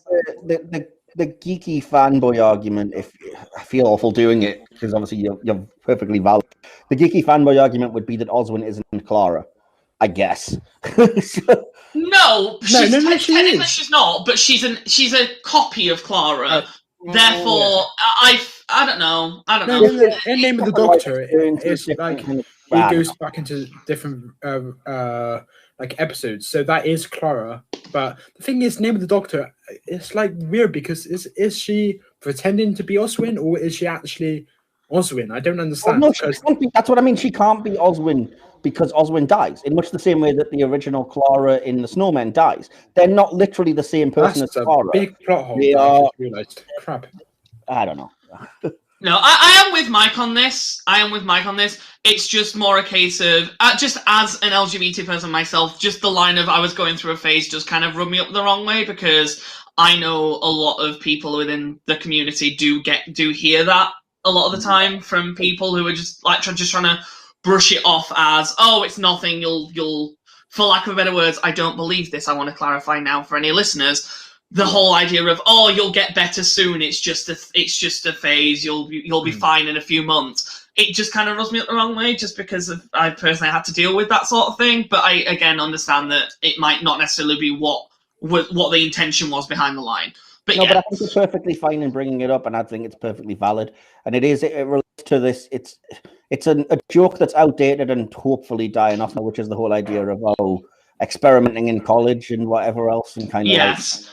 the geeky fanboy argument, if I feel awful doing it because obviously you're perfectly valid, the geeky fanboy argument would be that Oswin isn't Clara, I guess. No, technically she's not, but she's a copy of Clara. Therefore, I don't know. In Name of the Doctor, it's like it goes back into different episodes, so that is Clara. But the thing is, Name of the Doctor, it's like weird because is she pretending to be Oswin or is she actually Oswin? I don't understand. No, that's what I mean. She can't be Oswin because Oswin dies in much the same way that the original Clara in The Snowmen dies. They're not literally the same person as Clara. Big plot hole. They are. I just realized. Crap. I don't know. No, I am with Mike on this. It's just more a case of, just as an LGBT person myself, just the line of I was going through a phase just kind of rubbed me up the wrong way, because I know a lot of people within the community do hear that a lot of the time from people who are just trying to brush it off as, it's nothing, you'll, for lack of better words, I don't believe this. I want to clarify now for any listeners. The whole idea of you'll get better soon. It's just a phase. You'll be fine in a few months. It just kind of rubs me up the wrong way, just because I personally had to deal with that sort of thing. But I again understand that it might not necessarily be what what the intention was behind the line. But no, yeah. but I think it's perfectly fine in bringing it up, and I think it's perfectly valid. And it relates to this. It's a joke that's outdated and hopefully dying off now, which is the whole idea of experimenting in college and whatever else, and kind of yes.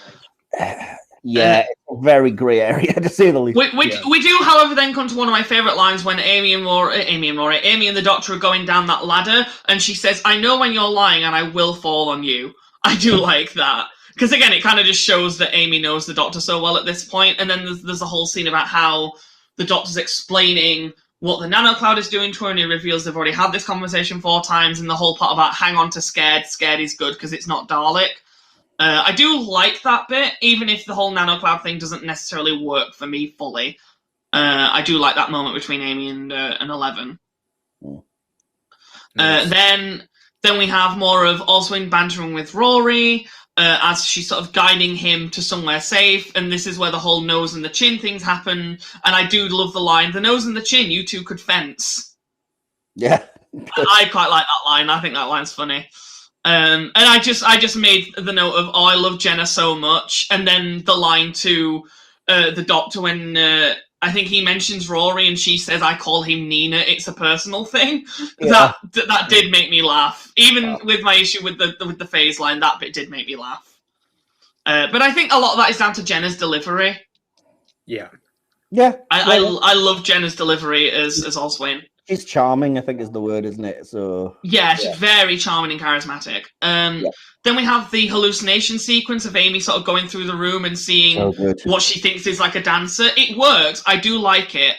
it's a very grey area to say the least. We do, however, then come to one of my favourite lines when Amy and the Doctor are going down that ladder, and she says, "I know when you're lying, and I will fall on you." I do like that. Because, again, it kind of just shows that Amy knows the Doctor so well at this point. And then there's a whole scene about how the Doctor's explaining what the nanocloud is doing to her, and he reveals they've already had this conversation 4 times, and the whole part about hang on to scared. Scared is good because it's not Dalek. I do like that bit, even if the whole nanocloud thing doesn't necessarily work for me fully. I do like that moment between Amy and 11. Nice. Then we have more of Oswin bantering with Rory, as she's sort of guiding him to somewhere safe, and this is where the whole nose and the chin things happen, and I do love the line, "The nose and the chin, you two could fence." Yeah. I quite like that line. I think that line's funny. And I just made the note of, I love Jenna so much, and then the line to the Doctor when I think he mentions Rory and she says, "I call him Nina, it's a personal thing." Yeah. That did make me laugh. Even with my issue with the phase line, that bit did make me laugh. But I think a lot of that is down to Jenna's delivery. Yeah. Yeah. I love Jenna's delivery as Oswin. She's charming, I think is the word, isn't it? So yeah, she's very charming and charismatic. Then we have the hallucination sequence of Amy sort of going through the room and seeing what she thinks is like a dancer. It works. I do like it.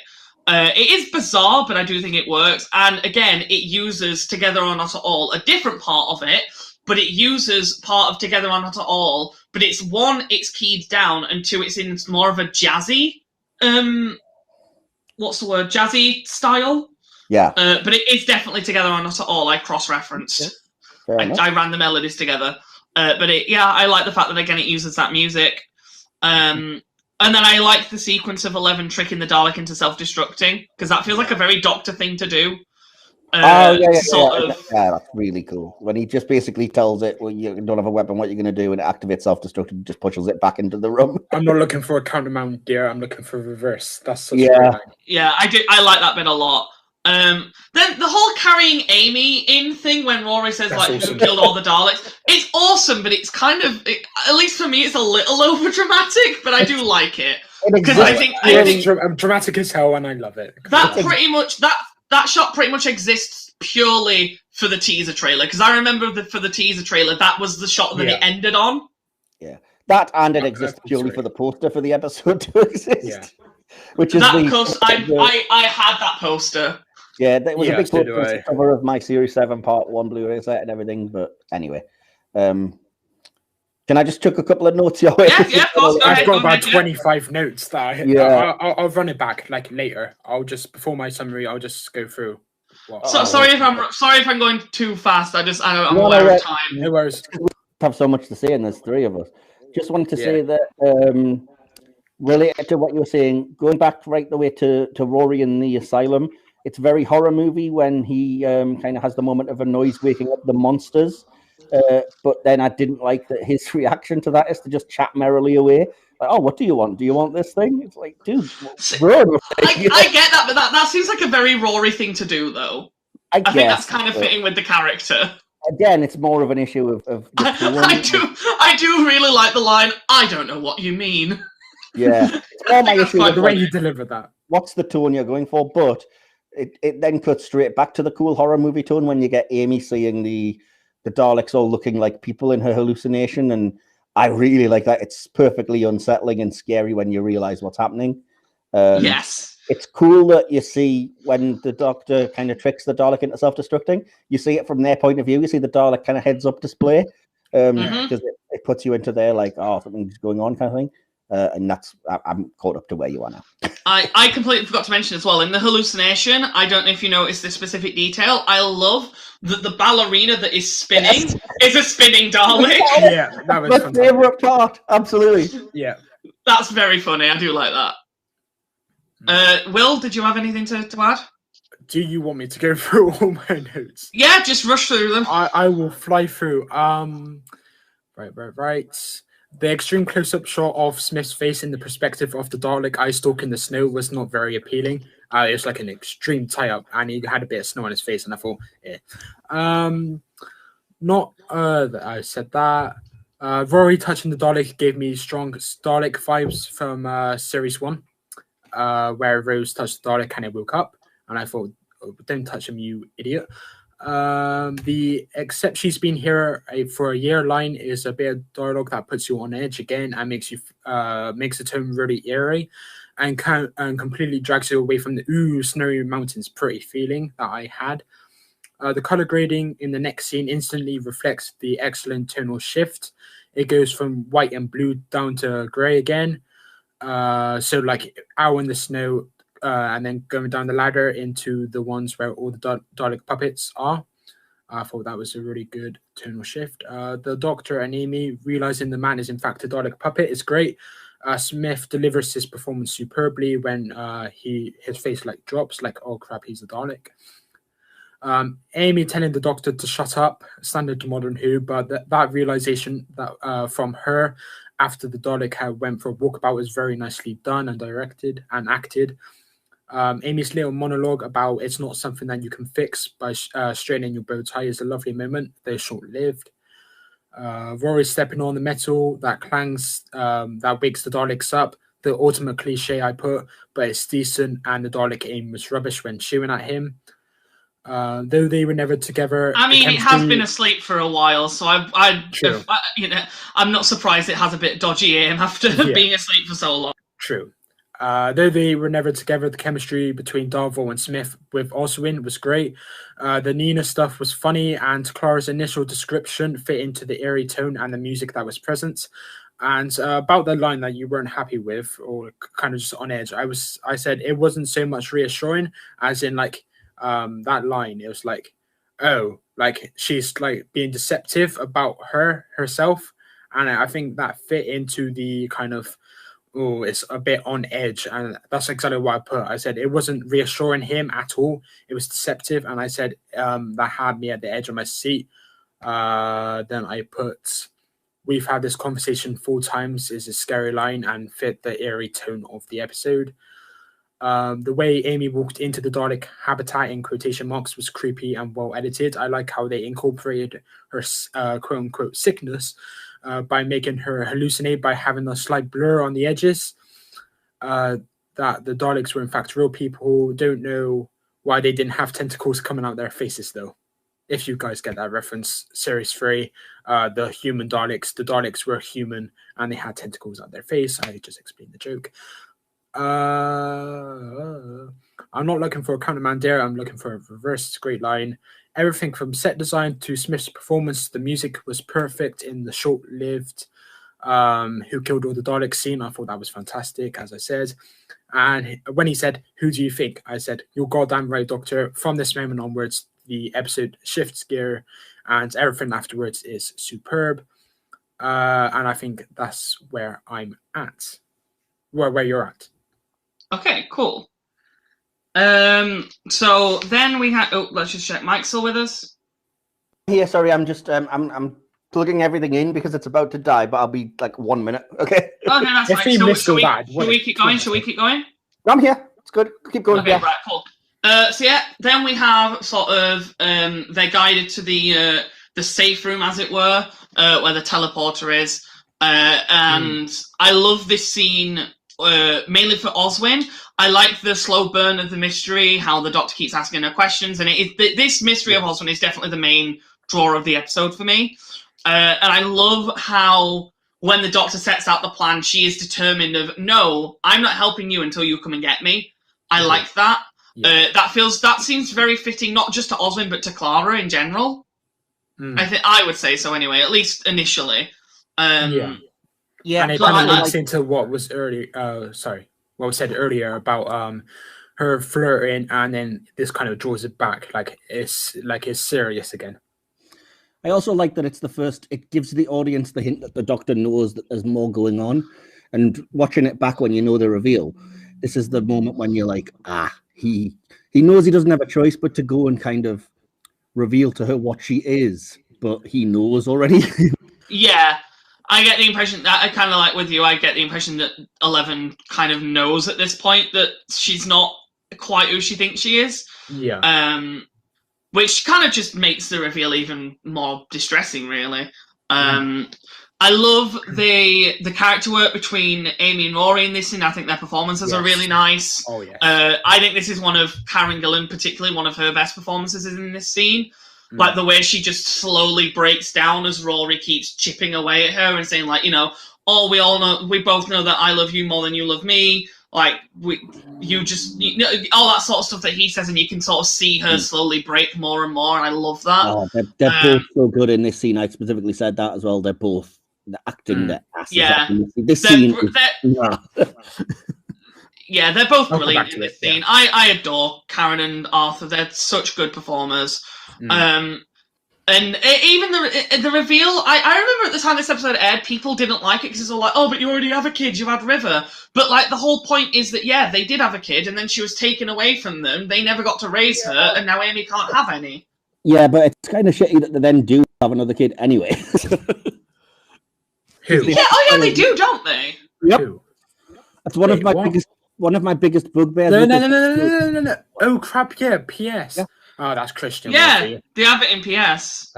It is bizarre, but I do think it works. And again, it uses Together or Not at All, a different part of it, but it uses part of Together or Not at All. But it's one, it's keyed down, and two, it's in more of a jazzy, what's the word? Jazzy style. Yeah. But it is definitely Together or Not at All. I cross-referenced. I ran the melodies together. But I like the fact that, again, it uses that music. And then I like the sequence of 11 tricking the Dalek into self-destructing, because that feels like a very Doctor thing to do. Yeah, that's really cool. When he just basically tells it, well, you don't have a weapon, what you're going to do, and it activates self-destruct and just pushes it back into the room. I'm not looking for a countermount, dear. I'm looking for a reverse. That's such a great line. Yeah, I like that bit a lot. Then the whole carrying Amy in thing when Rory says, that's like, awesome. Who killed all the Daleks? It's awesome, but it's kind of, at least for me, it's a little over-dramatic, but I do like it. Because I think I'm dramatic as hell, and I love it. That shot pretty much exists purely for the teaser trailer, because I remember for the teaser trailer, that was the shot that it ended on. Yeah, that and it exists purely for the poster for the episode to exist. Yeah. Which is I had that poster. Yeah, that was a big poster cover of my Series 7 Part 1 Blu-ray set and everything. But anyway, can I just chuck a couple of notes your way? Yeah, of course. I've got about 25 notes that I'll run it back like later. I'll just before my summary, I'll just go through. Sorry if I'm going too fast. I'm aware of time. No worries. We have so much to say, and there's 3 of us. Just wanted to say that related to what you were saying, going back right the way to Rory in the Asylum, it's very horror movie when he kind of has the moment of a noise waking up the monsters. But then I didn't like that his reaction to that is to just chat merrily away. Like, oh, what do you want? Do you want this thing? It's like, dude, run. I get that, but that seems like a very Rory thing to do, though. I think that's kind of fitting with the character. Again, it's more of an issue of I do really like the line, "I don't know what you mean." Yeah, it's more my issue with the way you deliver that. What's the tone you're going for? But it then cuts straight back to the cool horror movie tone when you get Amy seeing the Daleks all looking like people in her hallucination, and I really like that. It's perfectly unsettling and scary when you realize what's happening. Yes. It's cool that you see when the Doctor kind of tricks the Dalek into self-destructing. You see it from their point of view. You see the Dalek kind of heads-up display because it puts you into their like, oh, something's going on kind of thing. And I'm caught up to where you are now. I completely forgot to mention as well, in the hallucination, I don't know if you noticed this specific detail, I love that the ballerina that is spinning is a spinning Dalek. Yeah, that was my favourite part. Absolutely. Yeah. That's very funny. I do like that. Will, did you have anything to add? Do you want me to go through all my notes? Yeah, just rush through them. I will fly through. Right. The extreme close-up shot of Smith's face in the perspective of the Dalek eye stalking the snow was not very appealing. It was like an extreme tie-up, and he had a bit of snow on his face, and I thought, I said that. Rory touching the Dalek gave me strong Dalek vibes from Series 1, where Rose touched the Dalek and it woke up, and I thought, oh, don't touch him, you idiot. The except she's been here for a year line is a bit of dialogue that puts you on edge again and makes the tone really eerie and completely drags you away from the snowy mountains pretty feeling that I had. The color grading in the next scene instantly reflects the excellent tonal shift. It goes from white and blue down to gray again. So like out in the snow, and then going down the ladder into the ones where all the Dalek puppets are. I thought that was a really good tonal shift. The Doctor and Amy realizing the man is in fact a Dalek puppet is great. Smith delivers his performance superbly when his face like drops, like, oh crap, he's a Dalek. Amy telling the Doctor to shut up, standard to modern Who, but that realization that from her after the Dalek had went for a walkabout was very nicely done and directed and acted. Amy's little monologue about it's not something that you can fix by straightening your bow tie is a lovely moment. They're short-lived. Rory stepping on the metal that clangs, that wakes the Daleks up. The ultimate cliche I put, but it's decent, and the Dalek aim was rubbish when shooting at him. Though they were never together. I mean, it has been asleep for a while, so I'm not surprised it has a bit dodgy aim after being asleep for so long. True. Though they were never together, the chemistry between Darvo and Smith with Oswin was great. The Nina stuff was funny, and Clara's initial description fit into the eerie tone and the music that was present. And about the line that you weren't happy with, or kind of just on edge, I said it wasn't so much reassuring as in like that line. It was like, oh, like she's like being deceptive about herself, and I think that fit into the kind of, oh, it's a bit on edge, and that's exactly what I put. I said it wasn't reassuring him at all. It was deceptive, and I said that had me at the edge of my seat. Then I put, we've had this conversation 4 times is a scary line and fit the eerie tone of the episode. The way Amy walked into the Dalek habitat in quotation marks was creepy and well edited. I like how they incorporated her quote unquote sickness by making her hallucinate by having a slight blur on the edges. That the Daleks were in fact real people. Don't know why they didn't have tentacles coming out their faces though. If you guys get that reference, Series 3, the human Daleks, the Daleks were human and they had tentacles on their face. I just explained the joke. I'm not looking for a countermand there. I'm looking for a reverse. Great line. Everything from set design to Smith's performance, the music was perfect in the short-lived Who Killed All the Daleks scene. I thought that was fantastic, as I said. And when he said, who do you think? I said, you're goddamn right, Doctor. From this moment onwards, the episode shifts gear and everything afterwards is superb. And I think that's where I'm at. Where you're at. Okay, cool. So then we had. Oh, let's just check. Mike's still with us? Yeah, sorry, I'm just I'm plugging everything in because it's about to die, but I'll be like 1 minute. Okay. Okay, that's fine. Should we keep going? Should we keep going? I'm here. It's good. Keep going. Okay, right, cool. So yeah, then we have sort of they're guided to the safe room, as it were, where the teleporter is, and I love this scene. Mainly for Oswin. I like the slow burn of the mystery, how the Doctor keeps asking her questions, and this mystery of Oswin is definitely the main draw of the episode for me. And I love how when the Doctor sets out the plan, she is determined of, no, I'm not helping you until you come and get me. I like that. Yeah. That seems very fitting, not just to Oswin, but to Clara in general. I would say so anyway, at least initially. Yeah, and it kind of links into what was what was said earlier about her flirting, and then this kind of draws it back, like it's serious again. I also like that it's the first. It gives the audience the hint that the Doctor knows that there's more going on, and watching it back when you know the reveal, this is the moment when you're like, he knows he doesn't have a choice but to go and kind of reveal to her what she is, but he knows already. Yeah, I get the impression that I kind of like with you. I get the impression that 11 kind of knows at this point that she's not quite who she thinks she is. Yeah. Which kind of just makes the reveal even more distressing, really. I love the character work between Amy and Rory in this scene. I think their performances are really nice. Oh, yes. I think this is one of Karen Gillan, particularly one of her best performances in this scene. Like the way she just slowly breaks down as Rory keeps chipping away at her and saying, like, you know, oh, we both know that I love you more than you love me. Like, you know, all that sort of stuff that he says, and you can sort of see her slowly break more and more, and I love that. Oh, they're both so good in this scene. I specifically said that as well. They're both acting their asses off in this scene. Yeah, they're both brilliant in this scene. I adore Karen and Arthur. They're such good performers. And even the reveal, I remember at the time this episode aired, people didn't like it because it's all like, oh, but you already have a kid, you had River. But, like, the whole point is that, yeah, they did have a kid, and then she was taken away from them. They never got to raise her, and now Amy can't have any. Yeah, but it's kind of shitty that they then do have another kid anyway. Who? Yeah, they do, don't they? Yep. That's one of my biggest bugbears. No. Oh, crap, yeah, PS. Yeah. Oh, that's Christian. Yeah, they have it in PS.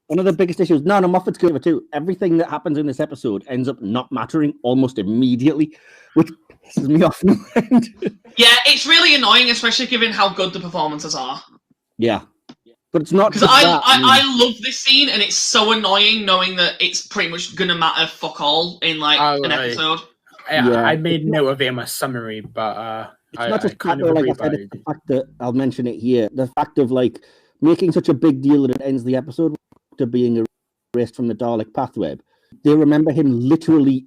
One of the biggest issues. No, Moffat's good too. Everything that happens in this episode ends up not mattering almost immediately, which pisses me off. Yeah, it's really annoying, especially given how good the performances are. Yeah, but it's not because I love this scene, and it's so annoying knowing that it's pretty much gonna matter fuck all in like an episode. I made note of it in my summary, but it's not just kind of like I said. It's the fact that I'll mention it here. The fact of like making such a big deal that it ends the episode to being erased from the Dalek pathway. They remember him literally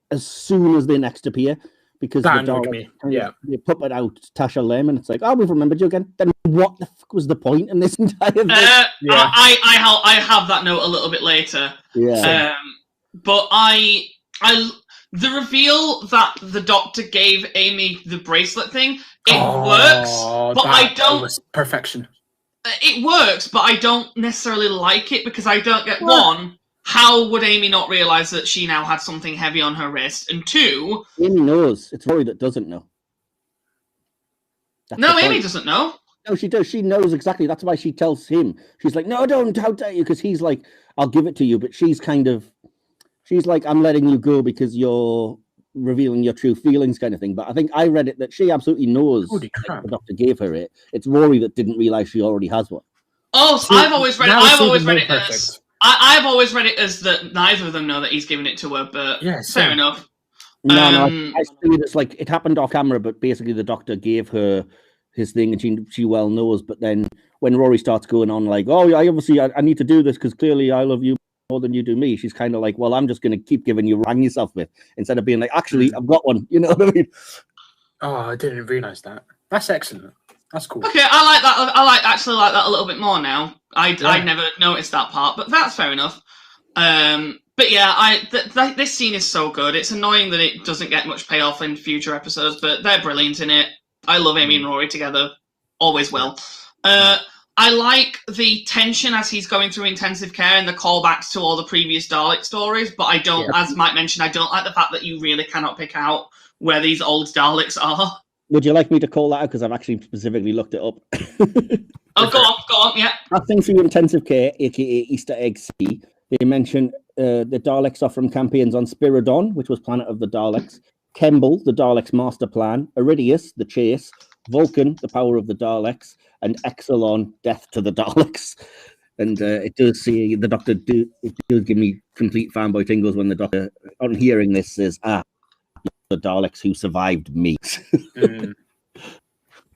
as soon as they next appear because that the Dalek they puppet out Tasha Lim, and it's like, oh, we've remembered you again. Then what the fuck was the point in this entire thing? I have that note a little bit later. Yeah. But the reveal that the Doctor gave Amy the bracelet thing, it works, but I don't. Was perfection. It works, but I don't necessarily like it because I don't get one. How would Amy not realize that she now had something heavy on her wrist? And two, Amy knows. It's Rory that doesn't know. No, Amy doesn't know. No, she does. She knows exactly. That's why she tells him. She's like, no, don't. How dare you? Because he's like, I'll give it to you. But she's like, I'm letting you go because you're revealing your true feelings kind of thing. But I think I read it that she absolutely knows the Doctor gave her it. It's Rory that didn't realize she already has one. Oh, so I've always read it as that neither of them know that he's giving it to her, but fair enough. No, I see it's like it happened off camera, but basically the Doctor gave her his thing and she well knows. But then when Rory starts going on like, oh, I need to do this because clearly I love you more than you do me, she's kind of like, well, I'm just going to keep giving you rang yourself with instead of being like, actually, I've got one. You know what I mean? Oh, I didn't realize that. That's excellent. That's cool. Okay, I like that. I actually like that a little bit more now. I never noticed that part, but that's fair enough. But yeah, this scene is so good. It's annoying that it doesn't get much payoff in future episodes, but they're brilliant in it. I love Amy and Rory together. Always will. I like the tension as he's going through intensive care and the callbacks to all the previous Dalek stories, but I don't, as Mike mentioned, I don't like the fact that you really cannot pick out where these old Daleks are. Would you like me to call that out? Because I've actually specifically looked it up. Oh, go on, yeah. Passing through intensive care, aka Easter Egg C, they mention the Daleks are from campaigns on Spiridon, which was planet of the Daleks, Kemble, the Daleks' master plan, Iridius, the chase, Vulcan, the power of the Daleks, and Exelon, death to the Daleks. And it does see the Doctor it does give me complete fanboy tingles when the Doctor, on hearing this, says, the Daleks who survived me.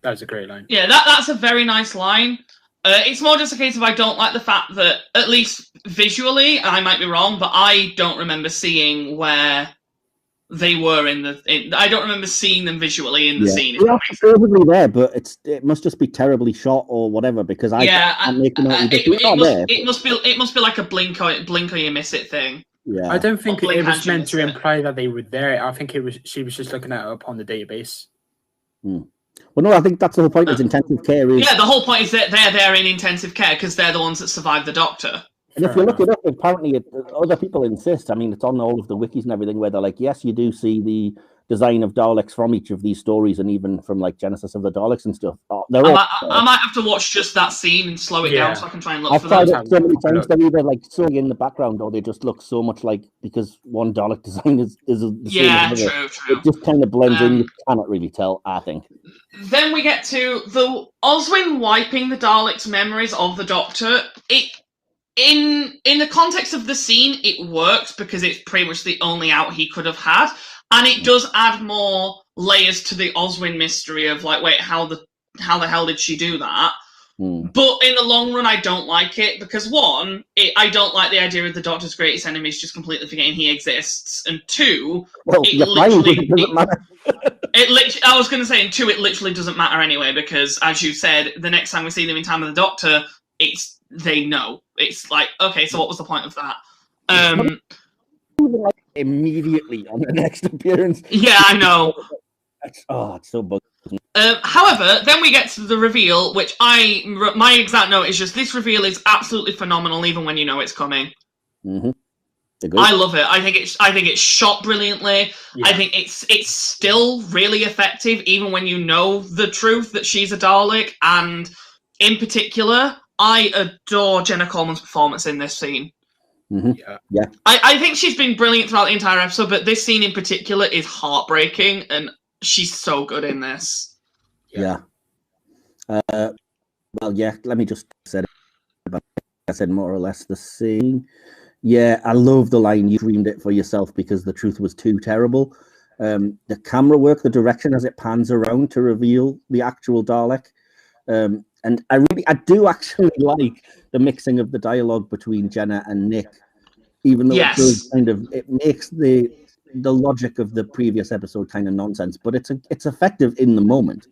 That was a great line. Yeah, that's a very nice line. It's more just a case of I don't like the fact that, at least visually, and I might be wrong, but I don't remember seeing where they were I don't remember seeing them visually in the scene. They're perfectly there, but it must just be terribly shot or whatever because I can't make them out. It must be like a blink or you miss it thing. Yeah. I don't think it was meant to imply that they were there. I think she was just looking at it upon the database. Well, no, I think that's the whole point. Is intensive care is the whole point is that they're there in intensive care because they're the ones that survived the Doctor. And if you look it up, apparently other people insist. I mean, it's on all of the wikis and everything where they're like, yes, you do see the design of Daleks from each of these stories, and even from like Genesis of the Daleks and stuff. I might have to watch just that scene and slow it down so I can try and look for those. them. I've tried it so many times. They're either like so in the background, or they just look so much like, because one Dalek design is the same as the other. True. It just kind of blends in. You cannot really tell, I think. Then we get to the Oswin wiping the Daleks' memories of the Doctor. In the context of the scene, it works because it's pretty much the only out he could have had. And it does add more layers to the Oswin mystery of like, wait, how the hell did she do that? But in the long run, I don't like it because one, I don't like the idea of the Doctor's greatest enemies just completely forgetting he exists, and two, it doesn't matter. I was going to say, and two, it literally doesn't matter anyway because, as you said, the next time we see them in Time of the Doctor, they know. It's like, okay, so what was the point of that? Immediately on the next appearance. Yeah, I know. It's so buggy. However, then we get to the reveal, which my exact note is just, this reveal is absolutely phenomenal, even when you know it's coming. Mm-hmm. I love it. I think it's shot brilliantly. Yeah. I think it's still really effective, even when you know the truth that she's a Dalek. And in particular, I adore Jenna Coleman's performance in this scene. Mm-hmm. Yeah. I think she's been brilliant throughout the entire episode, but this scene in particular is heartbreaking, and she's so good in this. Yeah. Well, yeah. Let me just say it. I said more or less the same. Yeah, I love the line, "You dreamed it for yourself because the truth was too terrible." The camera work, the direction as it pans around to reveal the actual Dalek. And I do actually like the mixing of the dialogue between Jenna and Nick, even though it makes the logic of the previous episode kind of nonsense, but it's effective in the moment.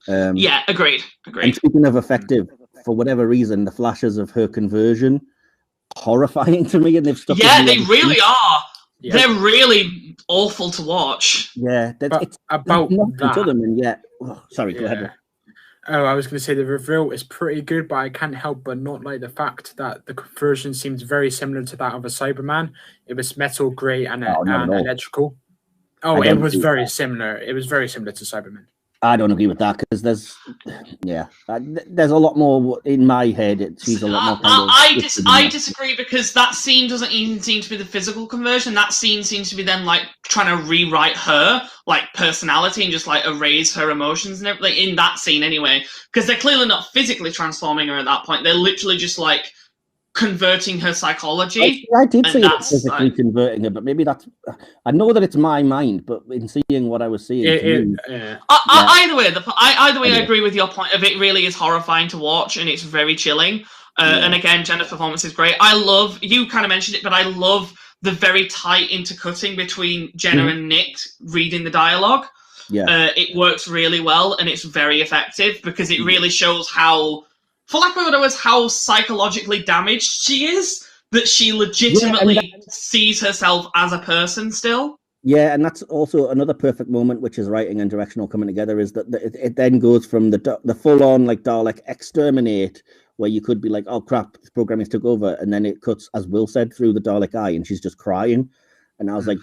Agreed. And speaking of effective, for whatever reason, the flashes of her conversion, horrifying to me, and they've stuck. Yeah, they really are. Yeah. They're really awful to watch. Yeah, it's about that. To them, and yet, sorry, go ahead. Oh, I was going to say the reveal is pretty good, but I can't help but not like the fact that the conversion seems very similar to that of a Cyberman. It was metal, grey, and electrical. Oh, it was very similar. It was very similar to Cyberman. I don't agree with that because there's a lot more in my head. She's a lot more. I disagree because that scene doesn't even seem to be the physical conversion. That scene seems to be them like trying to rewrite her like personality and just like erase her emotions and everything in that scene anyway. Because they're clearly not physically transforming her at that point. They're literally just like converting her psychology. I did see it physically converting her, but maybe that's. I know that it's my mind, but in seeing what I was seeing, either way, I agree with your point of it. Really is horrifying to watch, and it's very chilling. And again, Jenna's performance is great. I love, you kind of mentioned it, but I love the very tight intercutting between Jenna and Nick reading the dialogue. Yeah, it works really well, and it's very effective because it really shows how, for lack of a better words, how psychologically damaged she is, that she legitimately sees herself as a person still. Yeah, and that's also another perfect moment, which is writing and directional coming together, is that it then goes from the full-on like Dalek exterminate, where you could be like, oh crap, this programming took over, and then it cuts, as Will said, through the Dalek eye, and she's just crying. And I was like,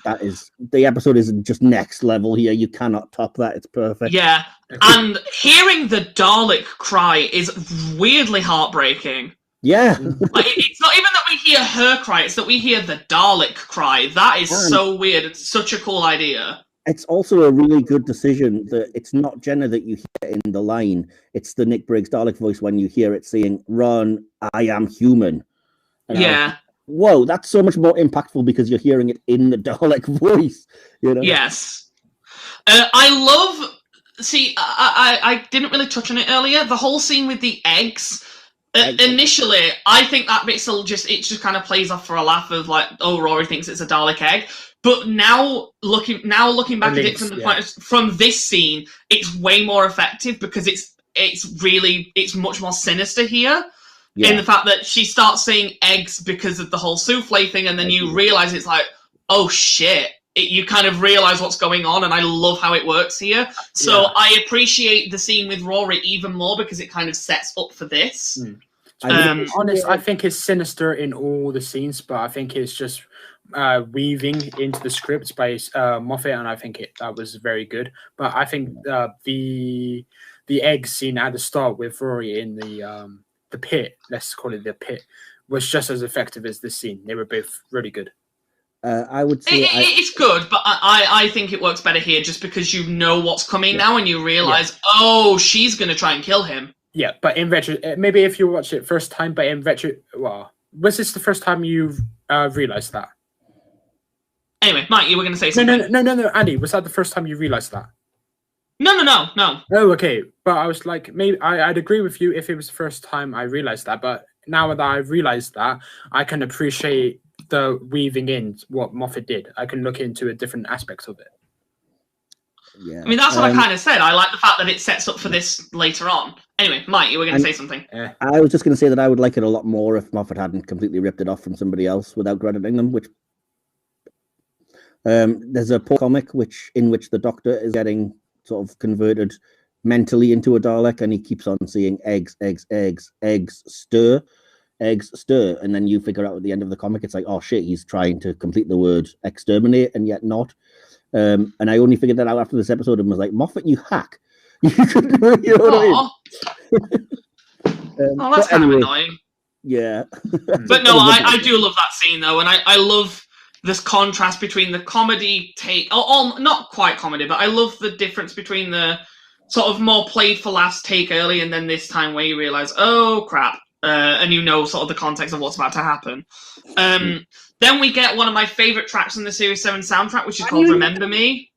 the episode is just next level here. You cannot top that. It's perfect. Yeah. And hearing the Dalek cry is weirdly heartbreaking. Yeah. Like, it's not even that we hear her cry, it's that we hear the Dalek cry. That is so weird. It's such a cool idea. It's also a really good decision that it's not Jenna that you hear in the line. It's the Nick Briggs Dalek voice when you hear it saying, "Run, I am human." And whoa, that's so much more impactful because you're hearing it in the Dalek voice, you know? Yes. I love... See, I didn't really touch on it earlier. The whole scene with the eggs. Initially, I think that bit still just kind of plays off for a laugh of like, oh, Rory thinks it's a Dalek egg. But now looking back at it from this scene, it's way more effective because it's much more sinister here. In the fact that she starts saying eggs because of the whole souffle thing, and then you realize it's like, oh shit. You kind of realize what's going on, and I love how it works here. So I appreciate the scene with Rory even more because it kind of sets up for this. To be honest, I think it's sinister in all the scenes, but I think it's just weaving into the script by Moffat, and I think that was very good. But I think the egg scene at the start with Rory in the pit, let's call it the pit, was just as effective as this scene. They were both really good. I would say it's good, but I think it works better here just because you know what's coming now and you realize, oh, she's going to try and kill him. Yeah, but in retro, maybe if you watch it first time, but in retro, well, was this the first time you realized that? Anyway, Mike, you were going to say something. No, Andy, was that the first time you realized that? No. Oh, okay. But I was like, maybe I'd agree with you if it was the first time I realized that. But now that I've realized that, I can appreciate the weaving in what Moffat did. I can look into a different aspects of it. Yeah. I mean, that's what I kind of said. I like the fact that it sets up for this later on. Anyway, Mike, you were going to say something. I was just going to say that I would like it a lot more if Moffat hadn't completely ripped it off from somebody else without crediting them, which there's a comic in which the Doctor is getting sort of converted mentally into a Dalek, and he keeps on seeing eggs stir, and then you figure out at the end of the comic it's like, oh shit, he's trying to complete the word exterminate and yet not. And I only figured that out after this episode and was like, Moffat, you hack. You couldn't, you know what I mean? That's kind of annoying. Yeah. But no, I do love that scene though, and I love this contrast between the comedy take, not quite comedy, but I love the difference between the sort of more played for laughs take early and then this time where you realise, oh crap, and you know sort of the context of what's about to happen. Then we get one of my favourite tracks in the Series 7 soundtrack, which is called Remember Me.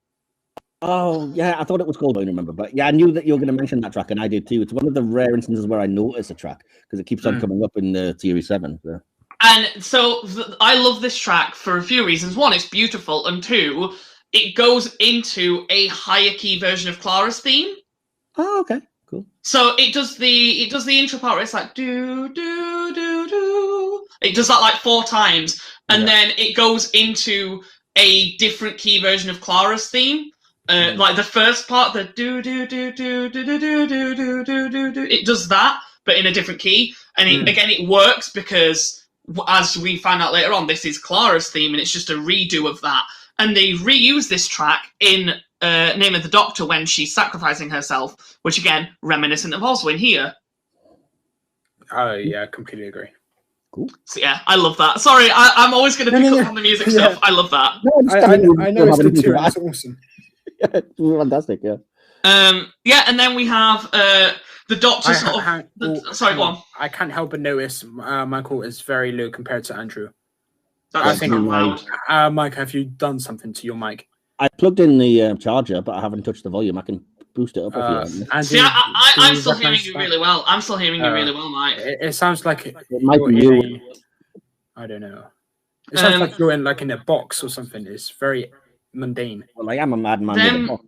Oh, yeah, I thought it was called I Remember, but yeah, I knew that you were going to mention that track, and I did too. It's one of the rare instances where I notice a track, because it keeps on coming up in the Series 7. So. And so I love this track for a few reasons. One, it's beautiful, and two, it goes into a higher key version of Clara's theme. Oh, okay, cool. So it does the intro part where it's like do do do do. It does that like 4 times, and then it goes into a different key version of Clara's theme. Like the first part, the do do do do do do do do do do do do. It does that, but in a different key, and it works because, as we find out later on, this is Clara's theme, and it's just a redo of that. And they reuse this track in Name of the Doctor when she's sacrificing herself, which again, reminiscent of also in here. Oh yeah, completely agree. Cool. So yeah, I love that. Sorry, I'm always going to pick up on the music stuff. I love that. I know it's good too. That's awesome. Yeah, it's fantastic. Yeah. Yeah, and then we have the Doctor sorry, go on. I can't help but notice Michael is very low compared to Andrew. I think Mike, have you done something to your mic? I plugged in the charger, but I haven't touched the volume. I can boost it up if you want. See, I'm still hearing you really well. I'm still hearing you really well, Mike. It sounds like it might be you. I don't know. It sounds like you're in a box or something. It's very mundane. Well, I am a madman.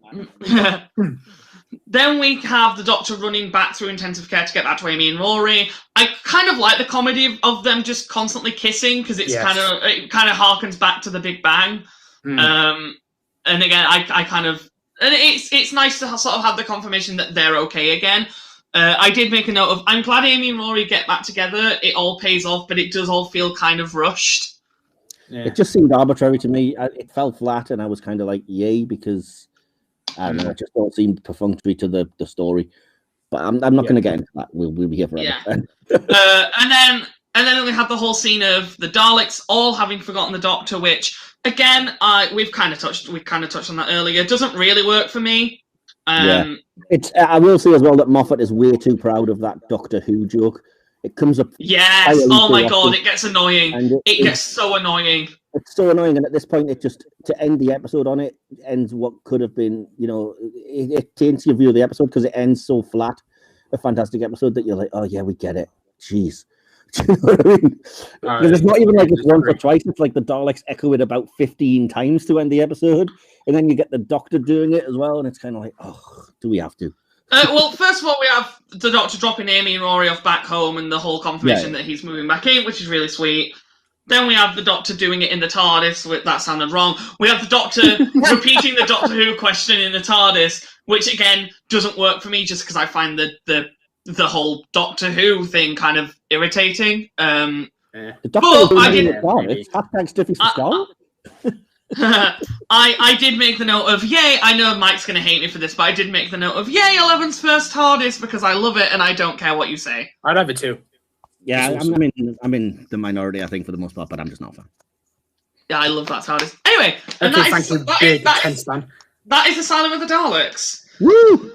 Then we have the Doctor running back through intensive care to get back to Amy and Rory. I kind of like the comedy of them just constantly kissing because it kind of harkens back to the Big Bang. And again, I kind of, and it's nice to sort of have the confirmation that they're okay again. I did make a note of, I'm glad Amy and Rory get back together. It all pays off, but it does all feel kind of rushed. Yeah. It just seemed arbitrary to me. It fell flat, and I was kind of like, yay, because I don't know, it just all seemed perfunctory to the story. But I'm not going to get into that. We'll be here forever. Yeah. And then we have the whole scene of the Daleks all having forgotten the Doctor, which again, we've kind of touched on that earlier. It doesn't really work for me. I will say as well that Moffat is way too proud of that Doctor Who joke. It comes up. Yes. Oh my god, it gets annoying. It gets so annoying. It's so annoying, and at this point, it just to end the episode on it ends what could have been. You know, it taints your view of the episode because it ends so flat. A fantastic episode that you're like, oh yeah, we get it. Jeez. Do you know what I mean? Because it's not even like it's once or twice. It's like the Daleks echo it about 15 times to end the episode, and then you get the Doctor doing it as well, and it's kind of like, oh, do we have to? Well, first of all, we have the Doctor dropping Amy and Rory off back home, and the whole confirmation that he's moving back in, which is really sweet. Then we have the Doctor doing it in the TARDIS. That sounded wrong. We have the Doctor repeating the Doctor Who question in the TARDIS, which again doesn't work for me, just because I find the the whole Doctor Who thing kind of irritating. The Doctor I did. Hashtag Stiffy Skull. I did make the note of yay. I know Mike's going to hate me for this, but I did make the note of yay. 11's first TARDIS because I love it and I don't care what you say. I'd have it too. Yeah, I'm in the minority, I think, for the most part, but I'm just not a fan. Yeah, I love that TARDIS. Anyway, that is Asylum of the Daleks. Woo!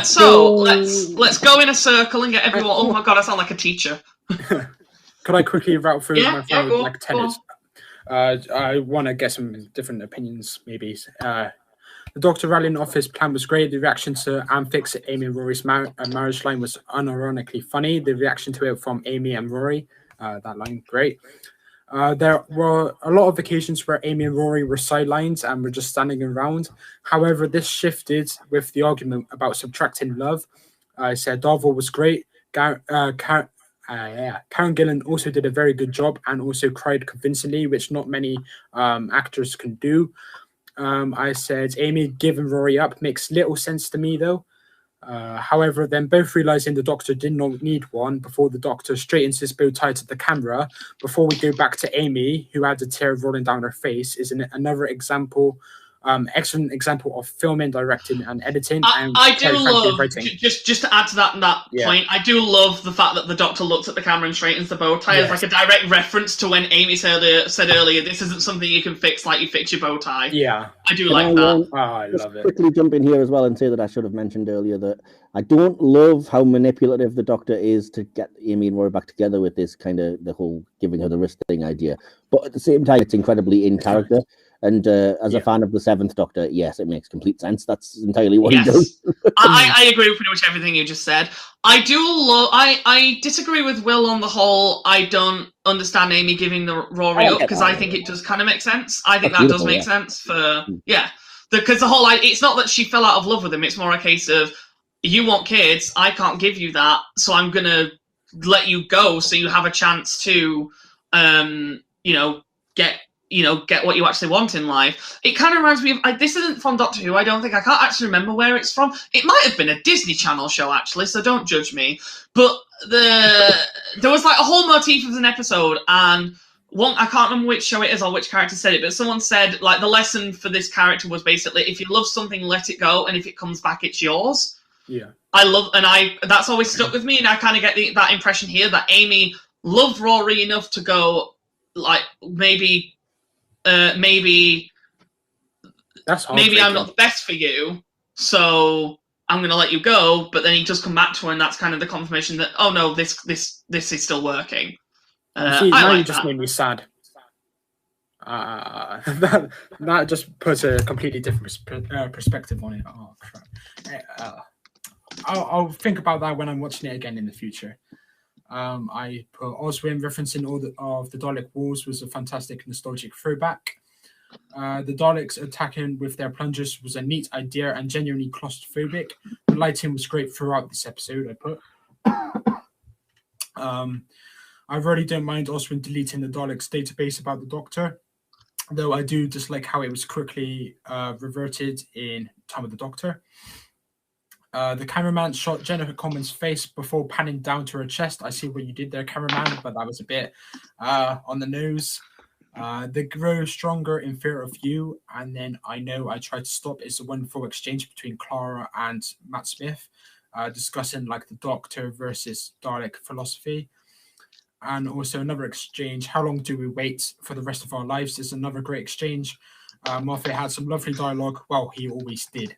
So let's go in a circle and get everyone. Oh my god, I sound like a teacher. Could I quickly route through my go tenets? I want to get some different opinions, maybe. The Doctor rallying off his plan was great. The reaction to Amphix, Amy and Rory's marriage line was unironically funny. The reaction to it from Amy and Rory, that line, great. There were a lot of occasions where Amy and Rory were sidelines and were just standing around. However, this shifted with the argument about subtracting love. I said Darvel was great. Karen Gillan also did a very good job and also cried convincingly, which not many actors can do. I said Amy giving Rory up makes little sense to me, though. However, then both realizing the Doctor did not need one before the Doctor straightens his bow tie to the camera. Before we go back to Amy, who had a tear rolling down her face, is another example. Excellent example of filming, directing, and editing. I do love just to add to that point. I do love the fact that the Doctor looks at the camera and straightens the bow tie as like a direct reference to when Amy said earlier, "This isn't something you can fix like you fix your bow tie." Yeah, I do like that. I love it. Quickly jump in here as well and say that I should have mentioned earlier that I don't love how manipulative the Doctor is to get Amy and Rory back together with this kind of the whole giving her the wrist thing idea. But at the same time, it's incredibly in character. And as a fan of the Seventh Doctor, yes, it makes complete sense. That's entirely what he does. I agree with pretty much everything you just said. I disagree with Will on the whole. I don't understand Amy giving the Rory up because I think it does kind of make sense. I think that does make sense for because the whole it's not that she fell out of love with him. It's more a case of you want kids, I can't give you that, so I'm gonna let you go so you have a chance to get what you actually want in life. It kind of reminds me of this isn't from Doctor Who. I can't actually remember where it's from. It might have been a Disney Channel show actually, so don't judge me. But there was like a whole motif of an episode, and I can't remember which show it is or which character said it, but someone said like the lesson for this character was basically if you love something, let it go, and if it comes back, it's yours. Yeah, that's always stuck with me, and I kind of get that impression here that Amy loved Rory enough to go like maybe I'm not the best for you, so I'm going to let you go. But then he does come back to her, and that's kind of the confirmation that oh no, this is still working. You just made me sad. That just puts a completely different perspective on it. Oh crap! I'll think about that when I'm watching it again in the future. I put Oswin referencing all of the Dalek Wars was a fantastic nostalgic throwback. The Daleks attacking with their plungers was a neat idea and genuinely claustrophobic. The lighting was great throughout this episode, I put. I really don't mind Oswin deleting the Daleks database about the Doctor, though I do dislike how it was quickly reverted in Time of the Doctor. The cameraman shot Jennifer Coleman's face before panning down to her chest. I see what you did there, cameraman, but that was a bit on the nose. They grow stronger in fear of you, and then I know I tried to stop. It's a wonderful exchange between Clara and Matt Smith, discussing like the Doctor versus Dalek philosophy. And also another exchange, how long do we wait for the rest of our lives? Is another great exchange. Moffat had some lovely dialogue. Well, he always did.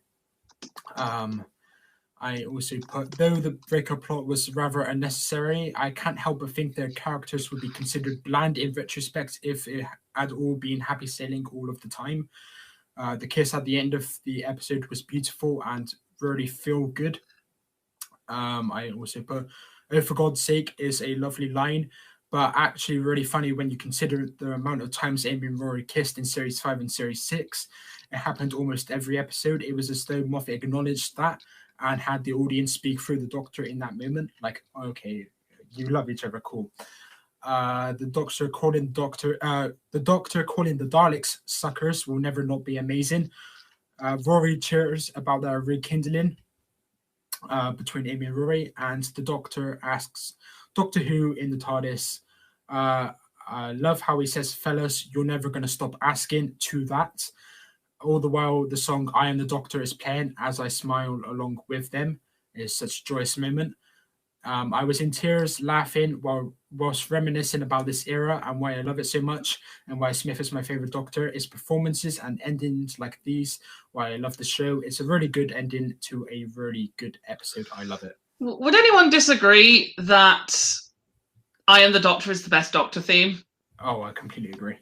I also put, though the breakup plot was rather unnecessary, I can't help but think their characters would be considered bland in retrospect if it had all been happy sailing all of the time. The kiss at the end of the episode was beautiful and really feel good. I also put, oh, for God's sake is a lovely line, but actually really funny when you consider the amount of times Amy and Rory kissed in Series 5 and Series 6. It happened almost every episode. It was as though Moffat acknowledged that and had the audience speak through the Doctor in that moment. Like, okay, you love each other, cool. The Doctor calling the Daleks suckers will never not be amazing. Rory cheers about their rekindling. between Amy and Rory, and the Doctor asks Doctor Who in the TARDIS, I love how he says, fellas, you're never going to stop asking to that. All the while, the song I Am the Doctor is playing as I smile along with them. It's such a joyous moment. I was in tears laughing whilst reminiscing about this era and why I love it so much and why Smith is my favourite Doctor. It's performances and endings like these, why I love the show. It's a really good ending to a really good episode. I love it. Would anyone disagree that I Am the Doctor is the best Doctor theme? Oh, I completely agree.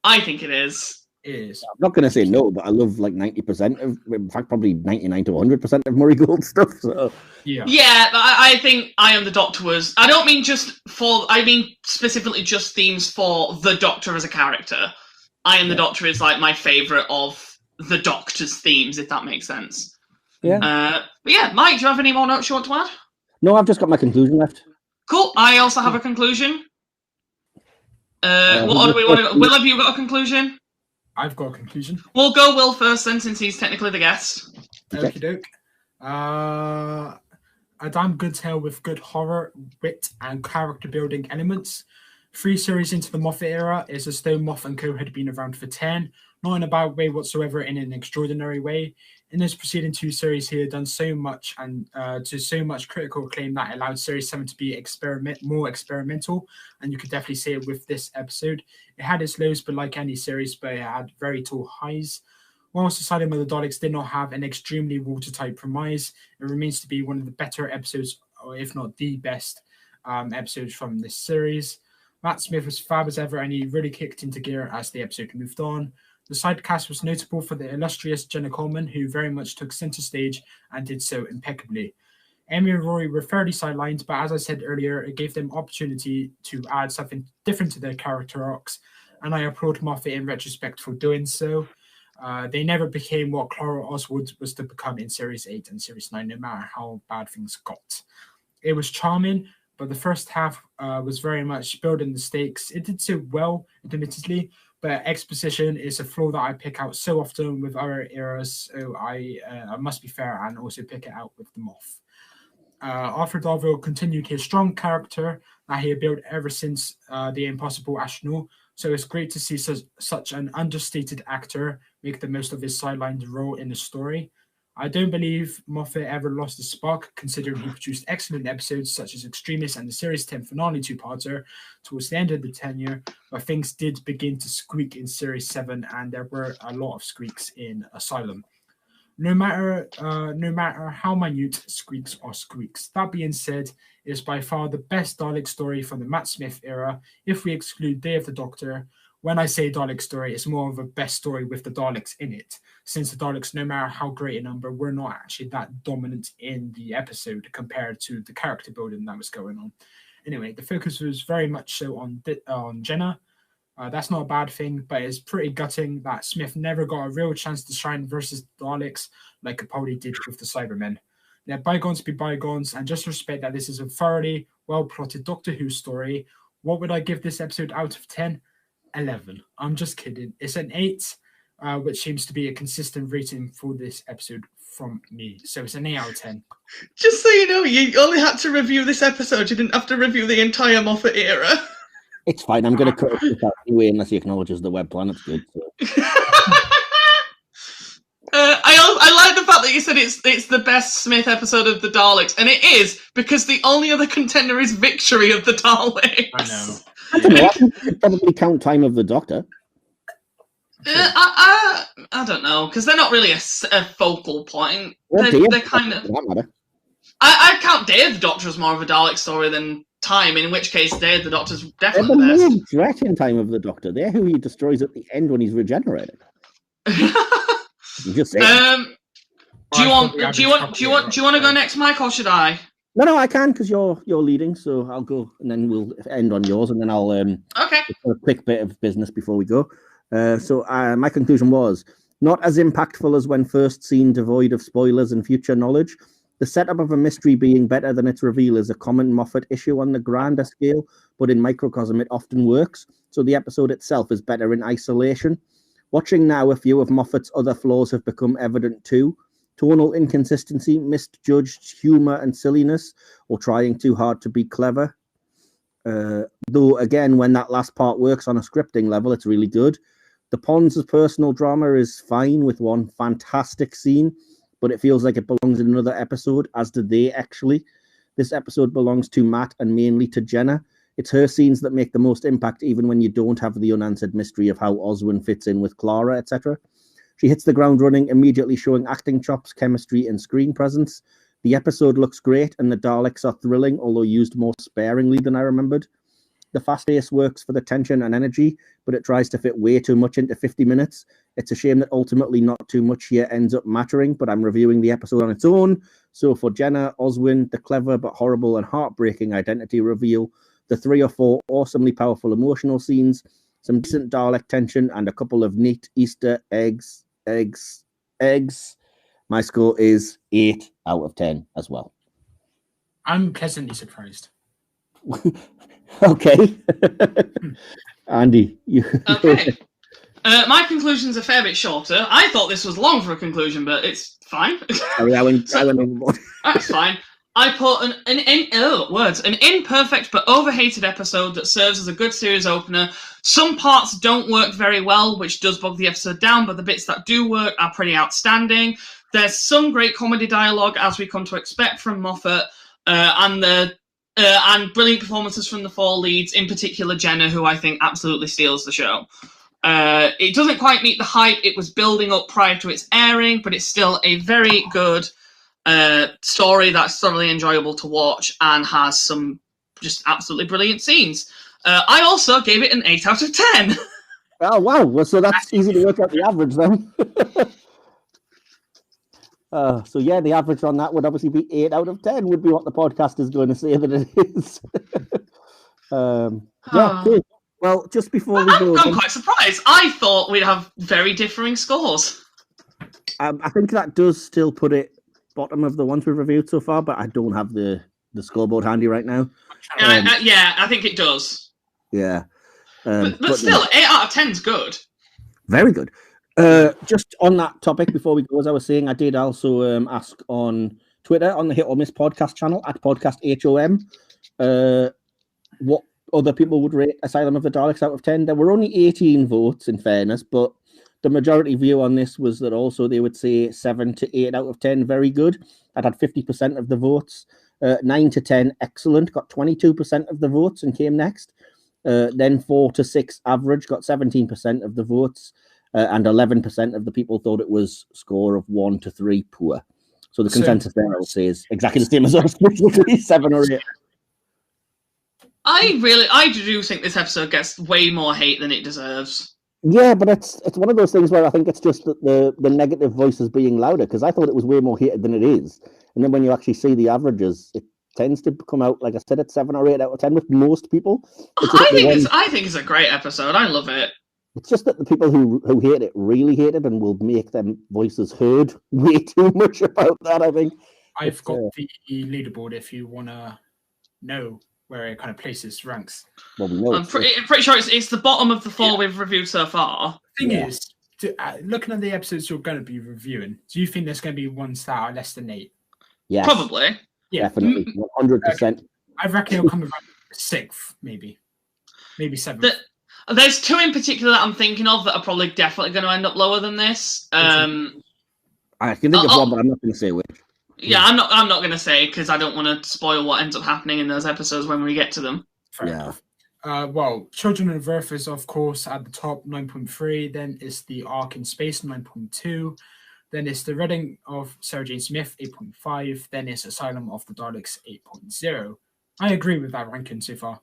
I think it is. It is. I'm not going to say no, but I love like 90% of, in fact, probably 99 to 100% of Murray Gold stuff. So yeah, but I think I Am the Doctor was. I don't mean just for. I mean specifically just themes for the Doctor as a character. I Am the Doctor is like my favorite of the Doctor's themes, if that makes sense. Yeah. But yeah, Mike, do you have any more notes you want to add? No, I've just got my conclusion left. Cool. I also have a conclusion. What order do we want to go? Will, have you got a conclusion? I've got a conclusion. We'll go Will first then, since he's technically the guest. Okie doke. A damn good tale with good horror, wit, and character building elements. 3 series into the Moffat era, it's as though Moff and co had been around for 10, not in a bad way whatsoever, in an extraordinary way. In those preceding 2 series, he had done so much and to so much critical acclaim that allowed Series 7 to be more experimental, and you could definitely see it with this episode. It had its lows, but like any series, but it had very tall highs. Whilst Asylum of the Daleks did not have an extremely watertight premise, it remains to be one of the better episodes, or if not the best episodes from this series. Matt Smith was fab as ever, and he really kicked into gear as the episode moved on. The side cast was notable for the illustrious Jenna Coleman, who very much took centre stage and did so impeccably. Amy and Rory were fairly sidelined, but as I said earlier, it gave them opportunity to add something different to their character arcs, and I applaud Moffat in retrospect for doing so. They never became what Clara Oswald was to become in Series 8 and Series 9, no matter how bad things got. It was charming, but the first half was very much building the stakes. It did so well, admittedly, but exposition is a flaw that I pick out so often with other eras, so I must be fair and also pick it out with the Moff. Arthur Darvill continued his strong character that he had built ever since The Impossible Astronaut, so it's great to see such an understated actor make the most of his sidelined role in the story. I don't believe Moffat ever lost the spark, considering he produced excellent episodes such as Extremis and the Series 10 finale 2-parter towards the end of the tenure, but things did begin to squeak in Series 7, and there were a lot of squeaks in Asylum. No matter how minute, squeaks are squeaks. That being said, it is by far the best Dalek story from the Matt Smith era, if we exclude Day of the Doctor. When I say Dalek story, it's more of a best story with the Daleks in it, since the Daleks, no matter how great a number, were not actually that dominant in the episode compared to the character building that was going on. Anyway, the focus was very much so on Jenna. That's not a bad thing, but it's pretty gutting that Smith never got a real chance to shine versus the Daleks like Capaldi did with the Cybermen. Let bygones be bygones, and just respect that this is a thoroughly well-plotted Doctor Who story. What would I give this episode out of 10? 11. I'm just kidding. It's an 8, which seems to be a consistent rating for this episode from me. So it's an 8 out of 10. Just so you know, you only had to review this episode. You didn't have to review the entire Moffat era. It's fine. I'm going to cut it out anyway, unless he acknowledges the web planet's good. So. I like the fact that you said it's the best Smith episode of the Daleks, and it is, because the only other contender is Victory of the Daleks. I know. I don't know. I can probably count Time of the Doctor. I don't know, because they're not really a focal point. They're kind of. That matter. I count Day of the Doctor as more of a Dalek story than Time, in which case Day of the Doctor's They're definitely the the best. main threat in Time of the Doctor. They're who he destroys at the end when he's regenerated. I'm just saying. Do you want to go next, Mike, or should I? No, I can, because you're leading, so I'll go, and then we'll end on yours, and then I'll Okay. a quick bit of business before we go. So my conclusion was not as impactful as when first seen, devoid of spoilers and future knowledge. The setup of a mystery being better than its reveal is a common Moffat issue on the grander scale, but in microcosm it often works. So the episode itself is better in isolation. Watching now, a few of Moffat's other flaws have become evident too. tonal inconsistency, misjudged humor and silliness, or trying too hard to be clever. Though, again, when that last part works on a scripting level, it's really good. The Pons' personal drama is fine with one fantastic scene, but it feels like it belongs in another episode, as do they, actually. This episode belongs to Matt and mainly to Jenna. It's her scenes that make the most impact, even when you don't have the unanswered mystery of how Oswin fits in with Clara, etc. She hits the ground running, immediately showing acting chops, chemistry, and screen presence. The episode looks great, and the Daleks are thrilling, although used more sparingly than I remembered. The fast pace works for the tension and energy, but it tries to fit way too much into 50 minutes. It's a shame that ultimately not too much here ends up mattering, but I'm reviewing the episode on its own. So for Jenna, Oswin, the clever but horrible and heartbreaking identity reveal, the 3 or 4 awesomely powerful emotional scenes, some decent Dalek tension, and a couple of neat Easter eggs. My score is 8 out of 10 as well. I'm pleasantly surprised. Okay. Andy, you... Okay. My conclusion's a fair bit shorter. I thought this was long for a conclusion, but it's fine. Sorry, I went overboard. That's fine. I put an imperfect but overhated episode that serves as a good series opener. Some parts don't work very well, which does bog the episode down, but the bits that do work are pretty outstanding. There's some great comedy dialogue, as we come to expect from Moffat, and brilliant performances from the 4 leads, in particular Jenna, who I think absolutely steals the show. It doesn't quite meet the hype it was building up prior to its airing, but it's still a very good story that's thoroughly enjoyable to watch and has some just absolutely brilliant scenes. I also gave it an 8 out of 10. Oh, wow. Well, so that's easy to work out the average then. So, yeah, the average on that would obviously be 8 out of 10 would be what the podcast is going to say that it is. Yeah, cool. Well, just before we go... I'm quite surprised. I thought we'd have very differing scores. I think that does still put it bottom of the ones we've reviewed so far, but I don't have the scoreboard handy right now. Yeah, I think it does. Yeah. But still, 8 out of 10 is good. Very good. Just on that topic, before we go, as I was saying, I did also ask on Twitter, on the Hit or Miss podcast channel, at podcast HOM, what other people would rate Asylum of the Daleks out of 10. There were only 18 votes, in fairness, but the majority view on this was that also they would say 7 to 8 out of 10, very good. That had 50% of the votes. 9 to 10, excellent, got 22% of the votes and came next. Then 4 to 6, average, got 17% of the votes. And 11% of the people thought it was score of 1 to 3, poor. So the consensus there, I would say, is exactly the same as us, basically 7 or 8. I do think this episode gets way more hate than it deserves. Yeah, but it's one of those things where I think it's just that the negative voice is being louder, because I thought it was way more hated than it is. And then when you actually see the averages, it tends to come out, like I said, at 7 or 8 out of 10 with most people. I think it's a great episode. I love it. It's just that the people who hate it really hate it and will make them voices heard way too much about that, I think. I've got the leaderboard if you want to know where it kind of places ranks. Well, we know I'm pretty sure it's the bottom of the 4 we've reviewed so far. The thing is, looking at the episodes you're going to be reviewing, do you think there's going to be ones that are less than 8? Yes. Probably. Yeah. Definitely. 100%. I reckon it'll come around 6th, maybe 7th. There's 2 in particular that I'm thinking of that are probably definitely going to end up lower than this. I can think of one, but I'm not going to say which. Yeah, I'm not going to say because I don't want to spoil what ends up happening in those episodes when we get to them. Fair enough. Well, Children of Earth is, of course, at the top, 9.3. Then it's the Ark in Space, 9.2. Then it's the Reading of Sarah Jane Smith, 8.5. Then it's Asylum of the Daleks, 8.0. I agree with that ranking so far.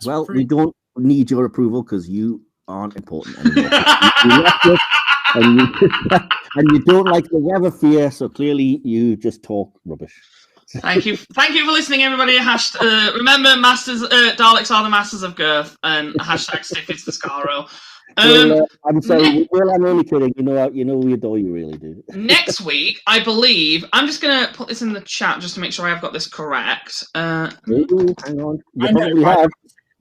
Well, we don't need your approval because you aren't important anymore. you left us and you don't like the weather fear, so clearly you just talk rubbish. Thank you for listening, everybody. Remember, Daleks are the masters of girth, and hashtag stiff is the Scaro. I'm sorry, I'm only kidding. You know we adore you, really do. Next week, I believe, I'm just going to put this in the chat just to make sure I've got this correct. Hang on. You probably have.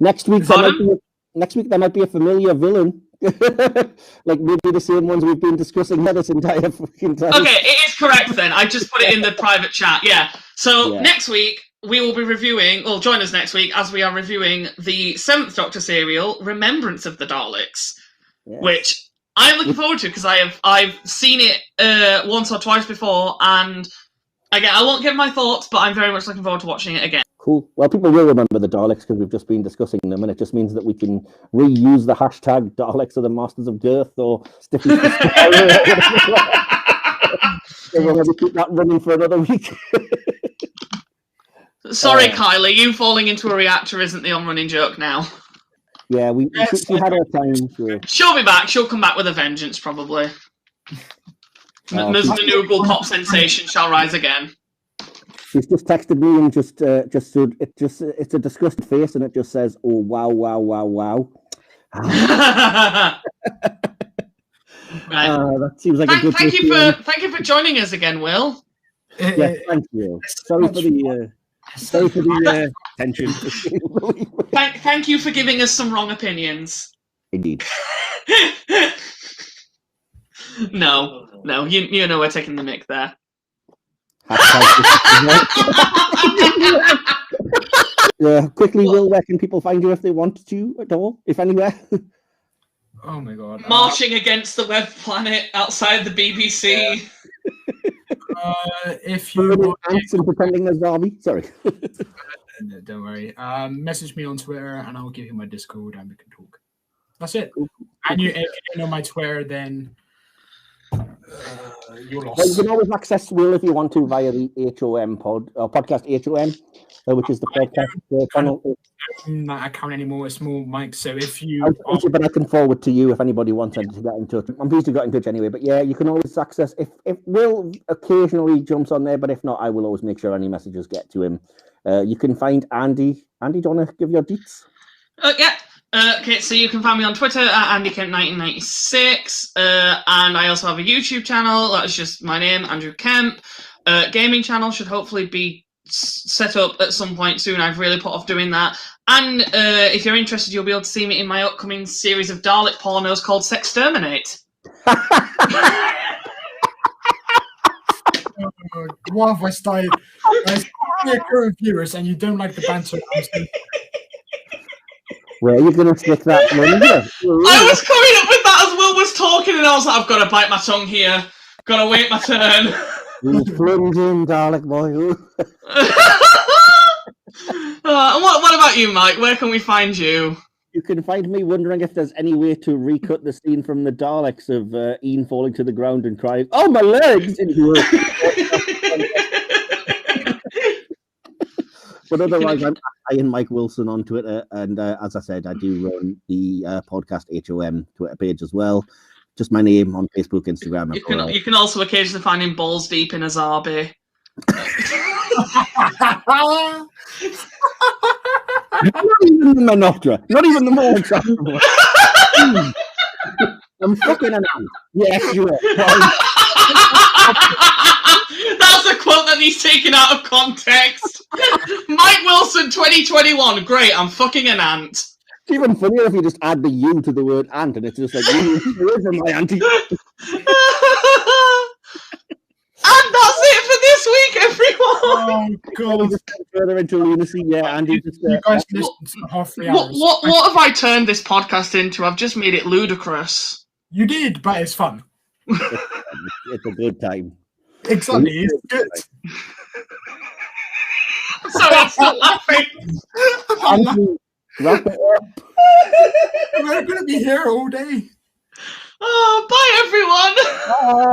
Next week there might be a familiar villain Like maybe the same ones we've been discussing here this entire fucking time. Okay, it is correct then. I just put it in the private chat. Yeah. So Yeah. next week we will be reviewing, or join us next week as we are reviewing the 7th Doctor serial, Remembrance of the Daleks, Yes. which I'm looking forward to because I've seen it once or twice before, and again I won't give my thoughts, but I'm very much looking forward to watching it again. Cool. Well, people will remember the Daleks because we've just been discussing them, and it just means that we can reuse the hashtag Daleks are the Masters of Girth or Stiffy. So we'll maybe keep that running for another week. Sorry, Kylie, you falling into a reactor isn't the on-running joke now. Yeah, we had our time. So. She'll be back. She'll come back with a vengeance, probably. Ms. Noogle pop sensation shall rise again. She's just texted me and just it's a disgusted face and it just says, "Oh wow, wow, wow, wow." Right. That seems like a good. Thank you for joining us again, Will. Yeah, thank you. Sorry for the tension. Thank you for giving us some wrong opinions. Indeed. No, you know we're taking the mick there. Quickly, Will, where can people find you if they want to at all, if anywhere? Oh my god. Marching against the web planet outside the BBC. If you want and pretending as Barbie. Sorry. Don't worry. Message me on Twitter and I'll give you my Discord and we can talk. That's it. And if you don't know my Twitter, then you're lost. Well, you can always access Will if you want to via the HoM podcast HoM, which is the podcast channel. I don't own that account anymore. It's more Mike. So if you, but I can forward to you if anybody wants to get in touch. I'm pleased you got in touch anyway. But yeah, you can always access if Will occasionally jumps on there, but if not, I will always make sure any messages get to him. You can find Andy. Andy, do you want to give your deets? Yeah. Okay, so you can find me on Twitter at AndyKemp1996, and I also have a YouTube channel. That's just my name, Andrew Kemp. Gaming channel should hopefully be set up at some point soon. I've really put off doing that. And if you're interested, you'll be able to see me in my upcoming series of Dalek pornos called Sexterminate. What have I started? You're current viewers and you don't like the banter. Where are you going to stick that one? I was coming up with that as Will was talking, and I was like, I've got to bite my tongue here. Got to wait my turn. You plunging Dalek boy. What about you, Mike? Where can we find you? You can find me wondering if there's any way to recut the scene from the Daleks of Ian falling to the ground and crying, "Oh, my legs!" But otherwise, I'm Ian Mike Wilson on Twitter, and as I said, I do run the podcast HoM Twitter page as well. Just my name on Facebook, Instagram. You can also occasionally find him balls deep in a Zarbi. Not even the Menotra. Not even the more acceptable. I'm fucking an ant. Yes, you are. That's a quote that he's taken out of context. Mike Wilson 2021. Great, I'm fucking an ant. It's even funnier if you just add the U to the word ant and it's just like, you from my auntie. And that's it for this week, everyone. Oh god! Just further into lunacy, yeah. Andy, just you guys listened to half 3 hours. What have I turned this podcast into? I've just made it ludicrous. You did, but it's fun. It's a good time. Exactly, it's good. Sorry, I'm still laughing. Andy, wrap it up. We're going to be here all day. Oh, bye, everyone. Bye.